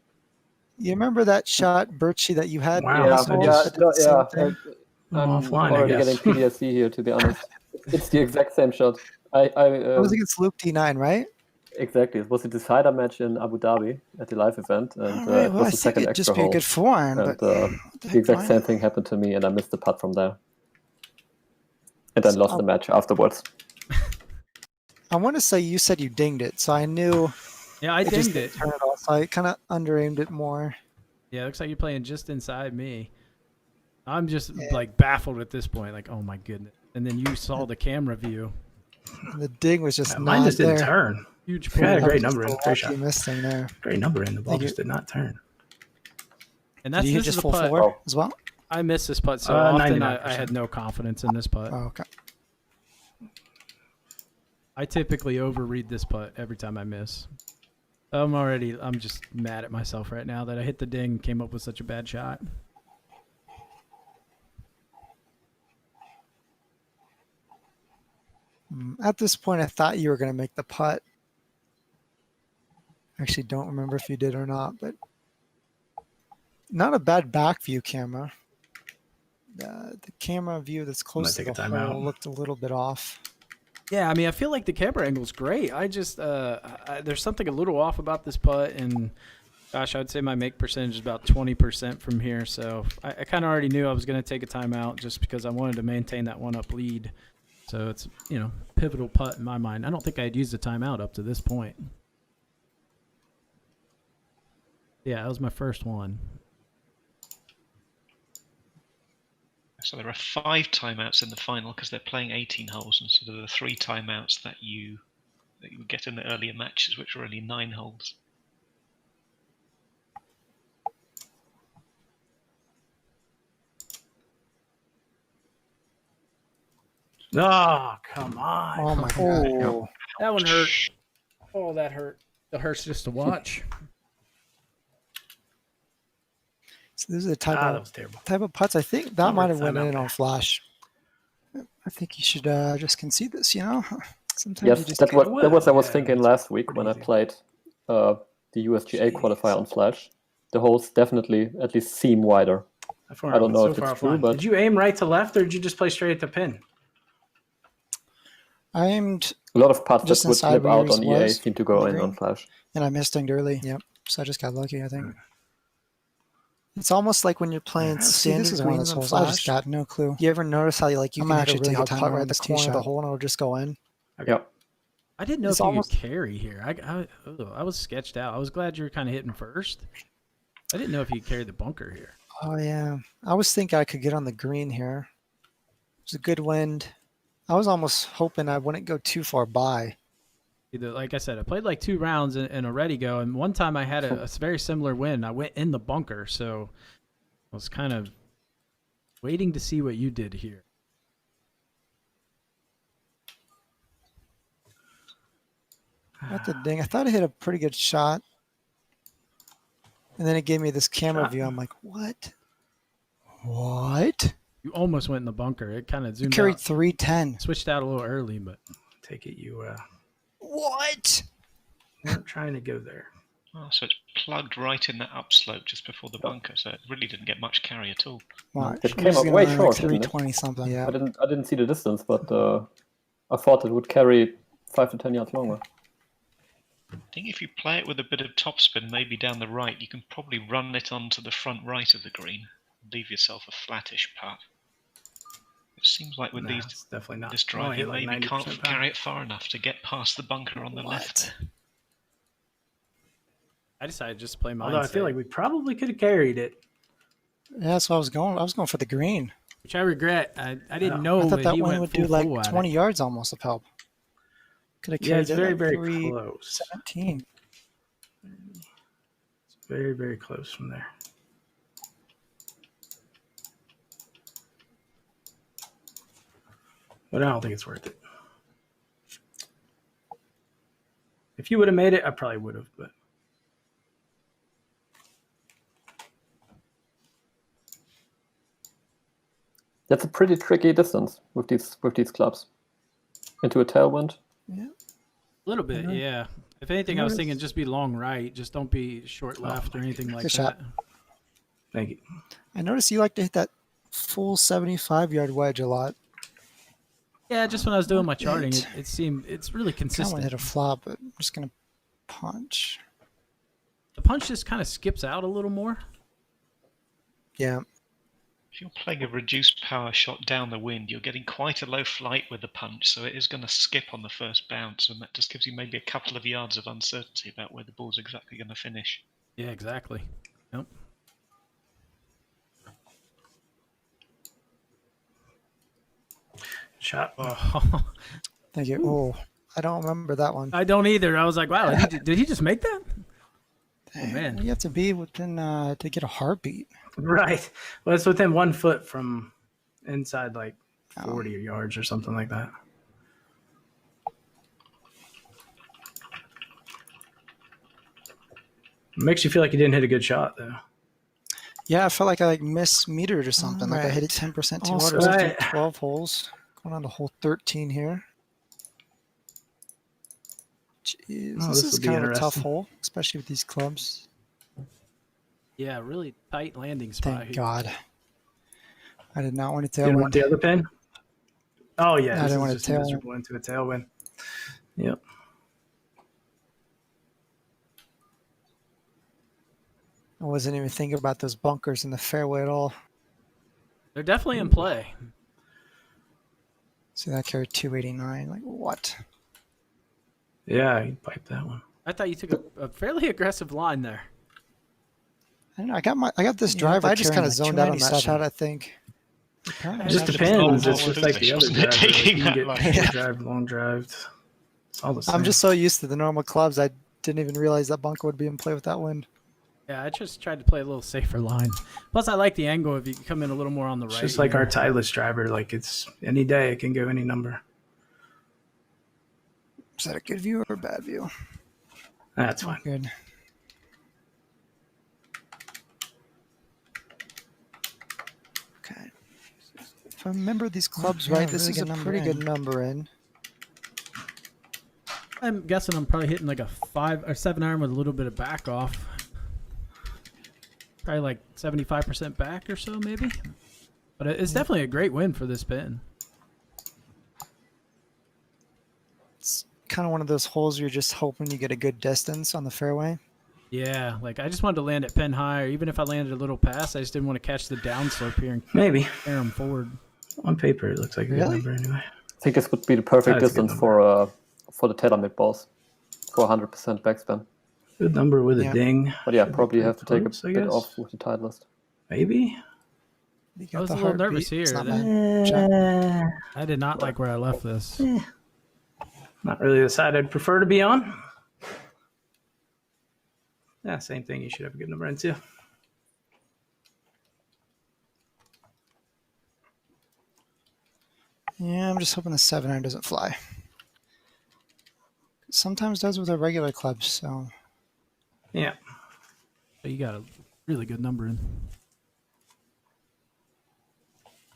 You remember that shot, Birchie, that you had? Wow. in Yeah, this hole? yeah, I did the same thing. I'm Offline, I already guess. getting PTSD here, to be honest. It's the exact same shot. That was against Luke D9, right? Exactly. It was a decider match in Abu Dhabi at the live event, and All right, it well, I was the think second it'd extra just be a hole. good form, And but the heck, exact Brian? same thing happened to me, and I missed the putt from there. And then lost the match afterwards. I want to say you said you dinged it, so I knew Yeah, I just dinged it. didn't turn it off. So I kind of under-aimed it more. Yeah, it looks like you're playing just inside me. I'm just Yeah. like baffled at this point. Like, oh my goodness. And then you saw the camera view. The ding was just Mine not just didn't there. turn. Huge I had a pool. great That was number in. just a Great shot. lucky miss thing there. Great number in. The ball Thank you. just did not turn. And Did that's you hit this is just a full putt. forward Oh. as well? I miss this putt so 99%. often. I had no confidence in this putt. Oh, okay. I typically overread this putt every time I miss. I'm just mad at myself right now that I hit the ding and came up with such a bad shot. At this point, I thought you were going to make the putt. Actually, don't remember if you did or not, but not a bad back view camera. The camera view that's close to take a the timeout. hole looked a little bit off. Yeah, I mean, I feel like the camera angle's great. I just there's something a little off about this putt, and gosh, I would say my make percentage is about 20% from here. So I kind of already knew I was going to take a timeout just because I wanted to maintain that one-up lead. So it's, you know, pivotal putt in my mind. I don't think I had used a timeout up to this point. Yeah, that was my first one. So there are 5 timeouts in the final because they're playing 18 holes, and so there are 3 timeouts that you would get in the earlier matches, which were only 9 holes. Oh, come on. Oh my god! Oh, that one hurt. Oh, that hurt. It hurts just to watch. So this is the type that of was terrible. putts. I think that Not might worth have went timeout in there. on flash. I think you should just concede this. You know, sometimes Yes, you just that can't. was I was Yeah, thinking it's last week pretty when I easy. played the USGA qualifier on Flash. The holes definitely at least seem wider. I don't know if it's true, but Did you aim right to left, or did you just play straight at the pin? I aimed a lot of putts just that would inside slip where out yours on EA was, seem to go on in the on green. Flash. and I missed early. Yep. So I just got lucky. I think. It's almost like when you're playing standard this is one of greens those on holes I Flash. just got no clue. You ever notice how you I'm can gonna hit a actually really take a hot putt timeout right on at the this tee corner of the shot. hole and it'll just go in? Yeah. I didn't know It's if you almost- could carry here. I was sketched out. I was glad you were kind of hitting first. I didn't know if you could carry the bunker here. Oh yeah, I was thinking I could get on the green here. It's a good wind. I was almost hoping I wouldn't go too far by. Like I said, I played like 2 rounds in a ready go, and one time I had a very similar win. I went in the bunker, so I was kind of waiting to see what you did here. That's the ding. I thought I hit a pretty good shot. And then it gave me this camera view. I'm like, what? What? You almost went in the bunker. It kind of You zoomed carried out. 310. Switched out a little early, but Take it you What? weren't trying to go there. Oh, so it's plugged right in that upslope just before the bunker, so it really didn't get much carry at all. Watch. It I'm came just up gonna way like short, didn't it? 320 something. Yeah. I didn't see the distance, but I thought it would carry 5 to 10 yards longer. I think if you play it with a bit of topspin, maybe down the right, you can probably run it onto the front right of the green, leave yourself a flattish putt. It seems like with Nah, these it's definitely not. this drive, Only you hit like maybe 90% can't power. carry it far enough to get past the bunker on the left. I decided just to play mine. Although I feel like we probably could have carried it. Yeah, that's what I was going. I was going for the green. which I regret. I didn't Yeah. know I thought that he one went would full do like full at 20 it. yards almost of help. Could have Yeah, carried it's it very, like very 317. close. It's very, very close from there. But I don't think it's worth it. If you would have made it, I probably would have. But That's a pretty tricky distance with these clubs. Into a tailwind. A little bit, yeah. If anything, I was thinking just be long right. Just don't be short left or anything like Good that. shot. thank you. I noticed you like to hit that full 75-yard wedge a lot. Yeah, just when I was doing my charting, it seemed it's really I want to consistent. hit a flop, but I'm just going to punch. The punch just kind of skips out a little more. Yeah. If you're playing a reduced power shot down the wind, you're getting quite a low flight with the punch, so it is going to skip on the first bounce, and that just gives you maybe a couple of yards of uncertainty about where the ball's exactly going to finish. Yeah, exactly. Yep. Shot. Oh, Thank you. Oh, I don't remember that one. I don't either. I was like, wow, did he just make that? Oh, man. You have to be within to get a heartbeat. Right. Well, it's within 1 foot from inside like 40 yards or something like that. It makes you feel like you didn't hit a good shot, though. Yeah, I felt like I mismetered or something. Like I hit it Alright. 10% too Also- hard. Or something. Right. 12 holes. Going on to hole 13 here. is Oh, this this is will be kind of a tough interesting. hole, especially with these clubs. Yeah, really tight landing spot Thank here. God. I did not want a Didn't want tailwind. the other pin? Oh, yeah. I This didn't is want a just tailwind. miserable into a tailwind. Yep. I wasn't even thinking about those bunkers in the fairway at all. They're definitely in play. See, that carried 289. Like, what? Yeah, you piped that one. I thought you took a fairly aggressive line there. I don't know. I got this Yeah, driver. I just carrying kind of like zoned out on that 297. shot, I think. It It just just depends. Oh, It's just like the other wasn't it driver. Like, taking you can that get long? short drive, long drive. It's all the same. I'm just so used to the normal clubs. I didn't even realize that bunker would be in play with that wind. Yeah, I just tried to play a little safer line. Plus, I like the angle if you come in a little more on the It's right. just like here. our Titleist driver. Like, it's any day. It can go any number. Is that a good view or a bad view? That's fine. Good. Okay. If I remember these clubs Yeah, right, this really is a good number pretty good in. number in. I'm guessing I'm probably hitting like a 5 or 7 iron with a little bit of back off. Probably like 75% back or so, maybe. But it's definitely a great win for this pin. It's kind of one of those holes you're just hoping you get a good distance on the fairway. Yeah, like I just wanted to land at pin high, or even if I landed a little past, I just didn't want to catch the downslope here and Maybe. carry them forward. On paper, it looks like a good Really? number anyway. I think this would be the perfect That's a good distance number. for the TaylorMade balls for 100% backspin. Good number with Yeah. a ding. But yeah, Should be probably pretty have to take close, a I bit guess. off with the Titleist. Maybe. You I got was a the little heartbeat. nervous here. It's not That- bad. Jack. I did not like where I left this. Not really the side I'd prefer to be on. Yeah, same thing. You should have a good number in too. Yeah, I'm just hoping the 7-iron doesn't fly. Sometimes does with our regular clubs, so Yeah. But you got a really good number in.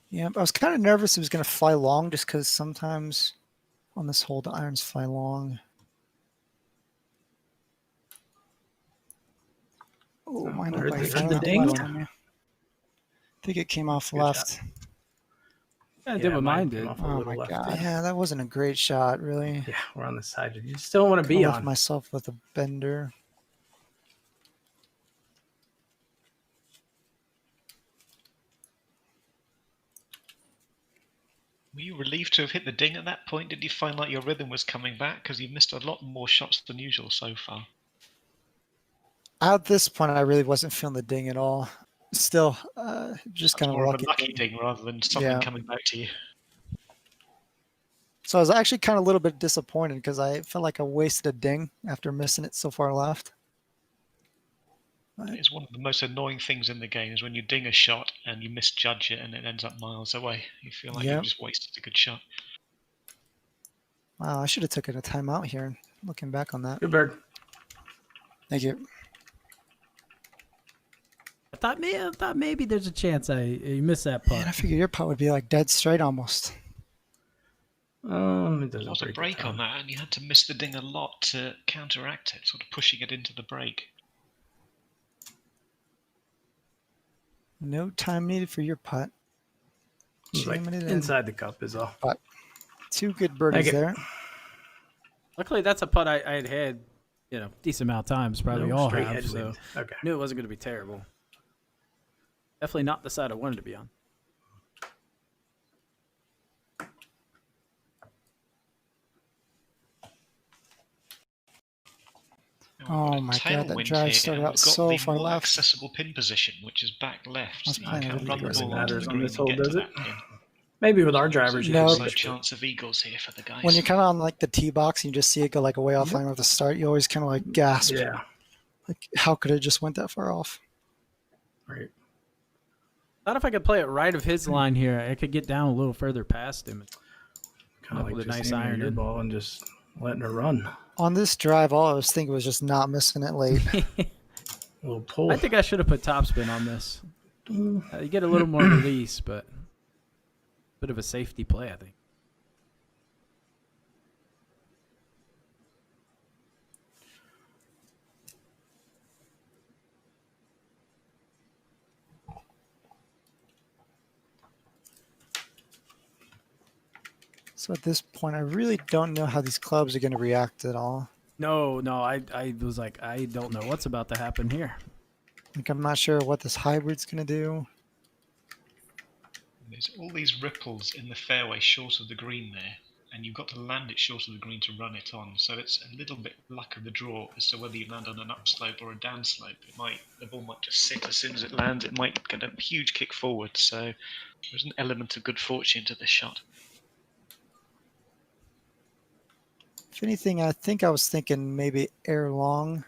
yeah. I was kind of nervous it was going to fly long, just because sometimes on this hole the irons fly long. Oh, mine heard looked like the- it heard came the off ding. left on me. I think it came off Good left. shot. I did what mine did. came off a Oh little my left, god! too. Yeah, that wasn't a great shot, really. Yeah, we're on the side you just don't want to be I left on. myself with a bender. Were you relieved to have hit the ding at that point? Did you find like your rhythm was coming back? Because you missed a lot more shots than usual so far. At this point, I really wasn't feeling the ding at all. Still, just That's kind of more of lucky. a lucky ding rather than something Yeah. coming back to you. So I was actually kind of a little bit disappointed because I felt like I wasted a ding after missing it so far left. It's one of the most annoying things in the game is when you ding a shot and you misjudge it and it ends up miles away. You feel like Yep. you just wasted a good shot. Wow, I should have taken a timeout here. Looking back on that. Good bird. Thank you. I thought maybe there's a chance you missed that Man, I putt. figured your putt would be like dead straight almost. It There doesn't was a break break it on that and you had to miss the ding a lot to counteract it, sort of pushing it into the break. No time needed for your putt. It's like Jamming it in. inside the cup is all. Two good birdies Take it. there. Luckily, that's a putt I had, decent amount of times. Probably No all straight have. So headwind. Okay. knew it wasn't going to be terrible. Definitely not the side I wanted to be on. Oh We've got a my God, that tailwind drive here, started and out we've got so the far more left. accessible pin position, which is back left. That's So you fine, can it run the really ball onto matters the on green this and hole, get to does it? that pin. Maybe with our drivers, you No, can No but- switch it. chance of eagles here for the guys. When you're kind of on like the tee box and you just see it go like way off line with the start, you always kind of like gasp. Yeah. Like, how could it just went that far off? Right. Thought if I could play it right of his line here, I could get down a little further past him. Kind Up of like with a just nice aiming iron your in. ball and just letting her run. On this drive, all I was thinking was just not missing it late. A little pull. I think I should have put topspin on this. You get a little more release, but bit of a safety play, I think. So at this point, I really don't know how these clubs are going to react at all. No, I was like, I don't know what's about to happen here. Like, I'm not sure what this hybrid's going to do. There's all these ripples in the fairway short of the green there, and you've got to land it short of the green to run it on. So it's a little bit luck of the draw as to whether you land on an upslope or a downslope. The ball might just sit as soon as it lands. It might get a huge kick forward. So there's an element of good fortune to this shot. If anything, I think I was thinking maybe air long.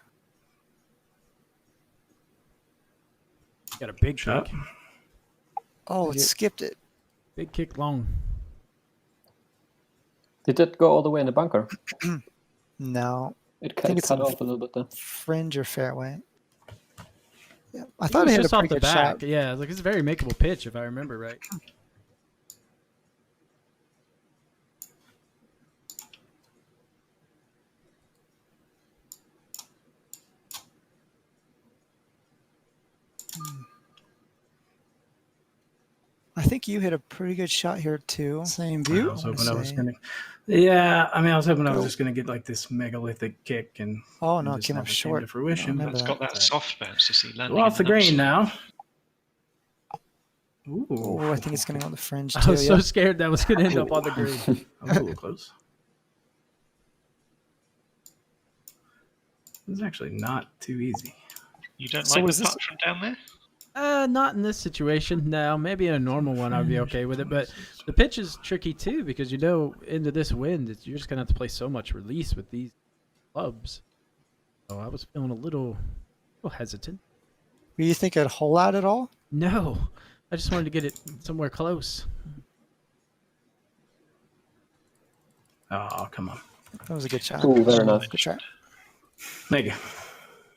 Got a big Shot. kick. Oh, it skipped it. Big kick long. Did it go all the way in the bunker? No. It I think it's cut a off a little bit there. fringe or fairway. Yeah, I It thought was it hit a just off pretty the good back. shot. Yeah, like it's a very makeable pitch if I remember right. I think you hit a pretty good shot here too. Same I view. was hoping I was gonna. Yeah, I mean, I was hoping I was just gonna get like this megalithic kick, and Oh it no, it just came up never short. to fruition. remember But It's got that soft bounce, you see. go off the green now. Ooh, Oh, I think it's going to go on the fringe I too. was so Yeah. scared that was going to end up on the green. I was a little close. This is actually not too easy. You don't So like was the this- putt from down there? Not in this situation. No, maybe in a normal one I'd be okay with it. But the pitch is tricky too because into this wind, you're just gonna have to play so much release with these clubs. So I was feeling a little hesitant. Were you think I'd hole out at all? No, I just wanted to get it somewhere close. Oh, come on. That was a good shot. Ooh, very nice. Good try. Thank you.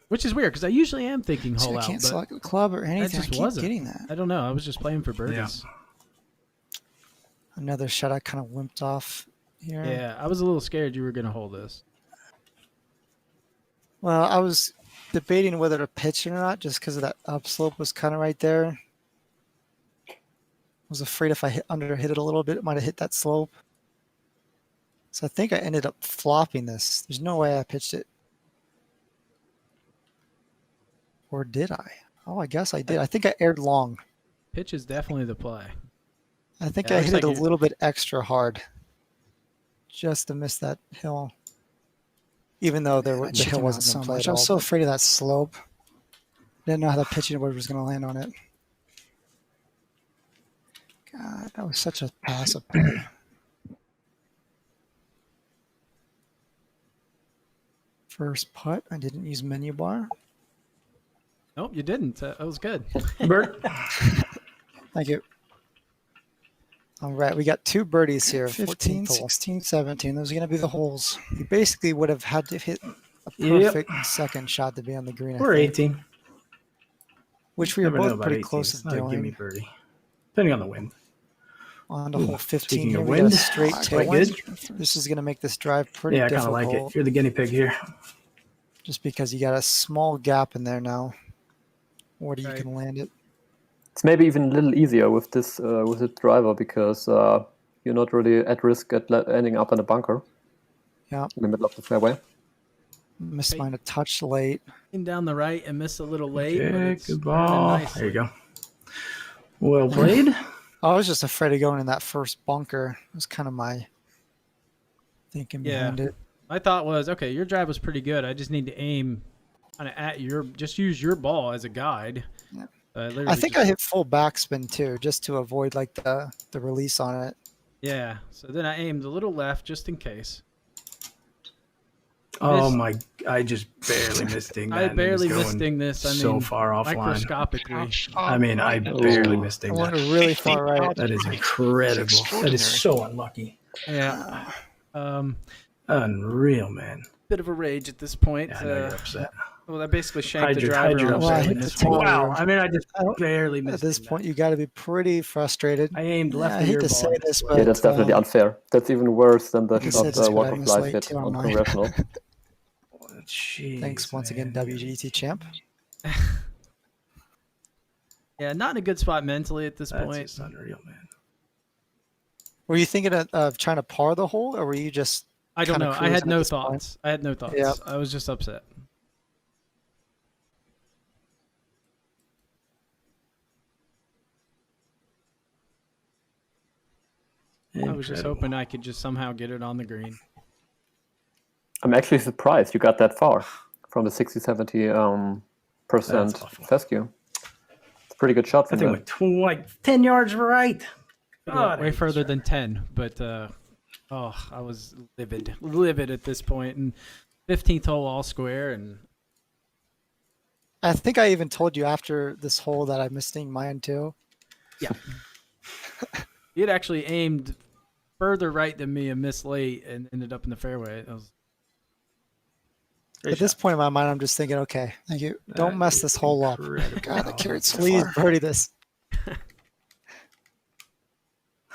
Which is weird because I usually am thinking See, hole I out, can't but select the club or anything. just I keep wasn't. getting that. I don't know. I was just playing for birdies. Another shot I kind of wimped off here. Yeah, I was a little scared you were gonna hold this. Well, I was debating whether to pitch it or not just because of that upslope was kind of right there. I was afraid if I hit it a little bit, it might have hit that slope. So I think I ended up flopping this. There's no way I pitched it. Or did I? Oh, I guess I did. I think I aired long. Pitch is definitely the play. I think Yeah, I looks hit it like a little bit extra hard just to miss that hill. Even though the hill wasn't so much. I was so afraid of that slope. Didn't know how the pitching wedge was going to land on it. God, that was such a passive play. First putt, I didn't use menu bar. Nope, you didn't. That was good. Bert. Thank you. All right, we got two birdies here. 15, 16, 17. Those are going to be the holes. You basically would have had to hit a perfect second shot to be on the green. We're 18. Which we were Never know both about pretty 18. close It's to not a gimme doing. birdie. Depending on the wind. On to hole 15 speaking here, of we got a wind, straight quite tailwind. This is going to make this drive pretty Yeah, I kind of difficult. like it. You're the guinea pig here. Just because you got a small gap in there now. Where you Right. can land it. It's maybe even a little easier with this with the driver because you're not really at risk at ending up in a bunker. Yeah. In the middle of the fairway. Missed mine a touch late. Came down the right and missed a little late. but Okay, it's good turning ball. nicely. There you go. Well played. I was just afraid of going in that first bunker. It was kind of my thinking Yeah. behind it. My thought was, okay, your drive was pretty good. I just need to aim kind of at just use your ball as a guide. Yeah. Literally I think I hit full backspin too, just to avoid like the release on it. Yeah. So then I aimed a little left just in case. Oh Missed. my! I just barely missed ding that. I and it was barely going missed ding this. I so mean, far offline. microscopically. I mean, I barely missed I ding went that. really far right. That is incredible. That is so unlucky. Yeah. Unreal, man. Bit of a rage at this point. Yeah, I know you're upset. Well, that basically shanked Hide the your driver. Well, I hit upsetness. the tail. Wow. I mean, I just I don't- barely At missed this ding point, that. you got to be pretty frustrated. I aimed left I of hate your to ball. say this, but Yeah, that's definitely unfair. That's even worse than the Like I said, shot it's Walk what I of Life mislate hit too on on mine. Congressional. Jeez, Thanks once again, man. WGT champ. Yeah, not in a good spot mentally at this That's point. just unreal, man. Were you thinking of trying to par the hole, or were you just? I don't kinda know. I cruising had at no this point? thoughts. I had no thoughts. Yep. I was just upset. I was just Incredible. hoping I could just somehow get it on the green. I'm actually surprised you got that far from the 60-70% That's awful. fescue. It's a pretty good shot I from think there. went like 10 yards right. God, I Way hate further this than 10, but I was livid at this point. And 15th hole all square, and I think I even told you after this hole that I missing mine too. he had actually aimed further right than me and missed late and ended up in the fairway. That was At this point in my mind, I'm just thinking, okay, thank you. Don't mess this hole up. God, the carrot's please birdie this.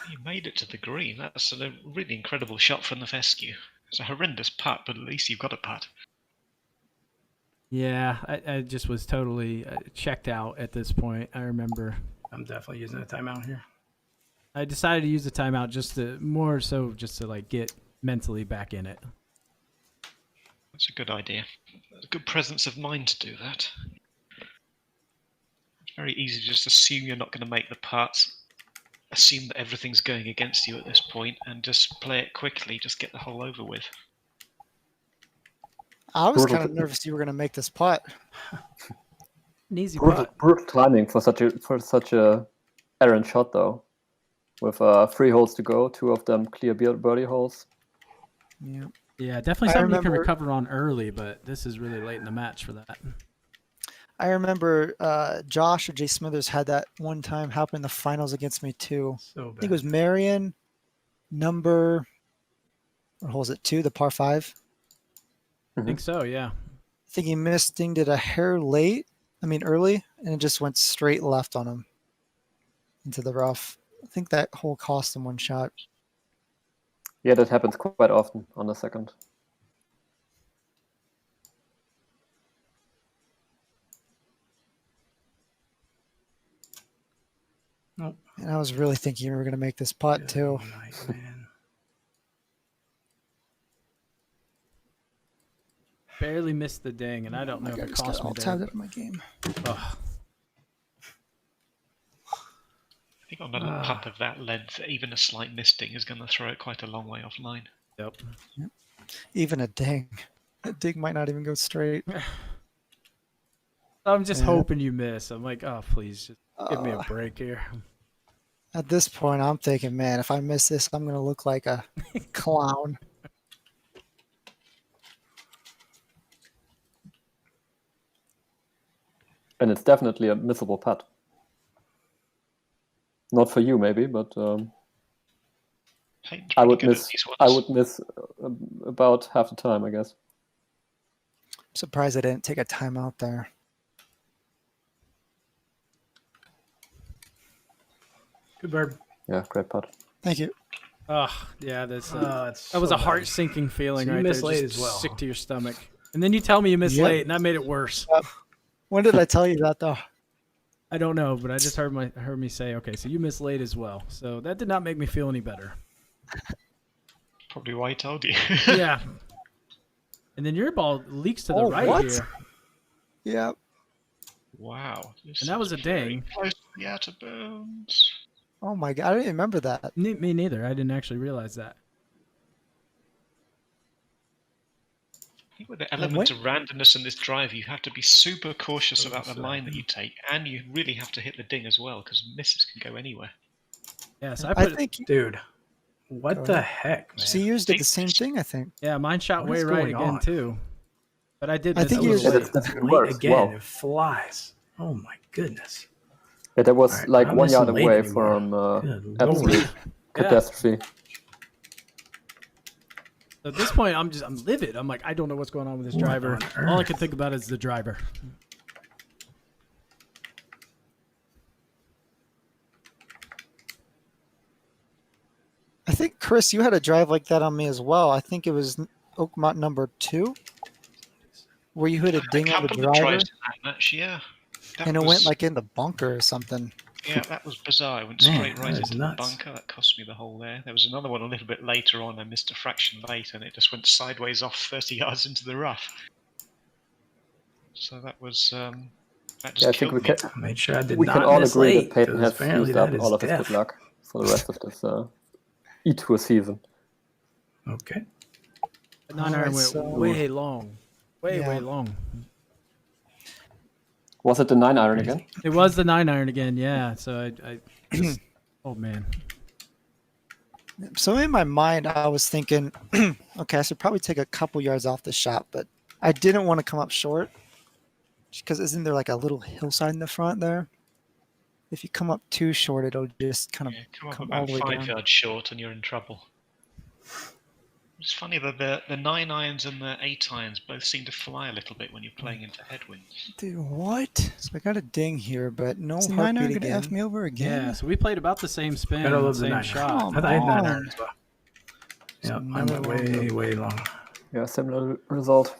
You made it to the green. That's a really incredible shot from the fescue. It's a horrendous putt, but at least you've got a putt. yeah. I just was totally checked out at this point. I remember I'm definitely using a timeout here. I decided to use the timeout just to like get mentally back in it. That's a good idea. A good presence of mind to do that. It's very easy to just assume you're not going to make the putts, assume that everything's going against you at this point, and just play it quickly, just get the hole over with. I was kind of nervous you were going to make this putt. An easy Brutal, putt. brutal timing for such a errant shot though. With 3 holes to go, 2 of them clear birdie holes. Yeah. Yeah, definitely I something you can remember- recover on early, but this is really late in the match for that. I remember Josh or Jay Smithers had that one time happen in the finals against me too. So I bad. think it was Marion, number, what hole is it, 2, the par 5? I think so, yeah. I think he missed, dinged it a hair early, and it just went straight left on him into the rough. I think that hole cost him 1 shot. Yeah, that happens quite often on the second. Nope. And I was really thinking you were going to make this putt too. Good night, man. Barely missed the ding, and I don't Oh my know God, if it I just got cost me all there. tabbed out of my game. Ugh. I think on a putt of that length, even a slight misting is going to throw it quite a long way offline. Yep. Even a ding. A ding might not even go straight. I'm just Yeah. hoping you miss. I'm like, oh, please, just give me a Uh, break here. At this point, I'm thinking, man, if I miss this, I'm going to look like a clown. And it's definitely a missable putt. Not for you, maybe, but Peyton's I pretty would good at miss. these I ones. would miss about half the time, I guess. I'm surprised I didn't take a timeout there. Good bird. Yeah, great putt. Thank you. Oh, yeah, that's that It's was so a bad. heart-sinking feeling So you right there. missed late Just as well, sick huh? to your stomach. And then you tell me you missed Yep. late, and that made it worse. When did I tell you that, though? I don't know, but I just heard me say, okay, so you missed late as well. So that did not make me feel any better. Probably why I told you. Yeah. And then your ball leaks to the Oh, right what? here. Yeah. Wow. This And that was is a very ding. Close to the outer bounds. Oh, my God. I didn't remember that. Me neither. I didn't actually realize that. I think with the element of randomness in this drive, you have to be super cautious Oh, about the sorry. line that you take, and you really have to hit the ding as well, because misses can go anywhere. Yes, I I put. think Dude, what Go the heck, man? see, yours did the same thing, I think. Yeah, mine shot What way is right going again on? too. But I did I miss think a you little just- late. That's even Late worse. again. Wow. It flies. Oh my goodness. Yeah, that was All right, like I'm 1 yard missing late away anymore. from Good absolute lord. catastrophe. So at this point, I'm livid. I'm like, I don't know what's going on with this What driver. on All I earth? can think about is the driver. I think, Chris, you had a drive like that on me as well. I think it was Oakmont number 2, where you hit a ding on the couple of driver. drives in that match, yeah. That And it was, went like in the bunker or something. yeah, that was bizarre. It went Man, straight that right is into nuts. the bunker. That cost me the hole there. There was another one a little bit later on. I missed a fraction late, and it just went sideways off 30 yards into the rough. So that was that just Yeah, I think killed we me. can. I made sure I did We can not all miss agree late, that Peyton 'cause has apparently used that up is all of his death. good luck for the rest of this eTour season. Okay. The 9-iron went so- way long. Way Yeah. long. Was it the 9-iron Crazy. again? It was the 9-iron again, yeah. So I just, oh man. So in my mind, I was thinking, okay, I should probably take a couple yards off the shot, but I didn't want to come up short because isn't there like a little hillside in the front there? If you come up too short, it'll just kind of Yeah, come up come all about the way 5 down. yards short, and you're in trouble. It's funny that the 9-irons and the 8-irons both seem to fly a little bit when you're playing into headwinds. Dude, what? So I got a ding here, but no Is the 9-iron heartbeat going to F again. me over again? Yeah, so we played about the same spin, Gotta love the same 9-iron. shot. I thought I had 9 on. iron as well. So Yeah, I another went one. way long. Yeah, similar result.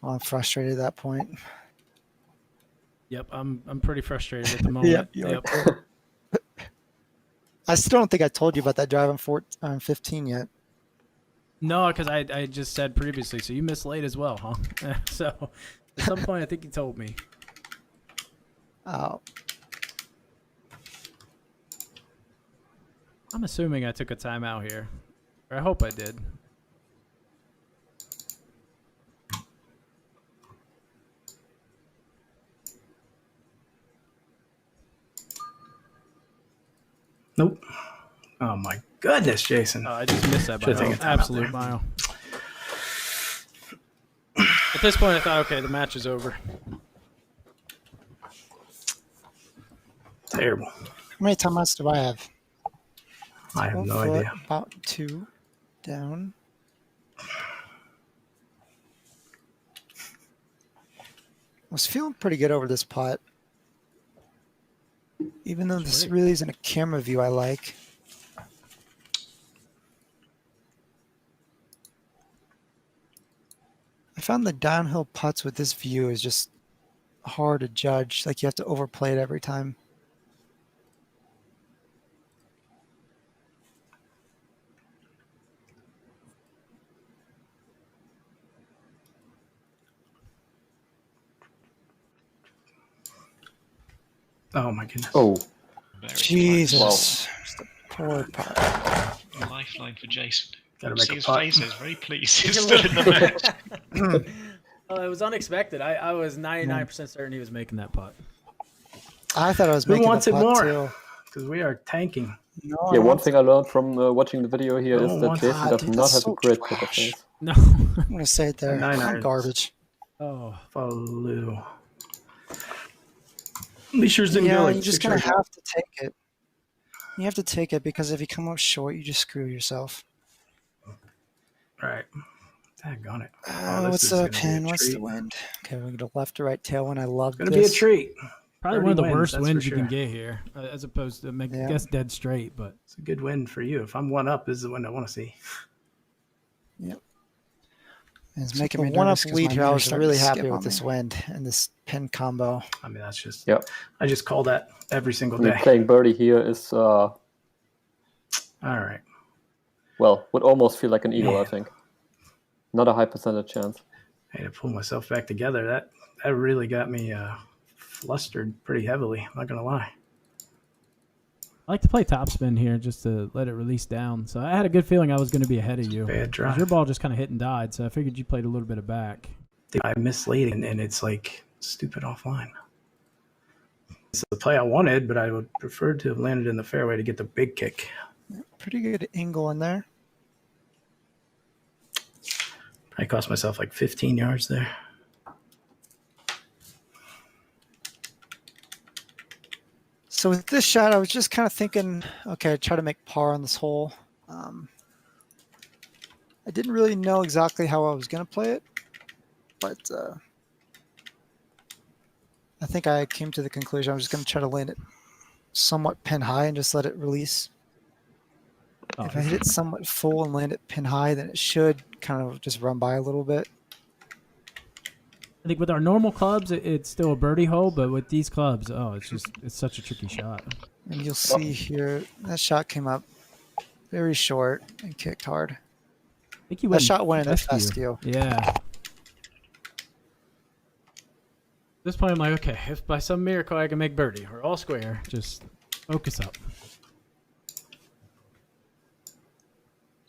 Oh, I'm frustrated at that point. Yep, I'm pretty frustrated at the moment. you are too. I still don't think I told you about that drive on 15 yet. No, because I just said previously, so you missed late as well, huh? So at some point, I think you told me. Oh, I'm assuming I took a timeout here. Or I hope I did. Nope. Oh my goodness, Jason. Oh, I just missed that by Should've an taken a timeout absolute there. mile. At this point, I thought, okay, the match is over. Terrible. how many timeouts do I have? I have 12 no foot, idea. About 2 down. I was feeling pretty good over this putt. Even though this Sweet. really isn't a camera view I like. I found the downhill putts with this view is just hard to judge. Like you have to overplay it every time. Oh my goodness. Oh, Very Jesus. Just a poor putt. close. Lifeline for Jason. Gotta See make a his putt. face. He's very pleased. He's still in the match. It was unexpected. I was 99% certain he was making that putt. I thought I was Who making wants the it putt more? too. Because we are tanking. No, yeah. I One want thing I learned from watching the video here is Oh, that what? Jason Ah, does dude, not that's have so a great poker trash. face. No. I'm gonna say it there. 9 I'm irons. garbage. Oh. Faloo. At least yours didn't Yeah, go like you just 6 gonna yards. have to take it. You have to take it because if you come up short, you just screw yourself. Right. Daggone it. Oh, this what's is the gonna be a pin? What's the treat. wind? Okay, we're gonna left to right tailwind. I love It's going this. to be a treat. Probably 30 one of the wins, worst that's wins for you can sure. get here, as opposed to, I Yeah. guess, dead straight. But It's a good win for you. If I'm one up, this is the one I want to see. It's So making the me one up nervous 'cause lead my here. I meter's was starting really to happy skip with on this me. wind and this pin combo. I mean, that's just, Yep. I just call that every single I mean, day. playing birdie here is All right. well, would almost feel like an eagle. I Man. think. Not a high percentage chance. I had to pull myself back together. That really got me flustered pretty heavily. I'm not going to lie. I like to play topspin here just to let it release down. So I had a good feeling I was going to be ahead of you. Bad 'Cause drive. your ball just kind of hit and died, so I figured you played a little bit of back. I mislaid it, and it's like stupid offline. It's the play I wanted, but I would prefer to have landed in the fairway to get the big kick. Pretty good angle in there. I cost myself like 15 yards there. So with this shot, I was just kind of thinking, okay, try to make par on this hole. I didn't really know exactly how I was going to play it, but I think I came to the conclusion I was just going to try to land it somewhat pin high and just let it release. Oh, If I hit it somewhat full and land it pin high, then it should kind of just run by a little bit. I think with our normal clubs, it's still a birdie hole, but with these clubs, it's such a tricky shot. And you'll see here, that shot came up very short and kicked hard. I think he That went shot went in the fescue. fescue. Yeah. At this point, I'm like, okay, if by some miracle I can make birdie or all square, just focus up.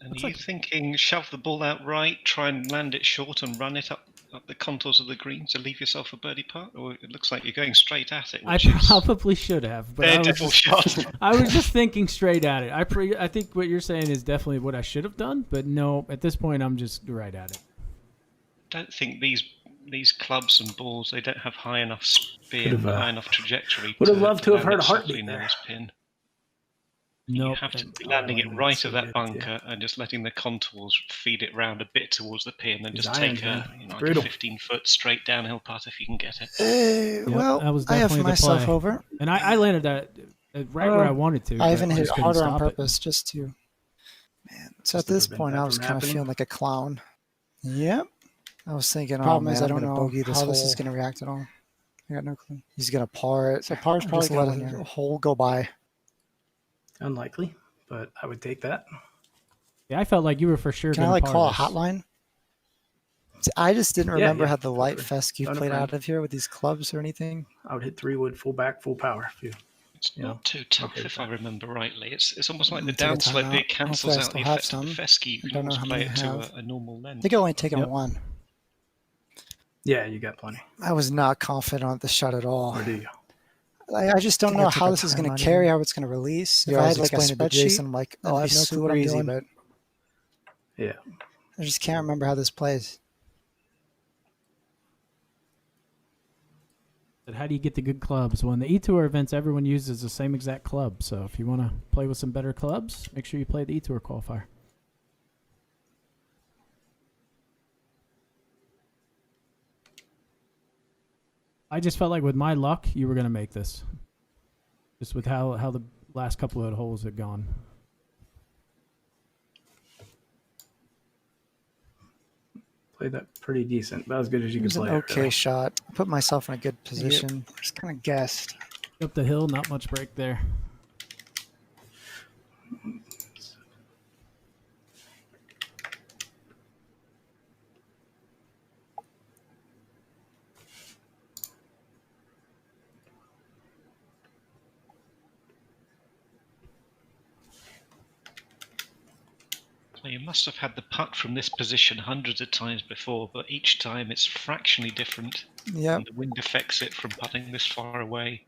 And are you thinking shove the ball out right, try and land it short and run it up the contours of the green to leave yourself a birdie putt? Or it looks like you're going straight at it. I probably should have, but I was just thinking straight at it. I think what you're saying is definitely what I should have done, but no, at this point I'm just right at it. I don't think these clubs and balls, they don't have high enough spin, high enough trajectory. Would have loved to have heard a heartbeat heartbeat there. This pin. Nope. You have to be landing it right of that bunker and just letting the contours feed it round a bit towards the pin and just take a 15-foot straight downhill putt if you can get it. Well, that was I have definitely the myself play. over. And I landed that right where I wanted to. I even hit it couldn't harder on stop it. purpose just to. Man. So at this point, I was kind of feeling like a clown. Yep. I was thinking, Problem is, I don't gonna know bogey how this is going to react at all. I got no clue. He's gonna par it. So par's probably Just let going to a win. hole go by. Unlikely, but I would take that. Yeah, I felt like you were for sure. Can I gonna like par call a this. hotline? See, I just didn't remember how the light totally. fescue Phone a played friend. out of here with these clubs or anything. I would hit 3-wood full back, full power. If you, It's not too tough if I remember rightly. It's almost like the Take a downslope timeout. bit cancels Hopefully I out the still have effect of the some. fescue. You I can don't know almost how play many it to I have. a normal I length. think I only taken Yep. one. yeah, you got plenty. I was not confident on the shot at all. Or do you? I just don't think I know took how a this is going timeout to carry, even. how it's going to release. Yeah, If I I was had like a explaining to spreadsheet, Jason, I'm like, oh, I have no clue what I'm easy. doing, but Yeah. I just can't remember how this plays. But how do you get the good clubs? Well, in the eTour events, everyone uses the same exact club. So if you want to play with some better clubs, make sure you play the eTour qualifier. I just felt like with my luck, you were going to make this. Just with how the last couple of holes had gone. Played that pretty decent. About as good as you It could was an play. it, okay really. shot. I put myself in a good position. Just kind of guessed. Up the hill, not much break there. So you must have had the putt from this position hundreds of times before, but each time it's fractionally different. Yep. And the wind affects it from putting this far away.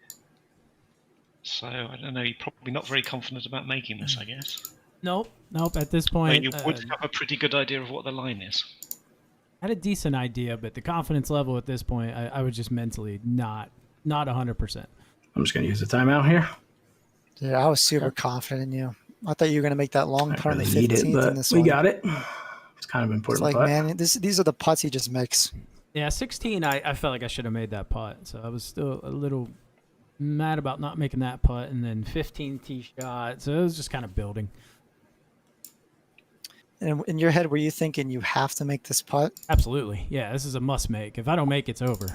So I don't know. You're probably not very confident about making this, I guess. Nope. At this But point, you would have a pretty good idea of what the line is. I had a decent idea, but the confidence level at this point, I was just mentally not 100%. I'm just going to use the timeout here. Yeah, I was super confident in you. I thought you were going to make that long I putt on the really need 15th it, in but this we one. got it. It's kind of It's important. like, putt. man, these are the putts he just makes. Yeah, 16, I felt like I should have made that putt. So I was still a little mad about not making that putt. And then 15 tee shot. So it was just kind of building. And in your head, were you thinking you have to make this putt? Absolutely. Yeah, this is a must make. If I don't make, it's over.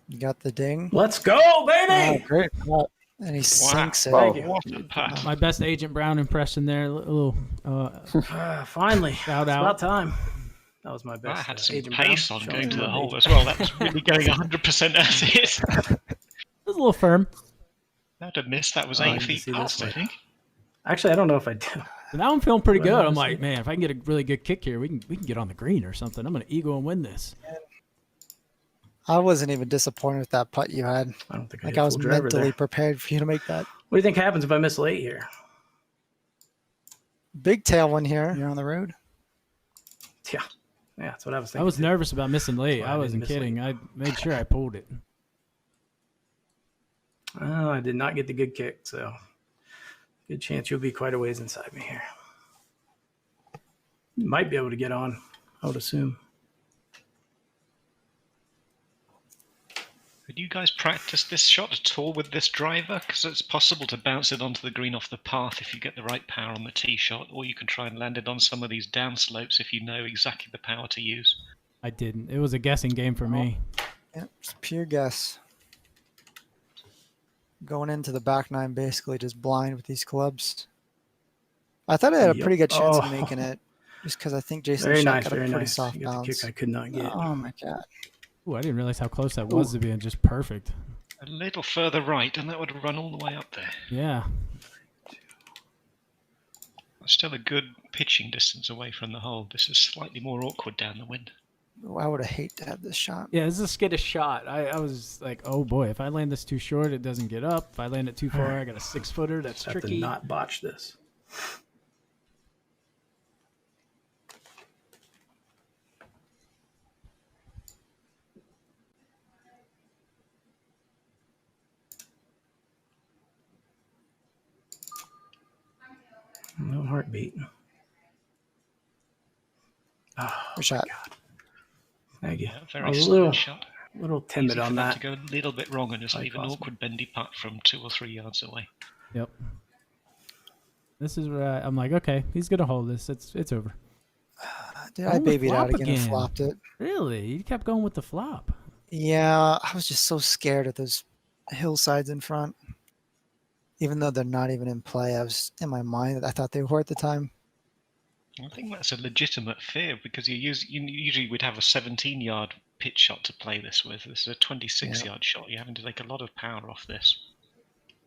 You got the ding. Let's go, baby! Oh, great putt. And he sinks it. Wow. What a putt. My best Agent Brown impression there. A little Finally. shout It's out. about time. That was my I best. had some Agent pace Brown on showing going to me the my hole agent. as well. That was really going 100% as it is. It was a little firm. That'd have missed. That was Oh, I 8 need to feet see this past, I one. think. Actually, I don't know if I do. So now I'm feeling pretty Well, good. I'm honestly- like, man, if I can get a really good kick here, we can get on the green or something. I'm gonna eagle and win this. I wasn't even disappointed with that putt you had. I don't think I Like hit I was full driver mentally there. prepared for you to make that. What do you think happens if I miss late here? Big tail one here. You're on the road. Yeah, that's what I was thinking. I was too. nervous about missing late. Well, I I wasn't didn't miss kidding. I made sure I pulled it. Oh, I did not get the good kick, so good chance you'll be quite a ways inside me here. You might be able to get on, I would assume. Had you guys practiced this shot at all with this driver? Because it's possible to bounce it onto the green off the path if you get the right power on the tee shot, or you can try and land it on some of these down slopes if you know exactly the power to use. I didn't. It was a guessing game for me. Yeah, just pure guess. Going into the back nine, basically just blind with these clubs. I thought I had a pretty good chance of making it, just because I think Jason Very shot nice, got a very pretty nice. soft You got the bounce. kick I could not get. Oh my god! Ooh, I didn't realize how close that was to being just perfect. A little further right, and that would run all the way up there. Yeah. Still a good pitching distance away from the hole. This is slightly more awkward down the wind. Oh, I would have hated to have this shot. Yeah, this is a skittish shot. I was like, oh boy, if I land this too short, it doesn't get up. If I land it too far, I got a 6-footer. That's Have to tricky. not botch this. No heartbeat. Oh, Good shot. thank you. Yeah, I very was a solid shot. little timid Easy on for that. to go a little bit wrong and just Like leave an last awkward bendy putt from 2 or 3 yards away. Yep. This is where I'm like, okay, he's gonna hold this. It's over. Dude, I Oh, babied it out flop again and again. flopped it. Really? You kept going with the flop. Yeah, I was just so scared of those hillsides in front. Even though they're not even in play, I was in my mind. I thought they were at the time. I think that's a legitimate fear because you usually would have a 17-yard pitch shot to play this with. This is a 26-yard shot. You're having to take a lot of power off this.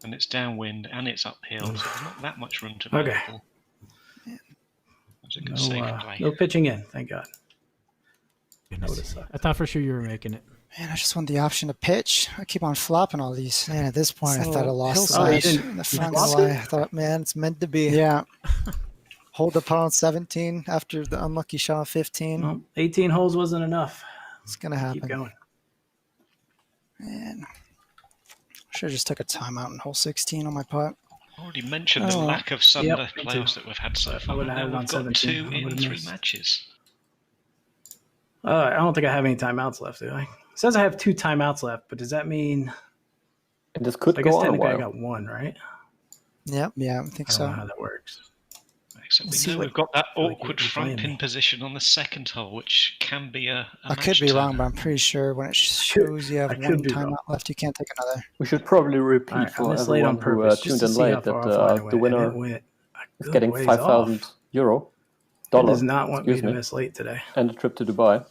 And it's downwind and it's uphill, so there's not that much room to Okay. maneuver. That's a good safe play. No pitching in, thank God. Goodness. I thought for sure you were making it. Man, I just want the option to pitch. I keep on flopping all these. Man, at this point, I So, thought I lost the hillside, match. you didn't- In the you front flopped line. it? I thought, man, it's meant to be. Yeah. Hold the putt on 17 after the unlucky shot on 15. Well, 18 holes wasn't enough. It's going to Keep happen. going. Man. Should have just took a timeout in hole 16 on my putt. Already mentioned the Oh. lack of Sunday Yep, me playoffs too. that we've had so I far. would've had Now it on we've got 17. 2 I in would've 3 missed. matches. I don't think I have any timeouts left, do I? It says I have 2 timeouts left, but does that mean? And this could I go guess on a technically I while. got 1, right? Yep. Yeah, I think I don't know so. how that works. Except we Let's see know what- we've got that like awkward you're front playing pin me. position on the second hole, which can be a I could match be wrong, turner. but I'm pretty sure when it shows you have I could one be wrong. timeout left, you can't take another. We should probably repeat All right, I for missed late everyone on who purpose, tuned just to in see how late far that off line it the went, and winner it went a is good getting ways 5,000 off. euro. It Dollar, does not want me excuse to me, miss late today. and a trip to Dubai.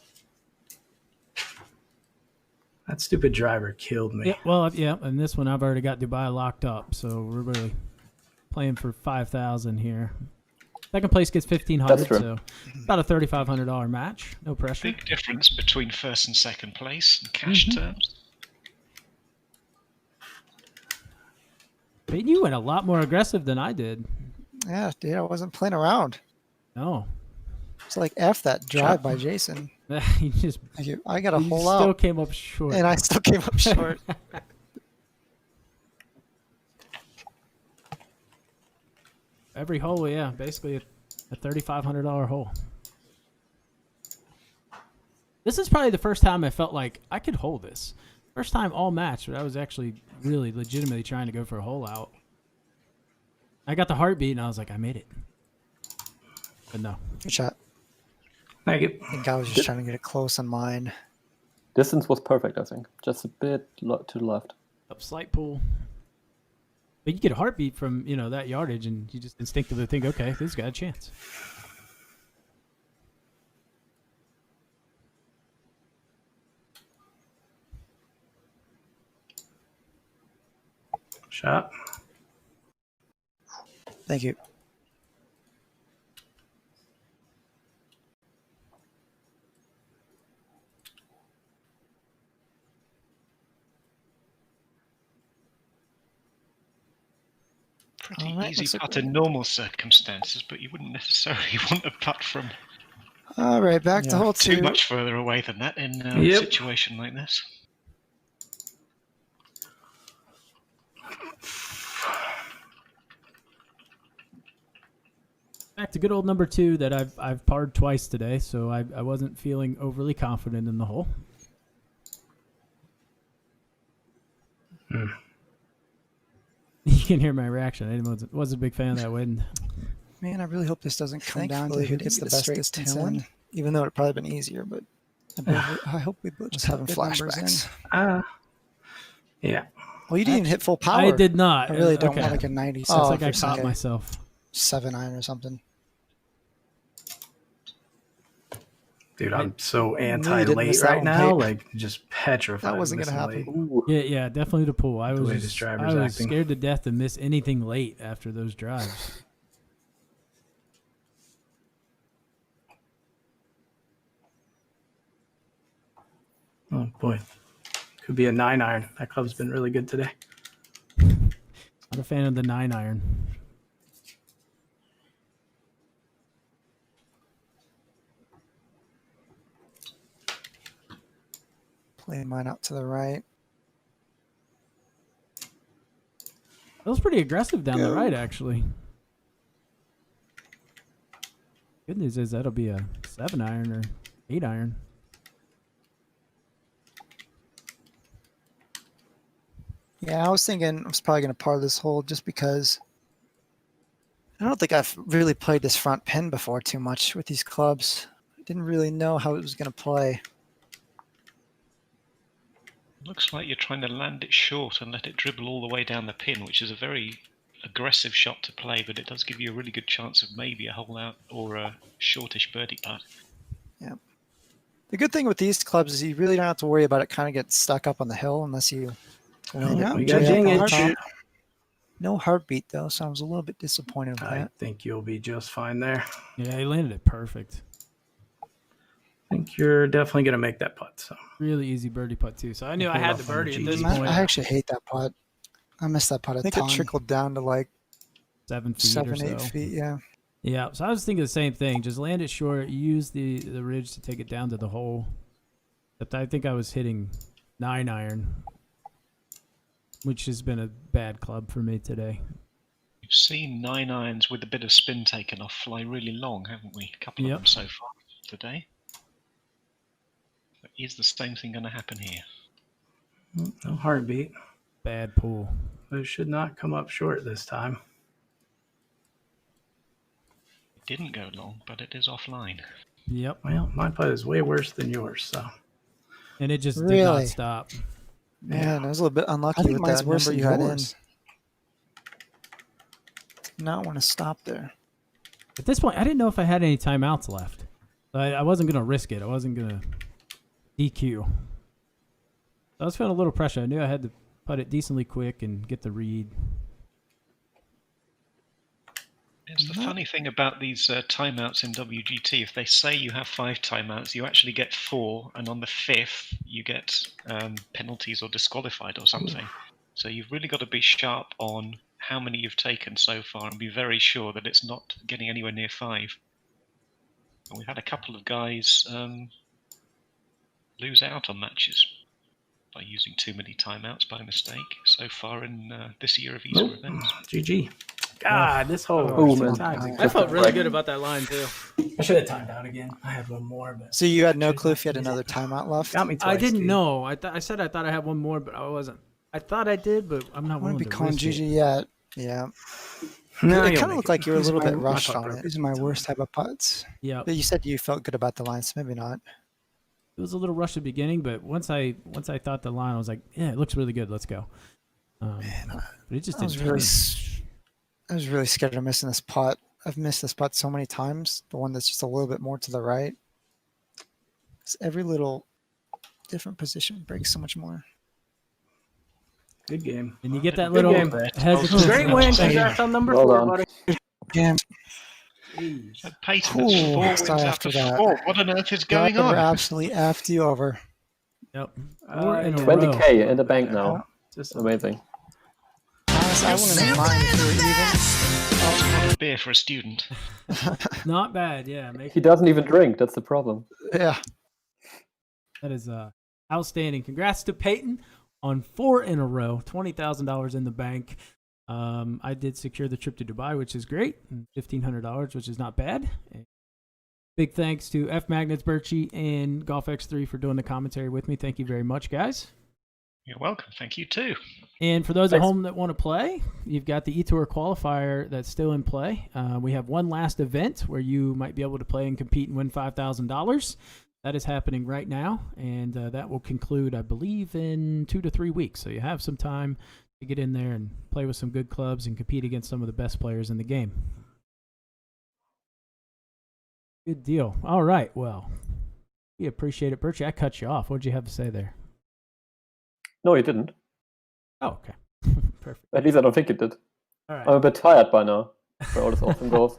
That stupid driver killed me. Yeah, well, yeah, and this one I've already got Dubai locked up, so we're really playing for 5,000 here. Second place gets 1,500, That's true. so about a $3,500 match. No pressure. Big difference between first and second place in cash terms. But you went a lot more aggressive than I did. Yeah, dude, I wasn't playing around. No, It's like F that drive by Jason. you just I got a you hole still out, came up short. and I still came up short. Every hole, yeah, basically a $3,500 hole. This is probably the first time I felt like I could hold this. First time all match, but I was actually really legitimately trying to go for a hole out. I got the heartbeat, and I was like, I made it. But no. Good shot. Thank you. I think I was just trying to get it close on mine. Distance was perfect, I think. Just a bit to the left. Up slight pull. But you get a heartbeat from, that yardage, and you just instinctively think, okay, this got a chance. Shot. Thank you. Pretty All right, easy looks like putt we're- in normal circumstances, but you wouldn't necessarily want a putt from All right, back to hole too 2. much further away than that in a Yep. situation like this. Back to good old number 2 that I've parred twice today, so I wasn't feeling overly confident in the hole. You can hear my reaction. I wasn't a big fan of that wind. Man, I really hope this doesn't come down to Thankfully, who we gets didn't the get a best straight distance tailwind, in. even though it'd probably been easier. But I hope we just just having have numbers in. flashbacks. Yeah. Well, you didn't even hit full power. I did not. I really don't Okay. want Like a 90. It's Oh, like I for caught okay. myself. 7-iron or something. Dude, I'm so didn't anti-late miss that right one, now. Peyton. Like, just petrified. That wasn't missing gonna happen. late. Ooh. Yeah, definitely the pool. I The was way this driver's I was acting. scared to death to miss anything late after those drives. Oh boy, could be a 9-iron. That club's been really good today. Not a fan of the 9-iron. Playing mine out to the right. That was pretty aggressive down the Go. right, actually. Good news is that'll be a 7-iron or 8-iron. Yeah, I was thinking I was probably going to par this hole just because I don't think I've really played this front pin before too much with these clubs. I didn't really know how it was going to play. Looks like you're trying to land it short and let it dribble all the way down the pin, which is a very aggressive shot to play, but it does give you a really good chance of maybe a hole out or a shortish birdie putt. Yeah. The good thing with these clubs is you really don't have to worry about it kind of getting stuck up on the hill unless you land Yeah, it we way got up ding on it. top. No heartbeat though, so I was a little bit disappointed with I that. think you'll be just fine there. Yeah, he landed it perfect. I think you're definitely going to make that putt. So Really easy birdie putt, too. So I knew I Hold had off the on the birdie at this GG. point. I actually hate that putt. I missed that putt a I think ton. it trickled down to like 7 feet 7, or so. 8 feet, yeah. Yeah, so I was thinking the same thing. Just land it short, use the ridge to take it down to the hole. But I think I was hitting 9-iron, which has been a bad club for me today. We've seen 9-irons with a bit of spin taken off fly really long, haven't we? A couple of them so far today. But is the same thing going to happen here? no heartbeat. Bad pool. But it should not come up short this time. It didn't go long, but it is offline. Yep. Well, my putt is way worse than yours. So And it just did Really? not stop. Man, I was a little bit unlucky I think with mine's that worse number than you had in. yours. Did not want to stop there. At this point, I didn't know if I had any timeouts left. I wasn't going to risk it. I wasn't going to DQ. I was feeling a little pressure. I knew I had to putt it decently quick and get the read. It's the funny thing about these timeouts in WGT. If they say you have 5 timeouts, you actually get 4, and on the 5th, you get penalties or disqualified or something. So you've really got to be sharp on how many you've taken so far and be very sure that it's not getting anywhere near 5. And we've had a couple of guys lose out on matches by using too many timeouts by mistake so far in this year of eTour events. GG. God, this hole. Oh, two man. times. I felt really good about that line, too. I should have timed out again. I had one more, but So you had no clue if you had another timeout left? got me twice. I didn't dude. know. I said I thought I had one more, but I wasn't. I thought I did, but I'm not I willing wouldn't be to calling risk it. GG yet. Yeah. No, it you'll kind of make looked like you were a little bit rushed putt on it. perfect. These are my worst type of putts. Yeah, But you said you felt good about the line, so maybe not. it was a little rushed at the beginning, but once I thought the line, I was like, yeah, it looks really good. Let's go. But it just I was didn't. really, turn. I was really scared of missing this putt. I've missed this putt so many times. The one that's just a little bit more to the right. 'Cause every little different position breaks so much more. Good game. And you get that Good little game. hesitancy. Great win. Congrats on number Well 4, done. buddy. Damn. Jeez. Peyton, that's Ooh, 4 wins sorry out after of that. 4. What on earth is going Driver on? absolutely effed you over. Yep. 4 in a yeah. row. 20K in the bank now. Just Amazing. Honestly, I wouldn't mind if you were Beer for a student. Not bad. Yeah, He doesn't even drink. That's the problem. even. Yeah. that is outstanding. Congrats to Peyton on 4 in a row. $20,000 in the bank. I did secure the trip to Dubai, which is great. And $1,500, which is not bad. And big thanks to F Magnets, Birchie, and Golf X3 for doing the commentary with me. Thank you very much, guys. You're welcome. Thank you too. And for those at Thanks. home that want to play, you've got the eTour qualifier that's still in play. We have one last event where you might be able to play and compete and win $5,000. That is happening right now, and that will conclude, I believe, in 2 to 3 weeks. So you have some time to get in there and play with some good clubs and compete against some of the best players in the game. Good deal. All right. Well, we appreciate it. Birchie, I cut you off. What did you have to say there? No, you didn't. Oh, okay. Perfect. At least I don't think you did. All right. I'm a bit tired by now for all this awesome golf.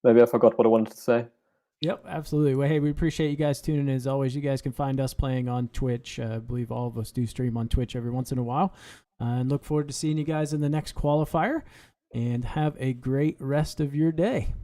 Maybe I forgot what I wanted to say. Yep, absolutely. Well, hey, we appreciate you guys tuning in. As always, you guys can find us playing on Twitch. I believe all of us do stream on Twitch every once in a while. And look forward to seeing you guys in the next qualifier. And have a great rest of your day.